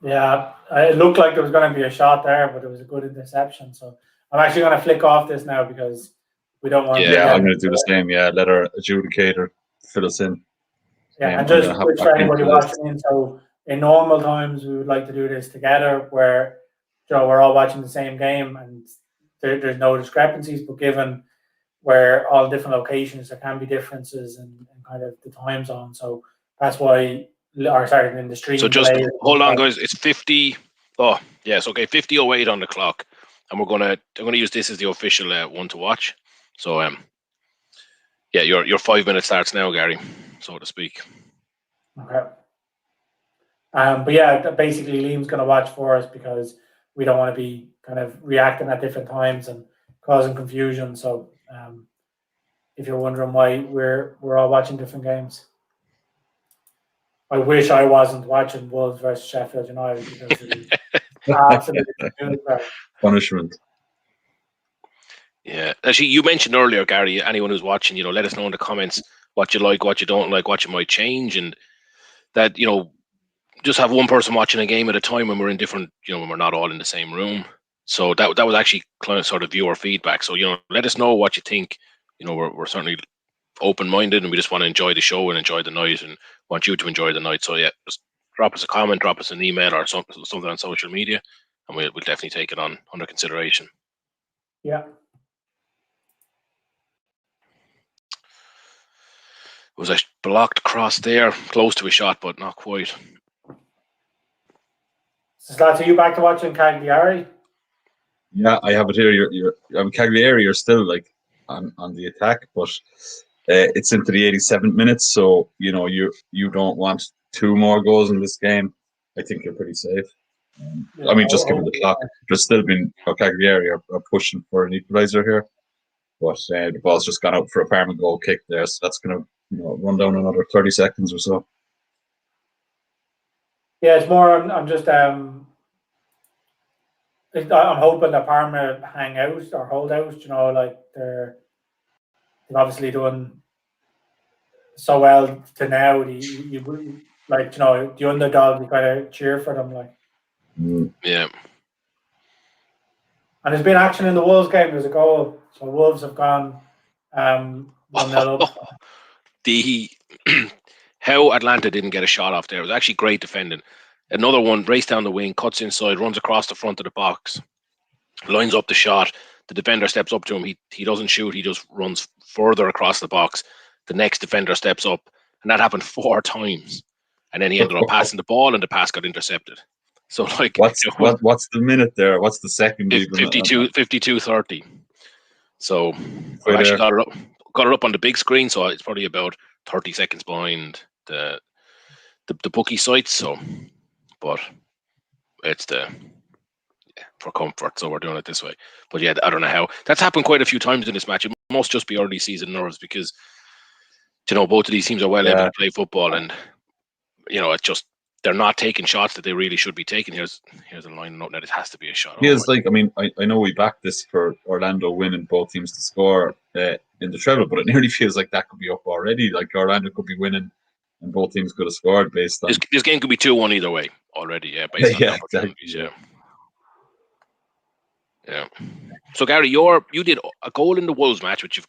Yeah, it looked like there was going to be a shot there, but it was a good interception. So I'm actually going to flick off this now because we don't want. Yeah, I'm going to do the same. Yeah, let our adjudicator fill us in. Yeah, and just for anybody watching in, so in normal times we would like to do this together, where we're all watching the same game and there's no discrepancies. But given we're all different locations, there can be differences in kind of the time zone. So that's why. Or sorry, in the stream. So just hold on, guys. It's 50. Oh, yes. Okay, 50:08 on the clock, and I'm gonna use this as the official one to watch. So yeah, your 5 minute starts now, Gary, so to speak. Okay. But yeah, basically Liam's gonna watch for us because we don't want to be kind of reacting at different times and causing confusion. So if you're wondering why we're all watching different games. I wish I wasn't watching Wolves versus Sheffield United because it is absolutely punishment. Yeah, actually, you mentioned earlier, Gary. Anyone who's watching, you know, let us know in the comments what you like, what you don't like, what you might change, and that, you know, just have one person watching a game at a time when we're in different, you know, when we're not all in the same room. So that was actually kind of sort of viewer feedback. So, you know, let us know what you think. You know, we're certainly open-minded and we just want to enjoy the show and enjoy the night and want you to enjoy the night. So yeah, just drop us a comment, drop us an email or something on social media, and we'll definitely take it under consideration. Yeah. It was a blocked cross there, close to a shot, but not quite. So are you back to watching Cagliari? Yeah, I have it here. You're Cagliari. You're still like on the attack, but it's into the 87th minute, so you know you don't want 2 more goals in this game. I think you're pretty safe. I mean, just given the clock, there's still been Cagliari are pushing for an equaliser here, but the ball's just gone out for a Parma goal kick there, so that's going to run down another 30 seconds or so. Yeah, it's more. I'm just. I'm hoping that Parma hang out or hold out. Like they've obviously done so well to now. You like the underdog. You kind of cheer for them, like. Yeah. And there's been action in the Wolves game. There's a goal, so Wolves have gone 1-0 up. How Atlanta didn't get a shot off there. It was actually great defending. Another one, race down the wing, cuts inside, runs across the front of the box, lines up the shot. The defender steps up to him. He doesn't shoot. He just runs further across the box. The next defender steps up, and that happened 4 times. And then he ended up passing the ball, and the pass got intercepted. So, like, what's the minute there? What's the second? 52-30. So I actually got it up on the big screen, so it's probably about 30 seconds behind the bookie sites. So, but it's for comfort, so we're doing it this way. But yeah, I don't know how that's happened quite a few times in this match. It must just be early season nerves because both of these teams are well able to play football, and it's just they're not taking shots that they really should be taking. Here's a line note that it has to be a shot. I know we backed this for Orlando winning both teams to score in the treble, but it nearly feels like that could be up already. Like Orlando could be winning and both teams could have scored based on this game could be 2-1 either way already. Yeah, based on the opportunities. Exactly. Yeah. So Gary, you did a goal in the Wolves match, which you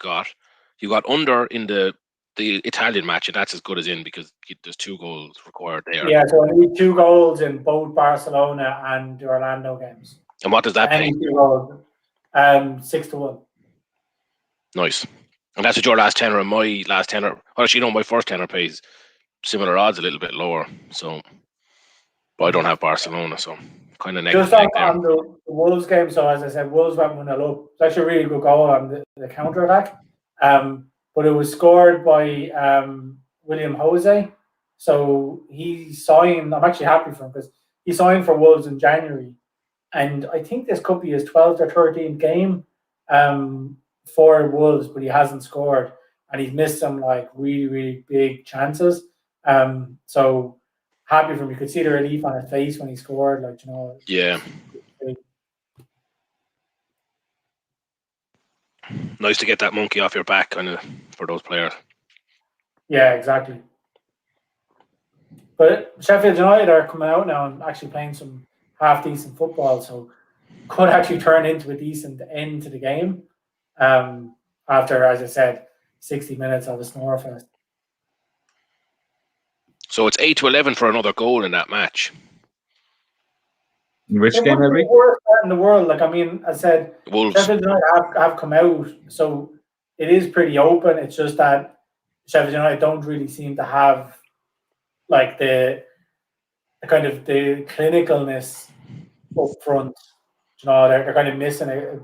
got under in the Italian match, and that's as good as in because there's 2 goals required there. Yeah, so I need 2 goals in both Barcelona and the Orlando games. And what does that pay? 6-1. Nice. And that's what your last tenor and my last tenor. Well, actually, my first tenor pays similar odds, a little bit lower. So, but I don't have Barcelona, so kind of negative. Just on the Wolves game, so as I said, Wolves went 1-0 up. It's actually a really good goal on the counter attack. But it was scored by William Jose. So he signed. I'm actually happy for him because he signed for Wolves in January, and I think this could be his 12th or 13th game for Wolves, but he hasn't scored, and he's missed some like really, really big chances. So happy for him. You could see the relief on his face when he scored. Yeah. Nice to get that monkey off your back, kind of, for those players. Yeah, exactly. But Sheffield United are coming out now and actually playing some half-decent football, so could actually turn into a decent end to the game after, as I said, 60 minutes of a snore fest. So it's 8-11 for another goal in that match. In which game, Henry? The worst part in the world. Like, I mean, as I said, Wolves. Sheffield United have come out, so it is pretty open. It's just that Sheffield United don't really seem to have like the kind of the clinicalness up front. They're kind of missing it.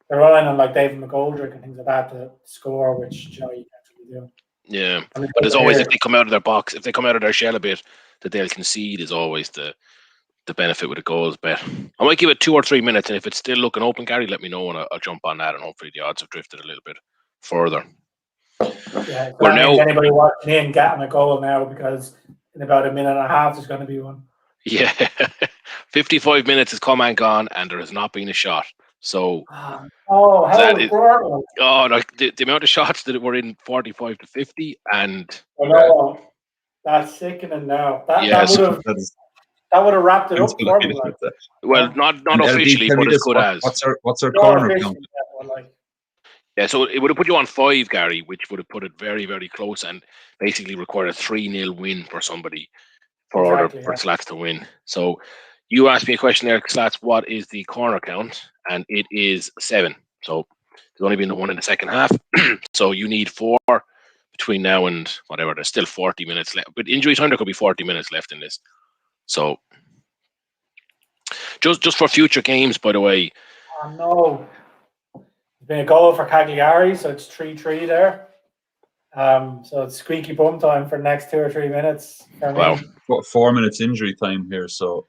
They're relying on like David McGoldrick and things like that to score, which you can't really do. Yeah, but there's always, if they come out of their box, if they come out of their shell a bit, that they'll concede is always the benefit with the goals bet. I might give it 2 or 3 minutes, and if it's still looking open, Gary, let me know, and I'll jump on that, and hopefully the odds have drifted a little bit further. Yeah, we're now anybody watching in getting a goal now, because in about a minute and a half there's going to be one. Yeah, 55 minutes has come and gone, and there has not been a shot. So, no, the amount of shots that were in 45 to 50, and that's sickening now. That would have wrapped it up for me. Well, not officially, but as good as. What's our corner count? Yeah, so it would have put you on 5, Gary, which would have put it very, very close, and basically required a 3-0 win for somebody for Slats to win. So you asked me a question there, Slats, what is the corner count? And it is 7. So there's only been 1 in the second half. So you need 4 between now and whatever. There's still 40 minutes left. With injury time, there could be 40 minutes left in this. So just for future games, by the way. Oh, no. It's been a goal for Cagliari, so it's 3-3 there. So it's squeaky bum time for the next 2 or 3 minutes. Wow. 4 minutes injury time here, so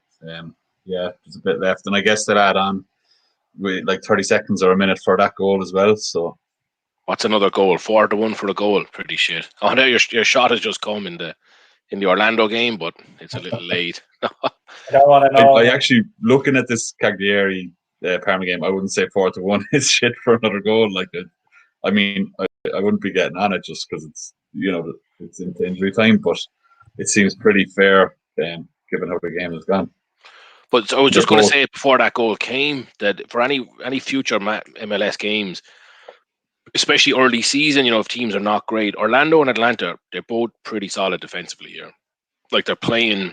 Yeah, there's a bit left, and I guess they'll add on with like 30 seconds or a minute for that goal as well. So What's another goal? 4-1 for a goal. Pretty shit. Oh, now your shot has just come in the Orlando game, but it's a little late. I don't want to know. I actually, looking at this Cagliari Parma game, I wouldn't say 4-1 is shit for another goal. Like, I mean, I wouldn't be getting on it just because it's it's into injury time, but it seems pretty fair, given how the game has gone. But I was just going to say before that goal came that for any future MLS games, especially early season, if teams are not great, Orlando and Atlanta, they're both pretty solid defensively here. Like they're playing.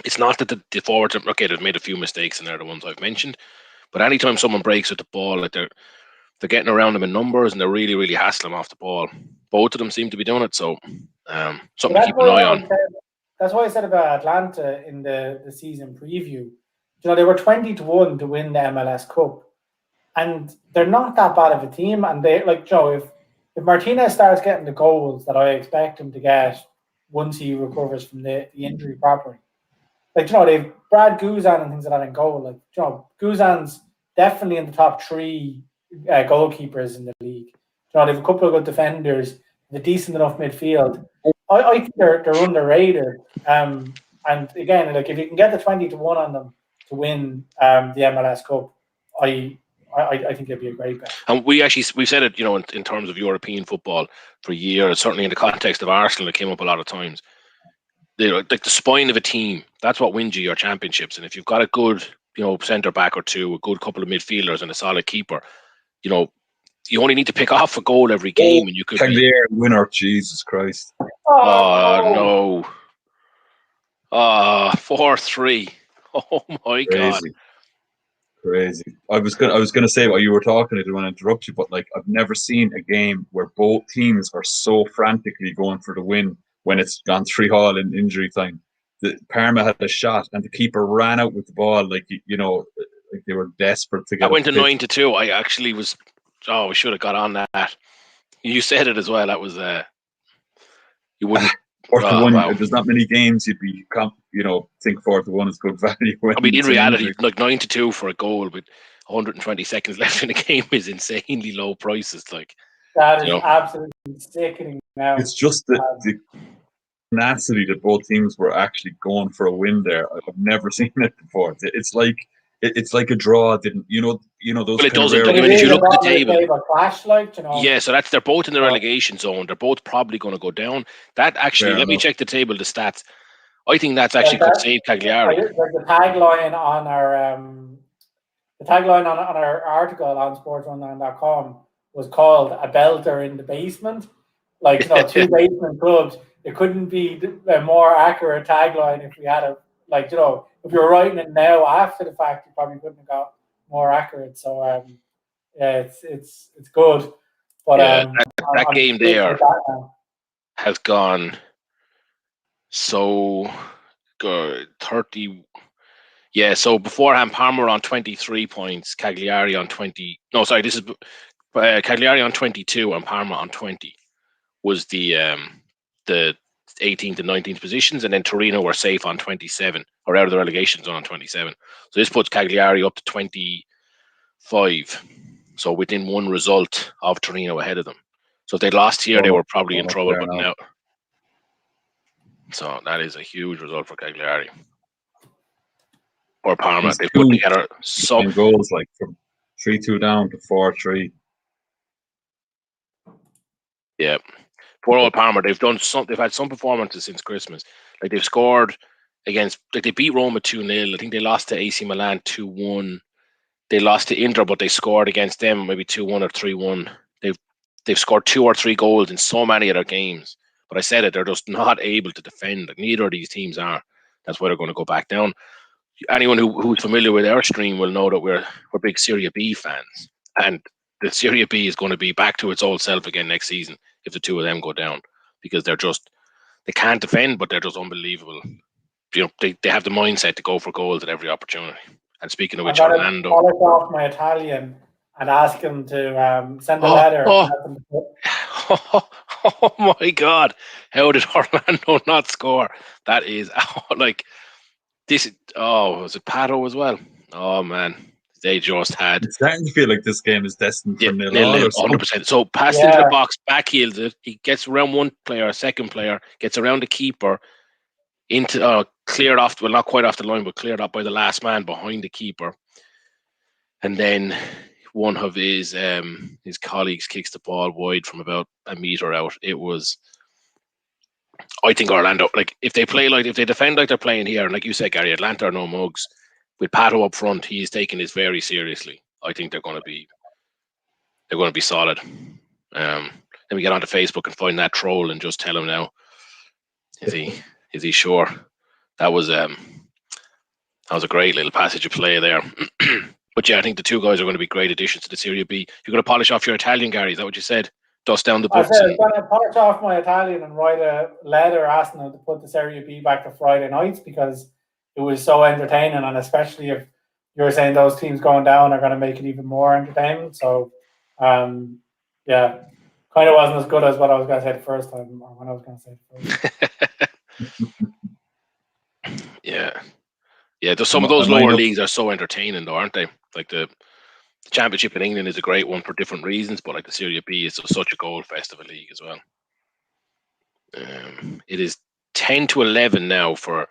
It's not that the forwards they've made a few mistakes and they're the ones I've mentioned, but anytime someone breaks with the ball, like they're getting around them in numbers and they're really, really hassling them off the ball. Both of them seem to be doing it, so something to keep an eye on. That's what I said about Atlanta in the season preview. They were 20-1 to win the MLS Cup, and they're not that bad of a team. And they if Martinez starts getting the goals that I expect him to get once he recovers from the injury properly, they've Brad Guzan and things like that in goal. Guzan's definitely in the top 3 goalkeepers in the league. They have a couple of good defenders, a decent enough midfield. I think they're underrated. And again, if you can get the 20-1 on them to win the MLS Cup, I think it'd be a great bet. And we've said it, in terms of European football for years, certainly in the context of Arsenal, it came up a lot of times. Like the spine of a team, that's what wins you your championships. And if you've got a good, centre back or two, a good couple of midfielders and a solid keeper, you only need to pick off a goal every game, and you could be winner. Jesus Christ! Oh no! 4-3. Oh my God! Crazy. I was gonna say what you were talking. I didn't want to interrupt you, but I've never seen a game where both teams are so frantically going for the win when it's gone 3-3 in injury time. The Parma had a shot and the keeper ran out with the ball like they were desperate to get. I went to 9-2. I actually was. Oh, we should have got on that. You said it as well. That was you wouldn't. 4-1. Wow. There's not many games you'd be think 4-1 is good value. I mean, in reality, 9-2 for a goal with 120 seconds left in the game is insanely low prices. That is absolutely sickening. Now it's just the tenacity that both teams were actually going for a win there. I've never seen it before. It's like a draw didn't those. Well, it doesn't. If you look at the table, yeah. So they're both in the relegation zone. They're both probably going to go down. That actually, let me check the table, the stats. I think that's actually could save Cagliari. The tagline on our article on SportsRunDown.com was called "A Belter in the Basement." Two basement clubs. It couldn't be a more accurate tagline if we had a if you were writing it now after the fact, you probably couldn't have got more accurate. So it's good. But that game there has gone so good. 30. Yeah, so beforehand, Parma were on 23 points, Cagliari on 20. No, sorry, this is Cagliari on 22 and Parma on 20 was the 18th and 19th positions, and then Torino were safe on 27, or out of the relegation zone on 27. So this puts Cagliari up to 25. So within one result of Torino ahead of them. So if they lost here, they were probably in trouble. But now, so that is a huge result for Cagliari or Parma. They put together some goals from 3-2 down to 4-3. Yeah. Poor old Parma, they've had some performances since Christmas. They've scored against, they beat Roma 2-0. I think they lost to AC Milan 2-1. They lost to Inter, but they scored against them maybe 2-1 or 3-1. They've scored 2 or 3 goals in so many of their games. But I said it, they're just not able to defend. Neither of these teams are. That's why they're going to go back down. Anyone who's familiar with our stream will know that we're big Serie B fans. And the Serie B is going to be back to its old self again next season if the two of them go down, because they can't defend, but they're just unbelievable. They have the mindset to go for goals at every opportunity. And speaking of which, Orlando, polish off my Italian and ask him to send a letter. Oh my God! How did Orlando not score? That is Was it Pato as well? Oh man, they just had It's starting to feel like this game is destined for nil nil, or something. 100%. So passed into the box, backheels it. He gets around one player, second player, gets around the keeper, into cleared off. Well, not quite off the line, but cleared up by the last man behind the keeper, and then one of his colleagues kicks the ball wide from about a meter out. It was. I think Orlando, like if they defend like they're playing here, and like you said, Gary, Atlanta are no mugs. With Pato up front, he's taking this very seriously. I think they're going to be solid. Let me get onto Facebook and find that troll and just tell him now. Is he sure? That was a great little passage of play there. But yeah, I think the two guys are going to be great additions to the Serie B. You're going to polish off your Italian, Gary. Is that what you said? Dust down the books. I said I'm going to polish off my Italian and write a letter asking them to put the Serie B back to Friday nights because it was so entertaining, and especially if you're saying those teams going down are going to make it even more entertaining. So, kind of wasn't as good as what I was going to say the first time, or when I was going to say the first time. Yeah. Some of those lower leagues are so entertaining, though, aren't they? Like the Championship in England is a great one for different reasons, but like the Serie B is such a goal fest of a league as well. It is 10-11 now for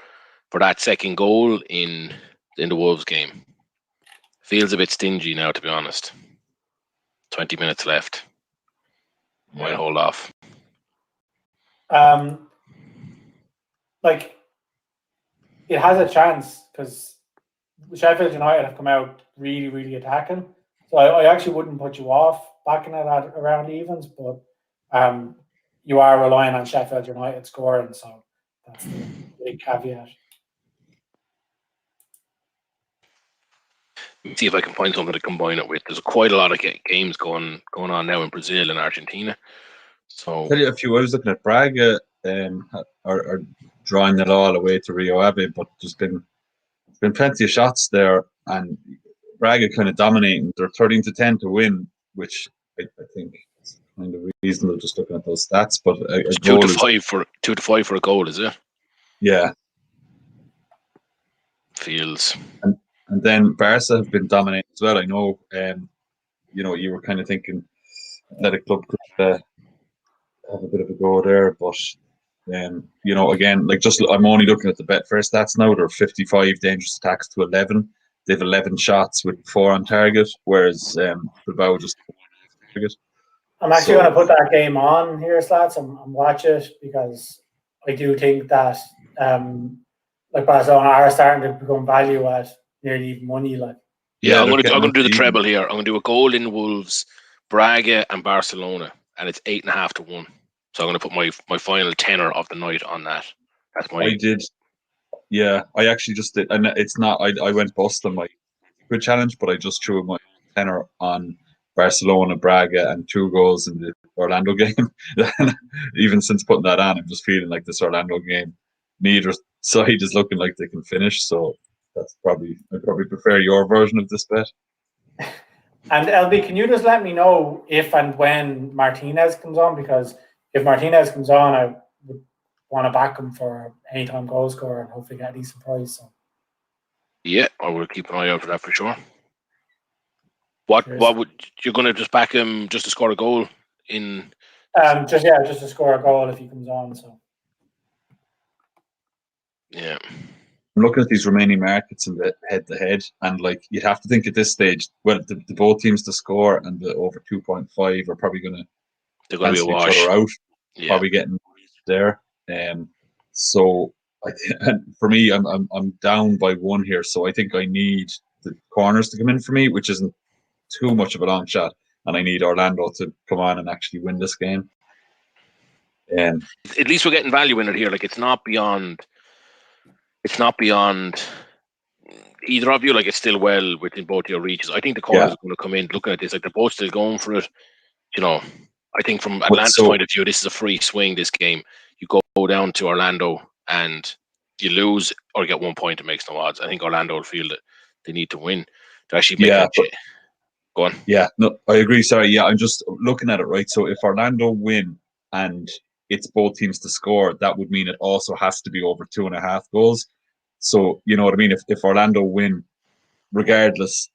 that second goal in the Wolves game. Feels a bit stingy now, to be honest. 20 minutes left. Might hold off. Like it has a chance because Sheffield United have come out really, really attacking. So I actually wouldn't put you off backing it at around evens, but you are relying on Sheffield United scoring, so that's the big caveat. See if I can find something to combine it with. There's quite a lot of games going on now in Brazil and Argentina. So I'll tell you a few. I was looking at Braga are drawing it all away to Rio Ave, but there's been plenty of shots there, and Braga kind of dominating. They're 13-10 to win, which I think is kind of reasonable just looking at those stats. But it's 2-5 for a goal, is it? Yeah. Feels. And then Barca have been dominating as well. I know, you were kind of thinking Athletic Club could have a bit of a go there, but again, like I'm only looking at the Betfair stats now. There are 55 dangerous attacks to 11. They have 11 shots with 4 on target, whereas Bilbao just 1 off target. I'm actually going to put that game on here, Slats, and watch it because I do think that like Barcelona are starting to become value at nearly even money. Like, I'm going to do the treble here. I'm going to do a goal in Wolves, Braga, and Barcelona, and it's 8.5 to 1. So I'm going to put my final tenner of the night on that. That's my. I did. Yeah, I actually just did, and it's not. I went bust on my good challenge, but I just threw my tenner on Barcelona, Braga, and 2 goals in the Orlando game. Even since putting that on, I'm just feeling like this Orlando game, neither side is looking like they can finish. So I probably prefer your version of this bet. And LB, can you just let me know if and when Martinez comes on? Because if Martinez comes on, I would want to back him for anytime goal scorer and hopefully get a decent price. So. Yeah, I will keep an eye out for that for sure. What would you're going to just back him just to score a goal in? Just to score a goal if he comes on. So. Yeah. I'm looking at these remaining markets in the head-to-head, and like you'd have to think at this stage, well, the both teams to score and the over 2.5 are probably going to cancel each other out. Yeah. Probably getting there. So for me, I'm down by 1 here, so I think I need the corners to come in for me, which isn't too much of a long shot, and I need Orlando to come on and actually win this game. At least we're getting value in it here. Like it's not beyond either of you. Like it's still well within both your reaches. I think the corners are going to come in. Looking at this, like they're both still going for it. I think from Atlanta's point of view, this is a free swing. This game, you go down to Orlando and you lose or get 1 point, it makes no odds. I think Orlando will feel that they need to win to actually make it. Go on. Yeah, no, I agree. Sorry, yeah, I'm just looking at it, right? So if Orlando win and it's both teams to score, that would mean it also has to be over 2.5 goals. So you know what I mean. If Orlando win, regardless,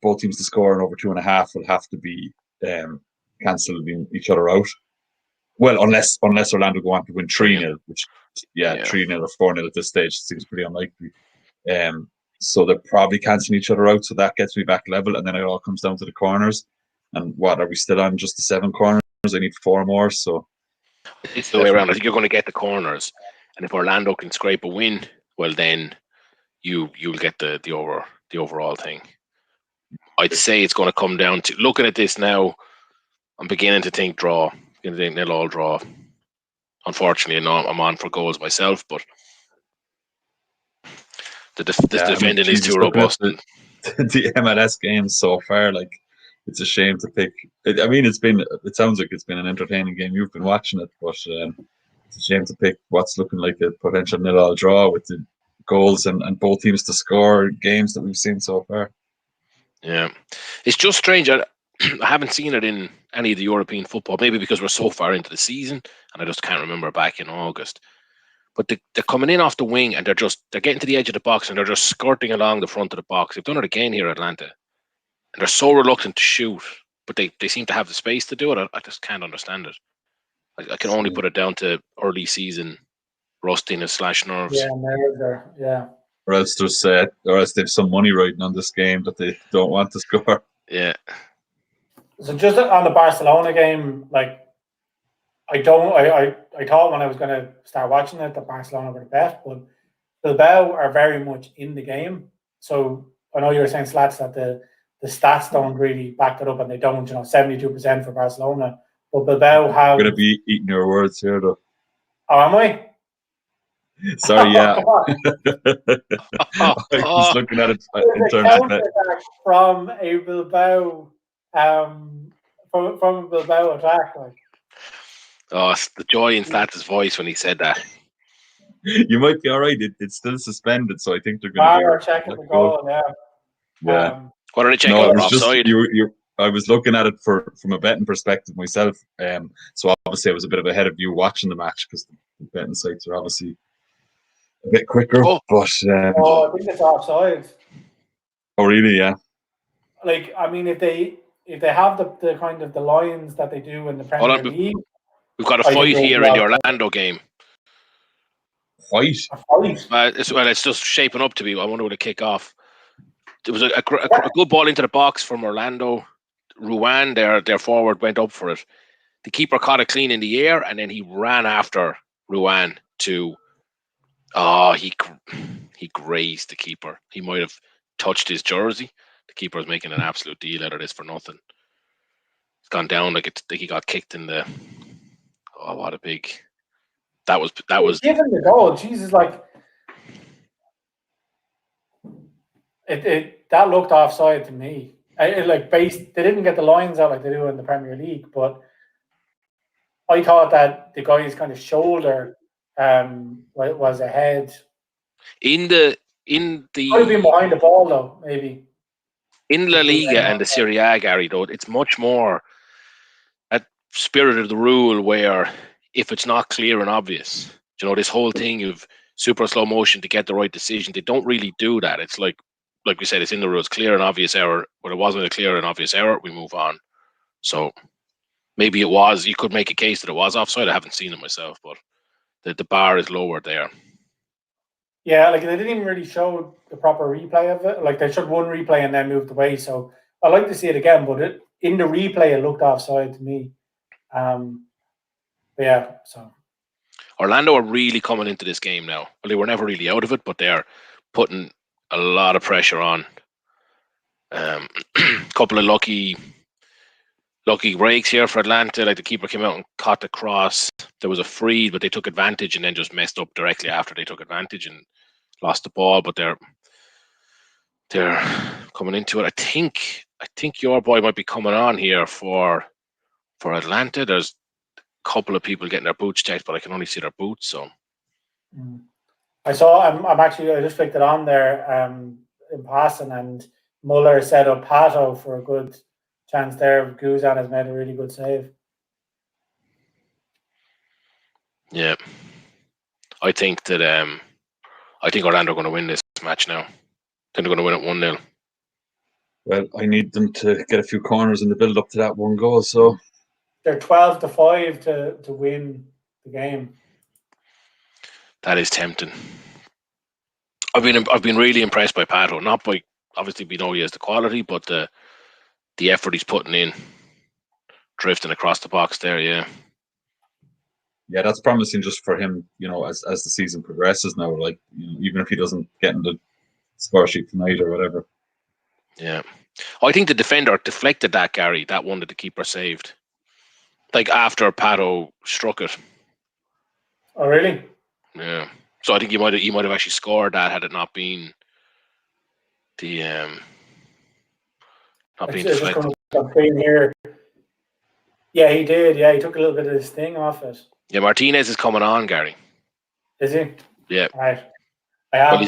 both teams to score and over 2.5 will have to be cancelling each other out. Well, unless Orlando go on to win 3-0, which 3-0 or 4-0 at this stage seems pretty unlikely. So they're probably cancelling each other out. So that gets me back level, and then it all comes down to the corners. And what are we still on? Just the 7 corners? I need 4 more. So it's the way around. I think you're going to get the corners, and if Orlando can scrape a win, well then you'll get the overall thing. I'd say it's going to come down to looking at this now. I'm beginning to think draw. They'll all draw. Unfortunately, I'm on for goals myself, but the defending is too robust. The MLS games so far, like, it's a shame to pick. I mean, it sounds like it's been an entertaining game. You've been watching it, but it's a shame to pick what's looking like a potential 0-0 draw with the goals and both teams to score games that we've seen so far. Yeah, it's just strange. I haven't seen it in any of the European football, maybe because we're so far into the season and I just can't remember back in August. But they're coming in off the wing and they're getting to the edge of the box and they're just skirting along the front of the box. They've done it again here at Atlanta. And they're so reluctant to shoot, but they seem to have the space to do it. I just can't understand it. I can only put it down to early season rustiness / nerves. Yeah, nerves yeah. Or else they have some money riding on this game that they don't want to score. Yeah. So just on the Barcelona game, like, I thought when I was going to start watching it that Barcelona were the best, but Bilbao are very much in the game. So I know you were saying, Slats, that the stats don't really back it up, and they don't. 72% for Barcelona, but Bilbao have. I'm going to be eating your words here, though. Oh, am I? Sorry, yeah. I was looking at it in terms of from a Bilbao, from a Bilbao attack, like. Oh, the joy in Stats' voice when he said that. You might be all right. It's still suspended, so I think they're going to be checking the goal. Yeah. What are they checking? No, it was offside? Just I was looking at it from a betting perspective myself. So obviously I was a bit of ahead of you watching the match because the betting sites are obviously a bit quicker. Oh. But I think it's offside. Oh, really? Yeah. Like, I mean, if they have the kind of the lines that they do in the Premier League. We've got a fight here in the Orlando game. Fight? It's just shaping up to be. I wonder when it kick off. There was a good ball into the box from Orlando. Ruan, their forward, went up for it. The keeper caught it clean in the air, and then he ran after Ruan to. He grazed the keeper. He might have touched his jersey. The keeper was making an absolute deal out of this for nothing. It's gone down like he got kicked in the. Oh, what a big! That was. Given the goal, Jesus, like it that looked offside to me. They didn't get the lines out like they do in the Premier League, but I thought that the guy's kind of shoulder was ahead. In the I'd be behind the ball though, maybe. In La Liga and the SerieA, Gary, though, it's much more a spirit of the rule where if it's not clear and obvious, this whole thing of super slow motion to get the right decision, they don't really do that. It's like we said, it's in the rules, clear and obvious error. When it wasn't a clear and obvious error, we move on. So maybe it was. You could make a case that it was offside. I haven't seen it myself, but the bar is lower there. Yeah, like they didn't even really show the proper replay of it. Like they showed one replay and then moved away. So I'd like to see it again, but in the replay it looked offside to me. Yeah, so Orlando are really coming into this game now. Well, they were never really out of it, but they're putting a lot of pressure on. Couple of lucky breaks here for Atlanta. Like the keeper came out and caught the cross. There was a free, but they took advantage and then just messed up directly after they took advantage and lost the ball. But they're coming into it. I think your boy might be coming on here for Atlanta. There's a couple of people getting their boots checked, but I can only see their boots. So I saw. I just flicked it on there in passing, and Muller set up Pato for a good chance there. Guzan has made a really good save. Yeah, I think that I think Orlando are going to win this match now. I think they're going to win it 1-0. Well, I need them to get a few corners in the build up to that one goal. So they're 12-5 to win the game. That is tempting. I've been really impressed by Pato. Not by, obviously we know he has the quality, but the effort he's putting in, drifting across the box there. Yeah, that's promising just for him. As the season progresses now, like even if he doesn't get in the score sheet tonight or whatever. Yeah, I think the defender deflected that, Gary. That one that the keeper saved, like after Pato struck it. Oh, really? Yeah. So I think he might have actually scored that had it not been the not being deflected. Here. Yeah, he did. Yeah, he took a little bit of his thing off it. Yeah, Martinez is coming on, Gary. Is he? Yeah. Right. I have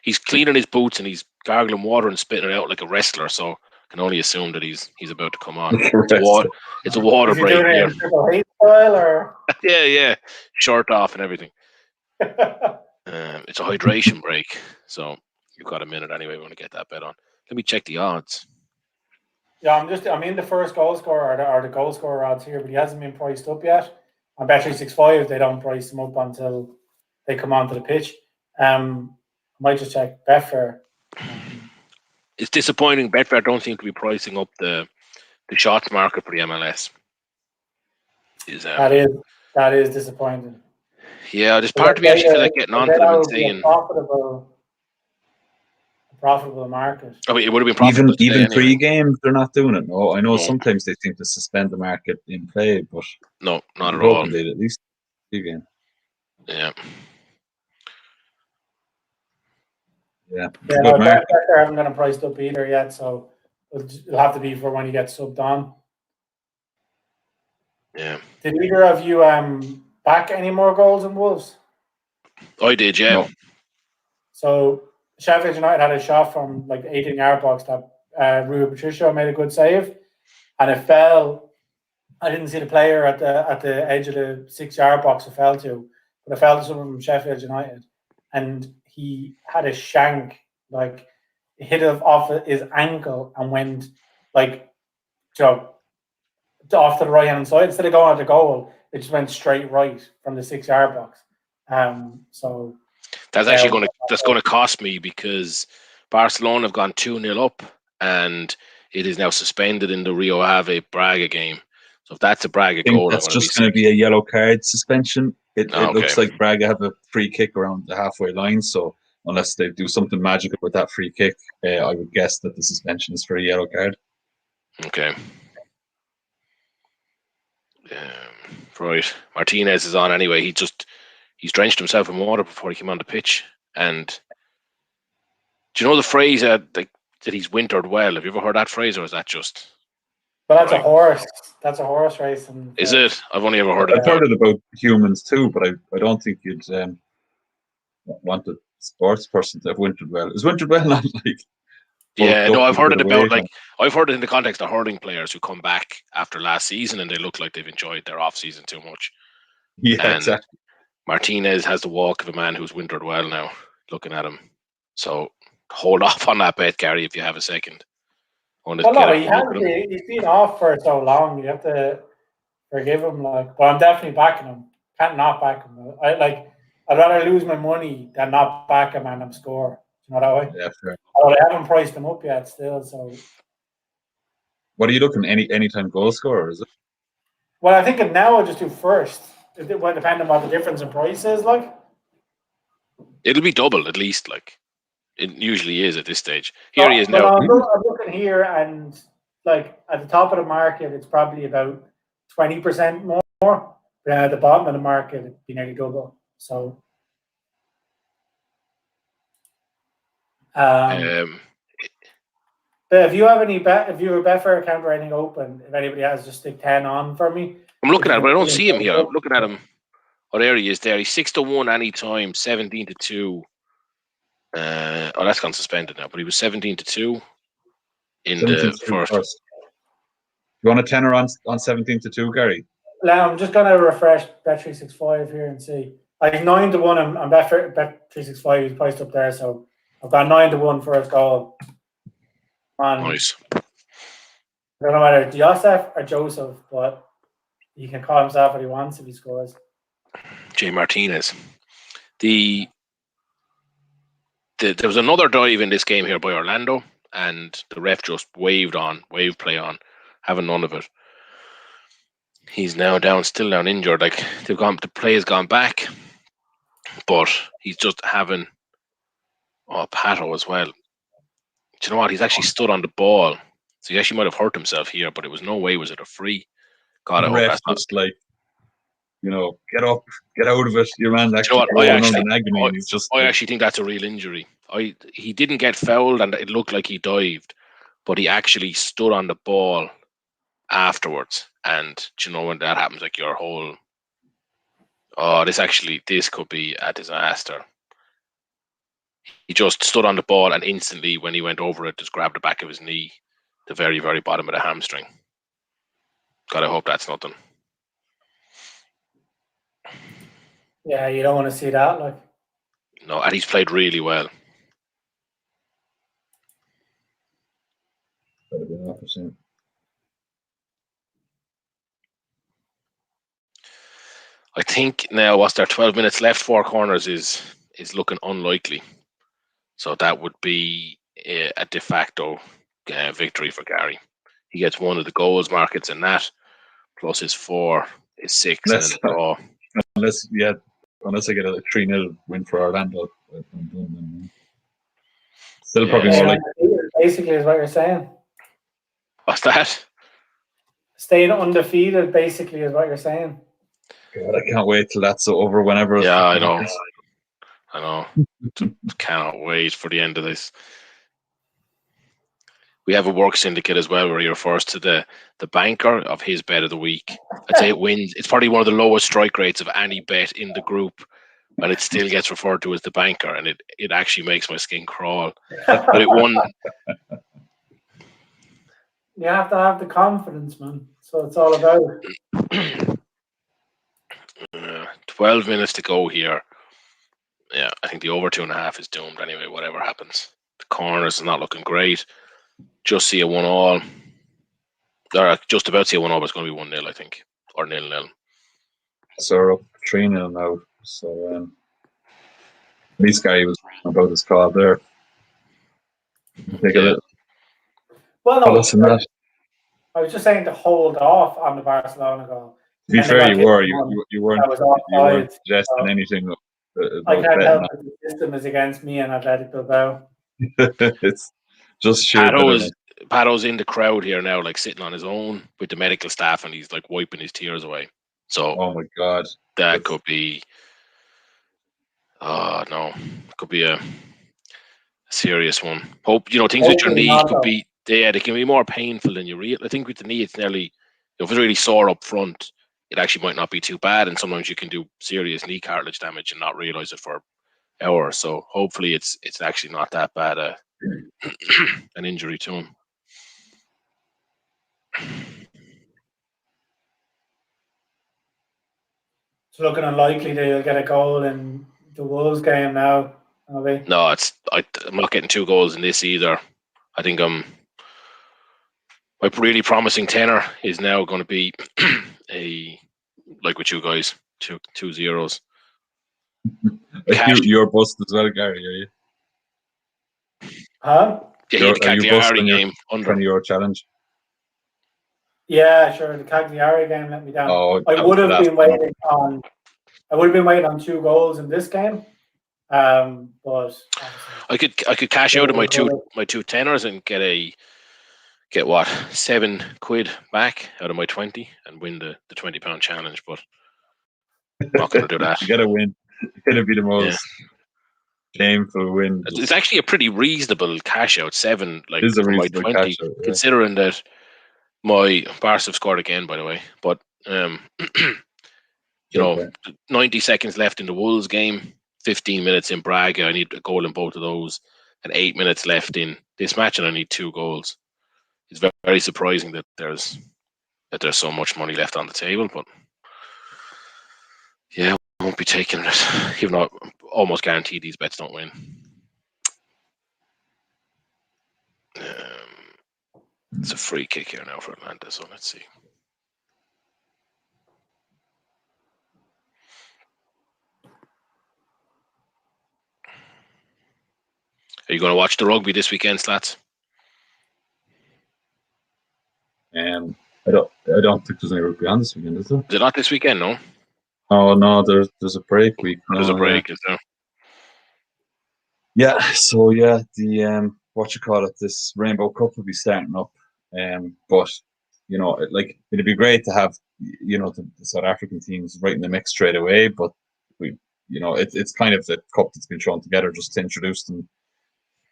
he's cleaning his boots and he's gargling water and spitting it out like a wrestler. So I can only assume that he's about to come on. It's a water break. Doing it Triple H style or? Yeah, shirt off and everything. It's a hydration break, so you've got a minute anyway. We want to get that bet on. Let me check the odds. Yeah, I'm in the first goal scorer or the goal scorer odds here, but he hasn't been priced up yet. On Bet365, they don't price him up until they come onto the pitch. I might just check Betfair. It's disappointing. Betfair don't seem to be pricing up the shots market for the MLS. That is disappointing. Yeah, there's part of me actually feel like getting onto them and saying profitable market. I mean, it would have been profitable. Even pre-game, they're not doing it. No, I know sometimes they seem to suspend the market in play, but no, not at all. They'd at least pre-game. Yeah. Yeah, Betfair haven't got them priced up either yet, so it'll have to be for when you get subbed on. Yeah. Did either of you back any more goals in Wolves? I did, yeah. No. So Sheffield United had a shot from like the 18-yard box that Rui Patricio made a good save, and it fell. I didn't see the player at the edge of the 6-yard box it fell to, but it fell to someone from Sheffield United, and he had a shank, like hit it off his ankle and went like, off to the right hand side. Instead of going at the goal, it just went straight right from the 6-yard box. So that's actually going to cost me because Barcelona have gone 2-0 up and it is now suspended in the Rio Ave Braga game. So if that's a Braga goal, that's just going to be a yellow card suspension. It looks like Braga have a free kick around the halfway line. So unless they do something magical with that free kick, I would guess that the suspension is for a yellow card. Okay. Right. Martinez is on anyway. He's drenched himself in water before he came on the pitch. And do you know the phrase that he's wintered well? Have you ever heard that phrase, or is that just? Well, that's a horse. That's a horse race. Is it? I've only ever heard it. I've heard it about humans too, but I don't think you'd want a sports person to have wintered well. Is wintered well not like? Yeah, no, I've heard it about I've heard it in the context of hurling players who come back after last season and they look like they've enjoyed their off season too much. Yeah, and exactly. Martinez has the walk of a man who's wintered well now, looking at him. So hold off on that bet, Gary, if you have a second. He's been off for so long. You have to forgive him. But I'm definitely backing him. Can't not back him. I'd rather lose my money than not back him and him score. You know that way? Yeah, sure. Although they haven't priced him up yet still. So what are you looking? Anytime goal scorer, is it? Well, I think now I'll just do first. Depending on what the difference in price is like. It'll be double at least, like it usually is at this stage. Here he is now. I'm looking here, and like at the top of the market, it's probably about 20% more. But at the bottom of the market, it'd be nearly double. So, but if you have if you have a Betfair account or anything open, if anybody has, just stick 10 on for me. I'm looking at him, but I don't see him here. I'm looking at him. Oh, there he is. There, he's 6-1 anytime, 17-2. That's gone suspended now, but he was 17-2 in the first. You want a tenner on 17-2, Gary? Now I'm just gonna refresh Bet365 here and see. I think 9-1 on Bet365 is priced up there, so I've got 9-1 for his goal. Nice. I don't know whether Joseph or Joseph, but he can call himself what he wants if he scores. J. Martinez. There was another dive in this game here by Orlando, and the ref just wave play on, having none of it. He's now still down injured. Like the play has gone back, but he's just having Pato as well. Do you know what? He's actually stood on the ball, so he actually might have hurt himself here, but it was no way was it a free. God, I hope that's not. Just like, get up, get out of it. Your man's actually I actually think that's a real injury. He didn't get fouled, and it looked like he dived, but he actually stood on the ball afterwards. And when that happens, like your whole, this could be a disaster. He just stood on the ball, and instantly when he went over it, just grabbed the back of his knee, the very, very bottom of the hamstring. God, I hope that's nothing. Yeah, you don't want to see that. Like, no, and he's played really well. I think now, what's there? 12 minutes left. 4 corners is looking unlikely. So that would be a de facto victory for Gary. He gets one of the goals markets in that, plus his 4, his 6, and then a draw. Unless I get a 3-0 win for Orlando. Still probably more like. Basically, is what you're saying. What's that? Staying undefeated, basically, is what you're saying. God, I can't wait till that's over. Whenever. Yeah, I know. Cannot wait for the end of this. We have a work syndicate as well where he refers to the banker of his bet of the week. I'd say it wins. It's probably one of the lowest strike rates of any bet in the group, and it still gets referred to as the banker, and it actually makes my skin crawl. But it won. You have to have the confidence, man. So it's all about. 12 minutes to go here. Yeah, I think the over 2.5 is doomed anyway, whatever happens. The corners are not looking great. Just see a 1-1. Or just about see a 1-1, but it's going to be 1-0, I think. Or 0-0. So we're up 3-0 now. So this guy was about his call there. Take a little. Well, no, that. I was just saying to hold off on the Barcelona goal. To be fair, you weren't suggesting anything. I can't help it. The system is against me and Athletic Bilbao. It's just sheer. Pato's in the crowd here now, like sitting on his own with the medical staff, and he's like wiping his tears away. So, oh my God, that could be. No, it could be a serious one. Hope things with your knee could be. They can be more painful than you realize. I think with the knee, it's nearly. If it's really sore up front, it actually might not be too bad, and sometimes you can do serious knee cartilage damage and not realize it for hours. So hopefully, it's actually not that bad an injury to him. It's looking unlikely that he'll get a goal in the Wolves game now. No, I'm not getting 2 goals in this either. I think my really promising tenor is now going to be like with you guys, 2 zeros. You're busted as well, Gary, are you? Huh? Yeah, the Cagliari game under €20 challenge. Yeah, sure. The Cagliari game let me down. Oh, I would have been waiting on 2 goals in this game. But I could cash out of my two tenors and get what £7 back out of my 20 and win the £20 challenge, but I'm not going to do that. You got to win. It'll be the most shameful win. It's actually a pretty reasonable cash out, 7 like for my 20, considering that my Barca have scored again, by the way. But 90 seconds left in the Wolves game, 15 minutes in Braga. I need a goal in both of those, and 8 minutes left in this match, and I need 2 goals. It's very, very surprising that there's so much money left on the table, but Yeah, I won't be taking it. Even though I'm almost guaranteed these bets don't win. It's a free kick here now for Atlanta, so let's see. Are you going to watch the rugby this weekend, Slats? I don't think there's any rugby on this weekend, is there? Is it not this weekend? No. Oh no, there's a break week. There's a break, is there? Yeah, so yeah, the this Rainbow Cup will be starting up. But you know, it'd be great to have the South African teams right in the mix straight away. But it's kind of the cup that's been thrown together just to introduce them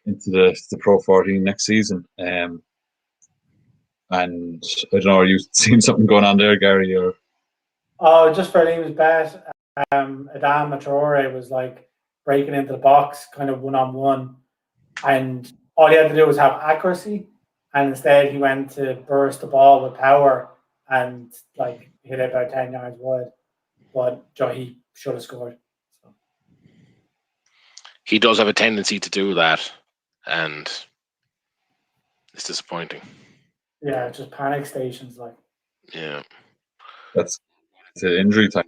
into the Pro 14 next season. And I don't know, are you seeing something going on there, Gary? Or Just for Liam's bet, Adam Traore was like breaking into the box, kind of 1-on-1, and all he had to do was have accuracy, and instead he went to burst the ball with power and like hit it about 10 yards wide. But he should have scored. So. He does have a tendency to do that, and it's disappointing. Yeah, just panic stations, like. Yeah. That's the injury time.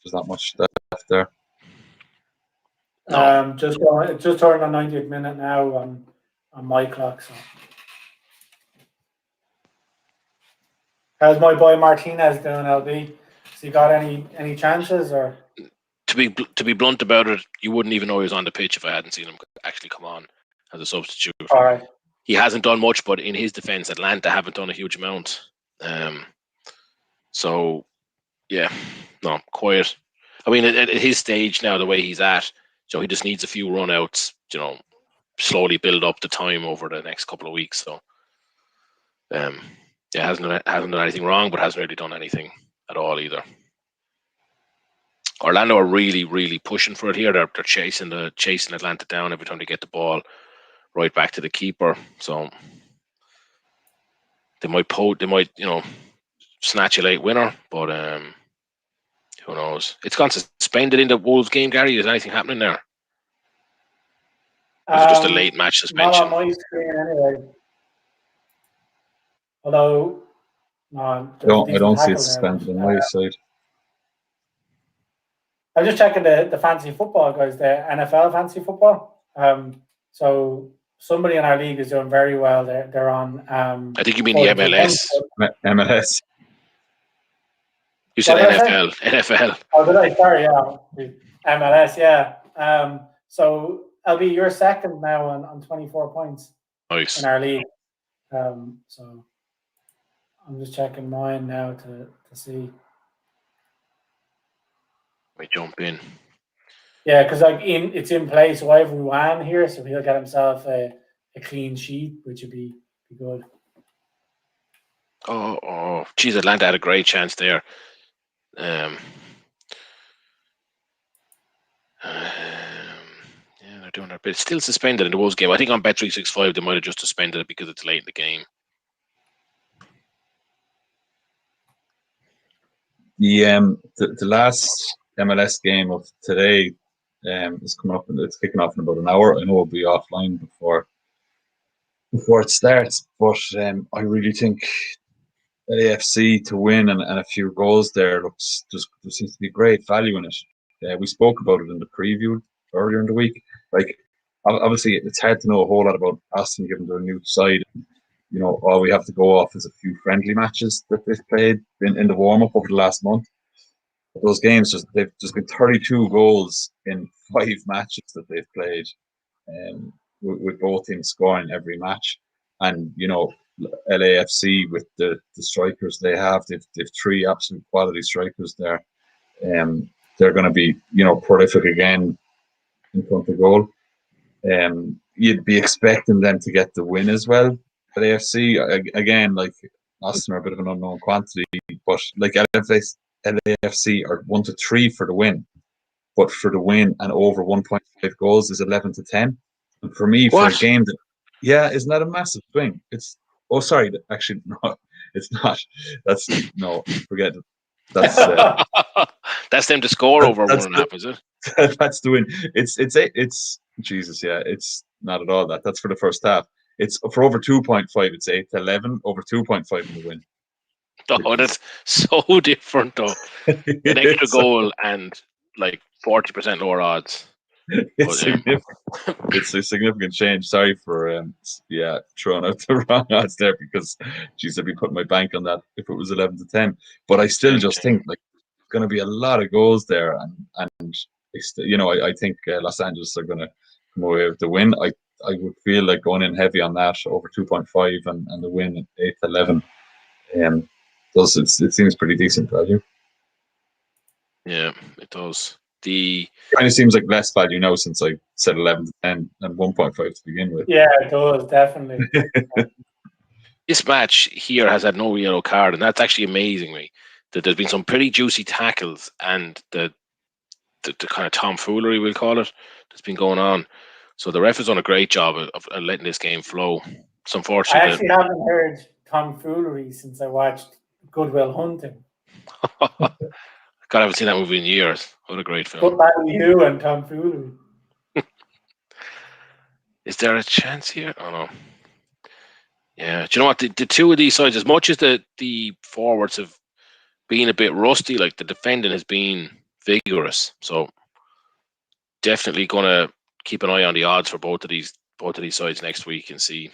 There's not much left there. No. Just turned on 90th minute now on my clock. So. How's my boy Martinez doing, LB? Has he got any chances? Or to be blunt about it, you wouldn't even know he was on the pitch if I hadn't seen him actually come on as a substitute. All right. He hasn't done much, but in his defense, Atlanta haven't done a huge amount. So yeah, no, quiet. I mean, at his stage now, the way he's at, he just needs a few run outs, slowly build up the time over the next couple of weeks. So hasn't done anything wrong, but hasn't really done anything at all either. Orlando are really, really pushing for it here. They're chasing Atlanta down every time they get the ball right back to the keeper. So they might snatch a late winner, but who knows? It's gone suspended in the Wolves game, Gary. Is anything happening there? Is it just a late match suspension? Not on my screen anyway. Although, no, I don't see it suspended on my side. I'm just checking the fantasy football, guys, the NFL fantasy football. So somebody in our league is doing very well. They're on. I think you mean the MLS. MLS. You said NFL. NFL. Oh, did I? Sorry, yeah. MLS, yeah. So LB, you're second now on 24 points. Nice. In our league. So I'm just checking mine now to see. We jump in. Yeah, because it's in place. So I have Ruan here, so he'll get himself a clean sheet, which would be good. Oh, geez, Atlanta had a great chance there. Yeah, they're doing their bit. It's still suspended in the Wolves game. I think on Bet365 they might have just suspended it because it's late in the game. The last MLS game of today is coming up, and it's kicking off in about an hour. I know we'll be offline before it starts, but I really think LAFC to win and a few goals there there seems to be great value in it. We spoke about it in the preview earlier in the week. Like, obviously, it's hard to know a whole lot about Aston given their new side. All we have to go off is a few friendly matches that they've played in the warm-up over the last month. Those games, there's been 32 goals in 5 matches that they've played, with both teams scoring every match. And, LAFC with the strikers they have, they've 3 absolute quality strikers there. They're going to be, prolific again in front of goal. You'd be expecting them to get the win as well. But AFC, again, like Aston are a bit of an unknown quantity, but like LAFC are 1-3 for the win. But for the win and over 1.5 goals is 11-10. And for me, for a game that, isn't that a massive swing? Actually, no, it's not. Forget it. That's That's them to score over That's 1.5, is it? That's the win. It's Jesus, yeah. It's not at all that. That's for the first half. It's for over 2.5. It's 8-11 over 2.5 in the win. Oh, that's so different, though. An extra goal and like 40% lower odds. It's significant. It's a significant change. Sorry for throwing out the wrong odds there because, geez, I'd be putting my bank on that if it was 11-10. But I still just think like there's going to be a lot of goals there, and I think Los Angeles are going to come away with the win. I would feel like going in heavy on that over 2.5 and the win at 8-11. It seems pretty decent value. Yeah, it does. The kind of seems like less value now since I said 11-10 and 1.5 to begin with. Yeah, it does, definitely. This match here has had no yellow card, and that's actually amazing me. That there's been some pretty juicy tackles and the kind of tomfoolery, we'll call it, that's been going on. So the ref has done a great job of letting this game flow. It's unfortunate. I actually haven't heard tomfoolery since I watched Good Will Hunting. God, I haven't seen that movie in years. What a great film. Good Battle You and tomfoolery. Is there a chance here? Oh no. Yeah, do you know what? The two of these sides, as much as the forwards have been a bit rusty, like the defending has been vigorous. So definitely gonna keep an eye on the odds for both of these sides next week and see.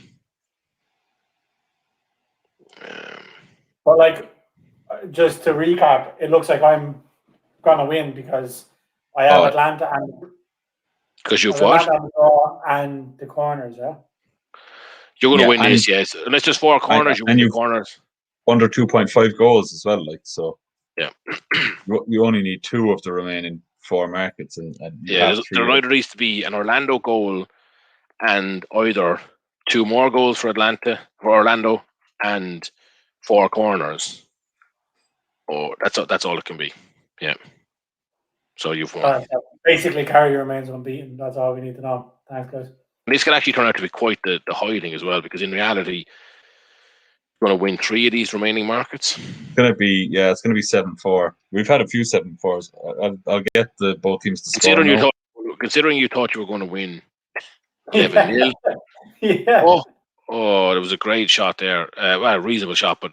But like, just to recap, it looks like I'm gonna win because I have Atlanta and because you've what? And the corners, yeah. You're gonna win this, yes. Unless there's 4 corners, you win the corners. Under 2.5 goals as well, like so. Yeah. You only need 2 of the remaining 4 markets, and there either needs to be an Orlando goal and either 2 more goals for Orlando and 4 corners. Oh, that's all it can be. Yeah. So you've won. Basically, Cagliari remains unbeaten. That's all we need to know. Thanks, guys. This could actually turn out to be quite the hiding as well, because in reality, you're going to win 3 of these remaining markets. It's going to be 7-4. We've had a few 7-4s. I'll get both teams to score. Considering you thought you were going to win 11-0. Yeah. Oh, there was a great shot there. A reasonable shot, but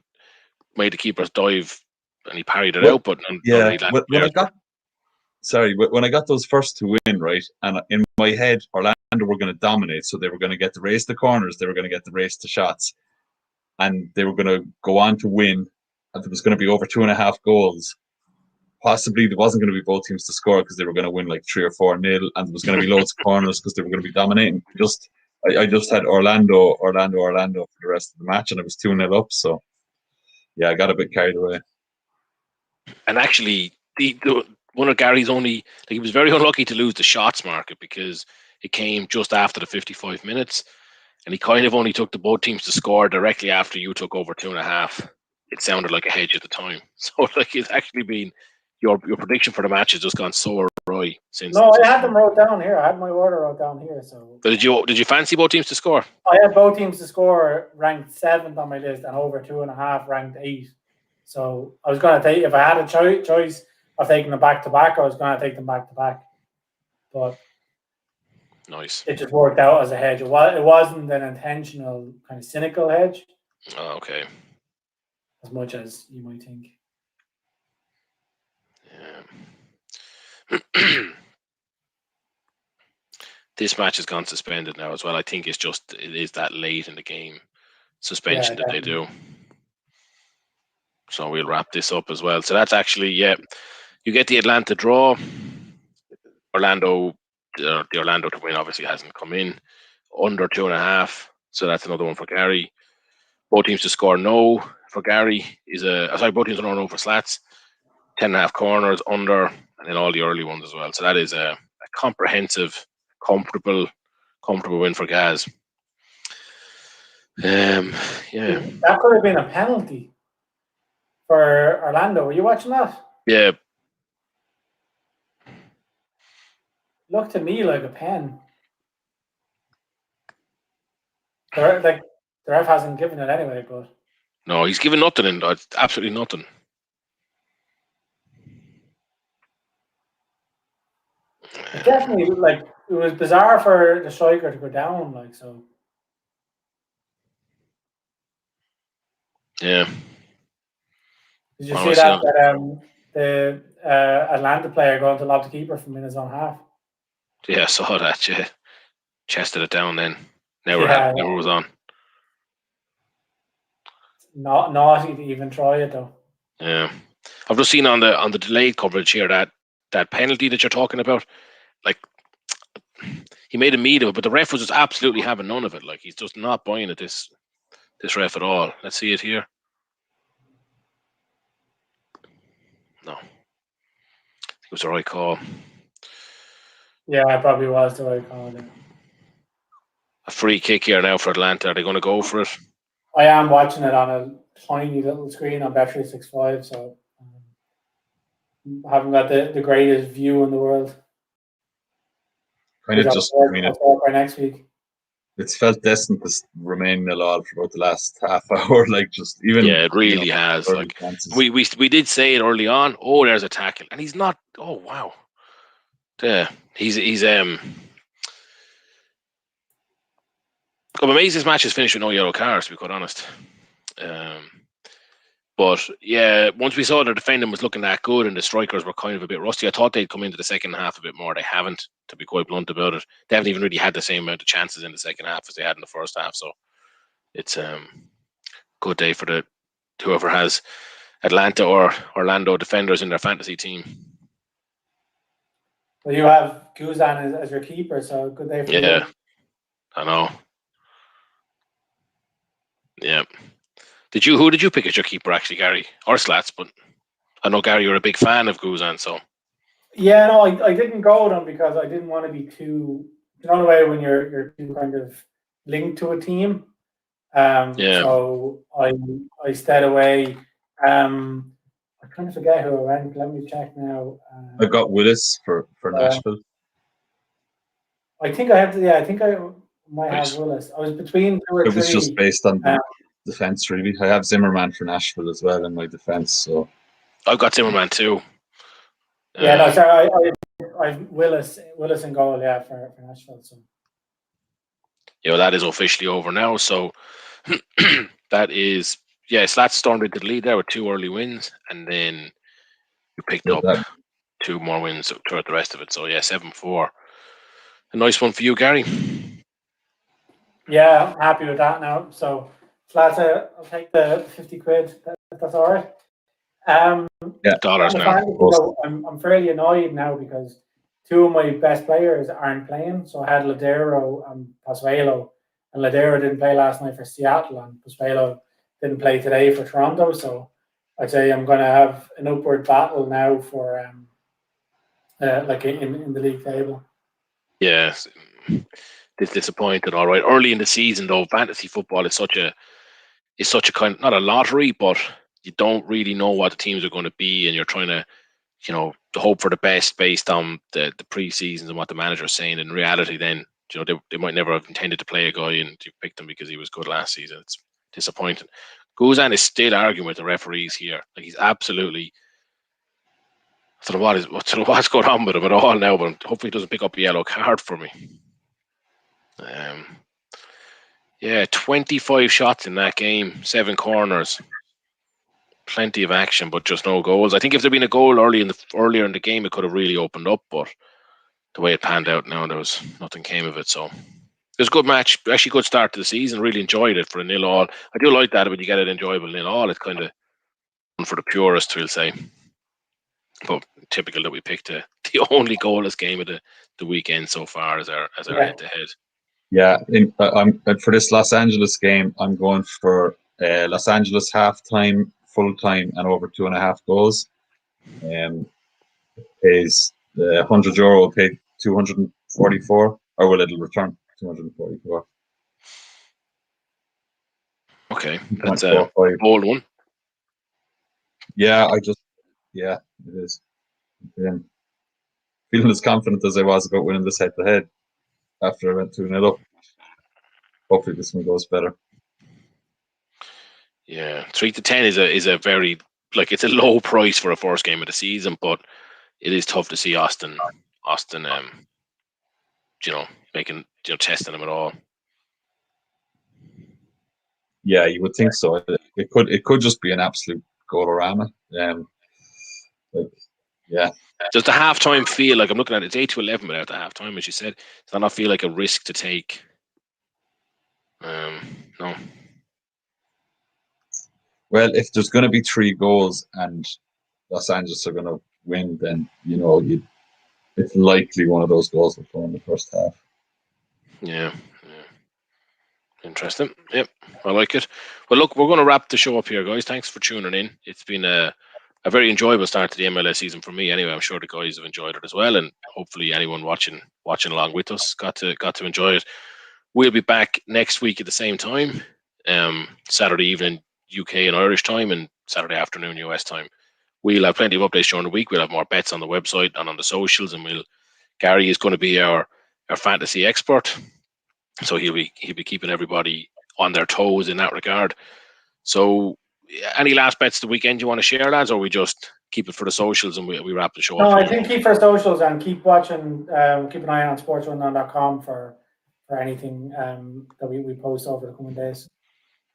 made the keeper's dive, and he parried it out. But when I got those first 2 in, right, and in my head, Orlando were going to dominate, so they were going to get the race to corners, they were going to get the race to shots, and they were going to go on to win, and there was going to be over 2.5 goals. Possibly there wasn't going to be both teams to score because they were going to win like 3 or 4-0, and there was going to be loads of corners because they were going to be dominating. I just had Orlando for the rest of the match, and it was 2-0 up. So yeah, I got a bit carried away. And actually, one of Gary's only, he was very unlucky to lose the shots market because it came just after the 55 minutes, and he kind of only took the both teams to score directly after you took over 2.5. It sounded like a hedge at the time. So like it's actually been your prediction for the match has just gone so awry since. No, I had them wrote down here. I had my order wrote down here. So did you fancy both teams to score? I had both teams to score ranked 7th on my list and over 2.5 ranked 8. So I was going to take, if I had a choice of taking them back to back, I was going to take them back to back. But nice. It just worked out as a hedge. It wasn't an intentional kind of cynical hedge. Oh, okay. As much as you might think. Yeah. This match has gone suspended now as well. I think it is that late in the game suspension that they do. So we'll wrap this up as well. So that's actually, you get the Atlanta draw. The Orlando to win obviously hasn't come in. Under 2.5. So that's another one for Gary. Both teams to score no for Gary both teams to score no for Slats. 10.5 corners under, and then all the early ones as well. So that is a comprehensive, comfortable win for Gaz. Yeah. That could have been a penalty for Orlando. Were you watching that? Yeah. Looked to me like a pen. The ref hasn't given it anyway, but no, he's given nothing in that. Absolutely nothing. It definitely, like, it was bizarre for the striker to go down, like, so. Yeah. Did you see that the Atlanta player going to lob the keeper from in his own half? Yeah, I saw that. Yeah, chested it down. Then never was on. Not naughty to even try it though. Yeah, I've just seen on the delayed coverage here that penalty that you're talking about. Like, he made a meat of it, but the ref was just absolutely having none of it. Like, he's just not buying it. This ref at all. Let's see it here. No, it was the right call. Yeah, it probably was the right call. Yeah. A free kick here now for Atlanta. Are they going to go for it? I am watching it on a tiny little screen on Bet365, so I haven't got the greatest view in the world. Kind of just, by next week. It's felt destined to remain 0-0 for about the last half hour. Like, just even. Yeah, it really has. Like, we did say it early on. Oh, there's a tackle, and he's not. Oh, wow. Yeah, he's I'm amazed this match is finished with no yellow cards, to be quite honest. But yeah, once we saw the defending was looking that good and the strikers were kind of a bit rusty, I thought they'd come into the second half a bit more. They haven't, to be quite blunt about it. They haven't even really had the same amount of chances in the second half as they had in the first half. So it's a good day for whoever has Atlanta or Orlando defenders in their fantasy team. Well, you have Guzan as your keeper, so good day for you. Yeah, I know. Yeah. Who did you pick as your keeper, actually, Gary? Or Slats, but I know, Gary, you're a big fan of Guzan, so. Yeah, no, I didn't go with him because I didn't want to be too, the way when you're too kind of linked to a team. So I stayed away. I'm trying to forget who I went. Let me check now. I got Willis for Nashville. I think I have to. Yeah, I think I might have Willis. I was between two or three. It was just based on defense, really. I have Zimmerman for Nashville as well in my defense. So I've got Zimmerman too. Yeah, no, sorry. I Willis in goal. Yeah, for Nashville. So. Yeah, that is officially over now. So that is, Slats stormed into the lead there with 2 early wins, and then you picked up 2 more wins throughout the rest of it. So 7-4. A nice one for you, Gary. Yeah, I'm happy with that now. So Slats, I'll take the 50 quid. That's all right. Dollars now. I'm fairly annoyed now because 2 of my best players aren't playing. So I had Ladero and Pozuelo, and Ladero didn't play last night for Seattle, and Pozuelo didn't play today for Toronto. So I'd say I'm going to have an upward battle now for like in the league table. Yes, it's disappointing. All right, early in the season though, fantasy football is such a kind of, not a lottery, but you don't really know what the teams are going to be, and you're trying to, to hope for the best based on the pre-seasons and what the manager is saying. In reality, then they might never have intended to play a guy, and you picked him because he was good last season. It's disappointing. Guzan is still arguing with the referees here. Like, he's absolutely. I don't know what's going on with him at all now, but hopefully he doesn't pick up a yellow card for me. 25 shots in that game, 7 corners, plenty of action, but just no goals. I think if there'd been a goal earlier in the game, it could have really opened up, but the way it panned out now, there was nothing came of it. So it was a good match, actually good start to the season. Really enjoyed it for a 0-0. I do like that when you get an enjoyable 0-0. It's kind of for the purists, we'll say. But typical that we picked the only goalless game of the weekend so far as our head-to-head. Yeah, I'm for this Los Angeles game. I'm going for Los Angeles half-time, full-time, and over 2.5 goals. Pays €100 paid 244, or will it'll return 244? Okay, that's a bold one. Yeah, it is. Feeling as confident as I was about winning this head-to-head after I went 2-0 up. Hopefully this one goes better. Yeah, 3-10 is a very, like, it's a low price for a first game of the season, but it is tough to see Austin Austin, making, testing him at all. Yeah, you would think so. It could just be an absolute goal-orama. Yeah. Does the halftime feel like, I'm looking at it, it's 8-11 without the halftime, as you said? Does that not feel like a risk to take? No. Well, if there's going to be 3 goals and Los Angeles are going to win, then it's likely one of those goals will come in the first half. Yeah. Interesting. Yep, I like it. Well, look, we're going to wrap the show up here, guys. Thanks for tuning in. It's been a very enjoyable start to the MLS season for me. Anyway, I'm sure the guys have enjoyed it as well, and hopefully anyone watching along with us got to enjoy it. We'll be back next week at the same time, Saturday evening UK and Irish time, and Saturday afternoon US time. We'll have plenty of updates during the week. We'll have more bets on the website and on the socials, and Gary is going to be our fantasy expert. So he'll be keeping everybody on their toes in that regard. So, any last bets the weekend you want to share, lads, or we just keep it for the socials and we wrap the show up? No, I think keep for socials and keep watching. Keep an eye on SportsRunDown.com for anything that we post over the coming days.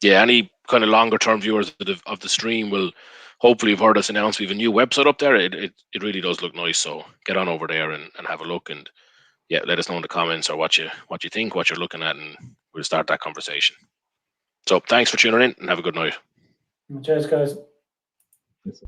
Yeah, any kind of longer term viewers of the stream will hopefully have heard us announce we have a new website up there. It really does look nice. So get on over there and have a look, and yeah, let us know in the comments or what you think, what you're looking at, and we'll start that conversation. So thanks for tuning in and have a good night. Cheers, guys. Yes.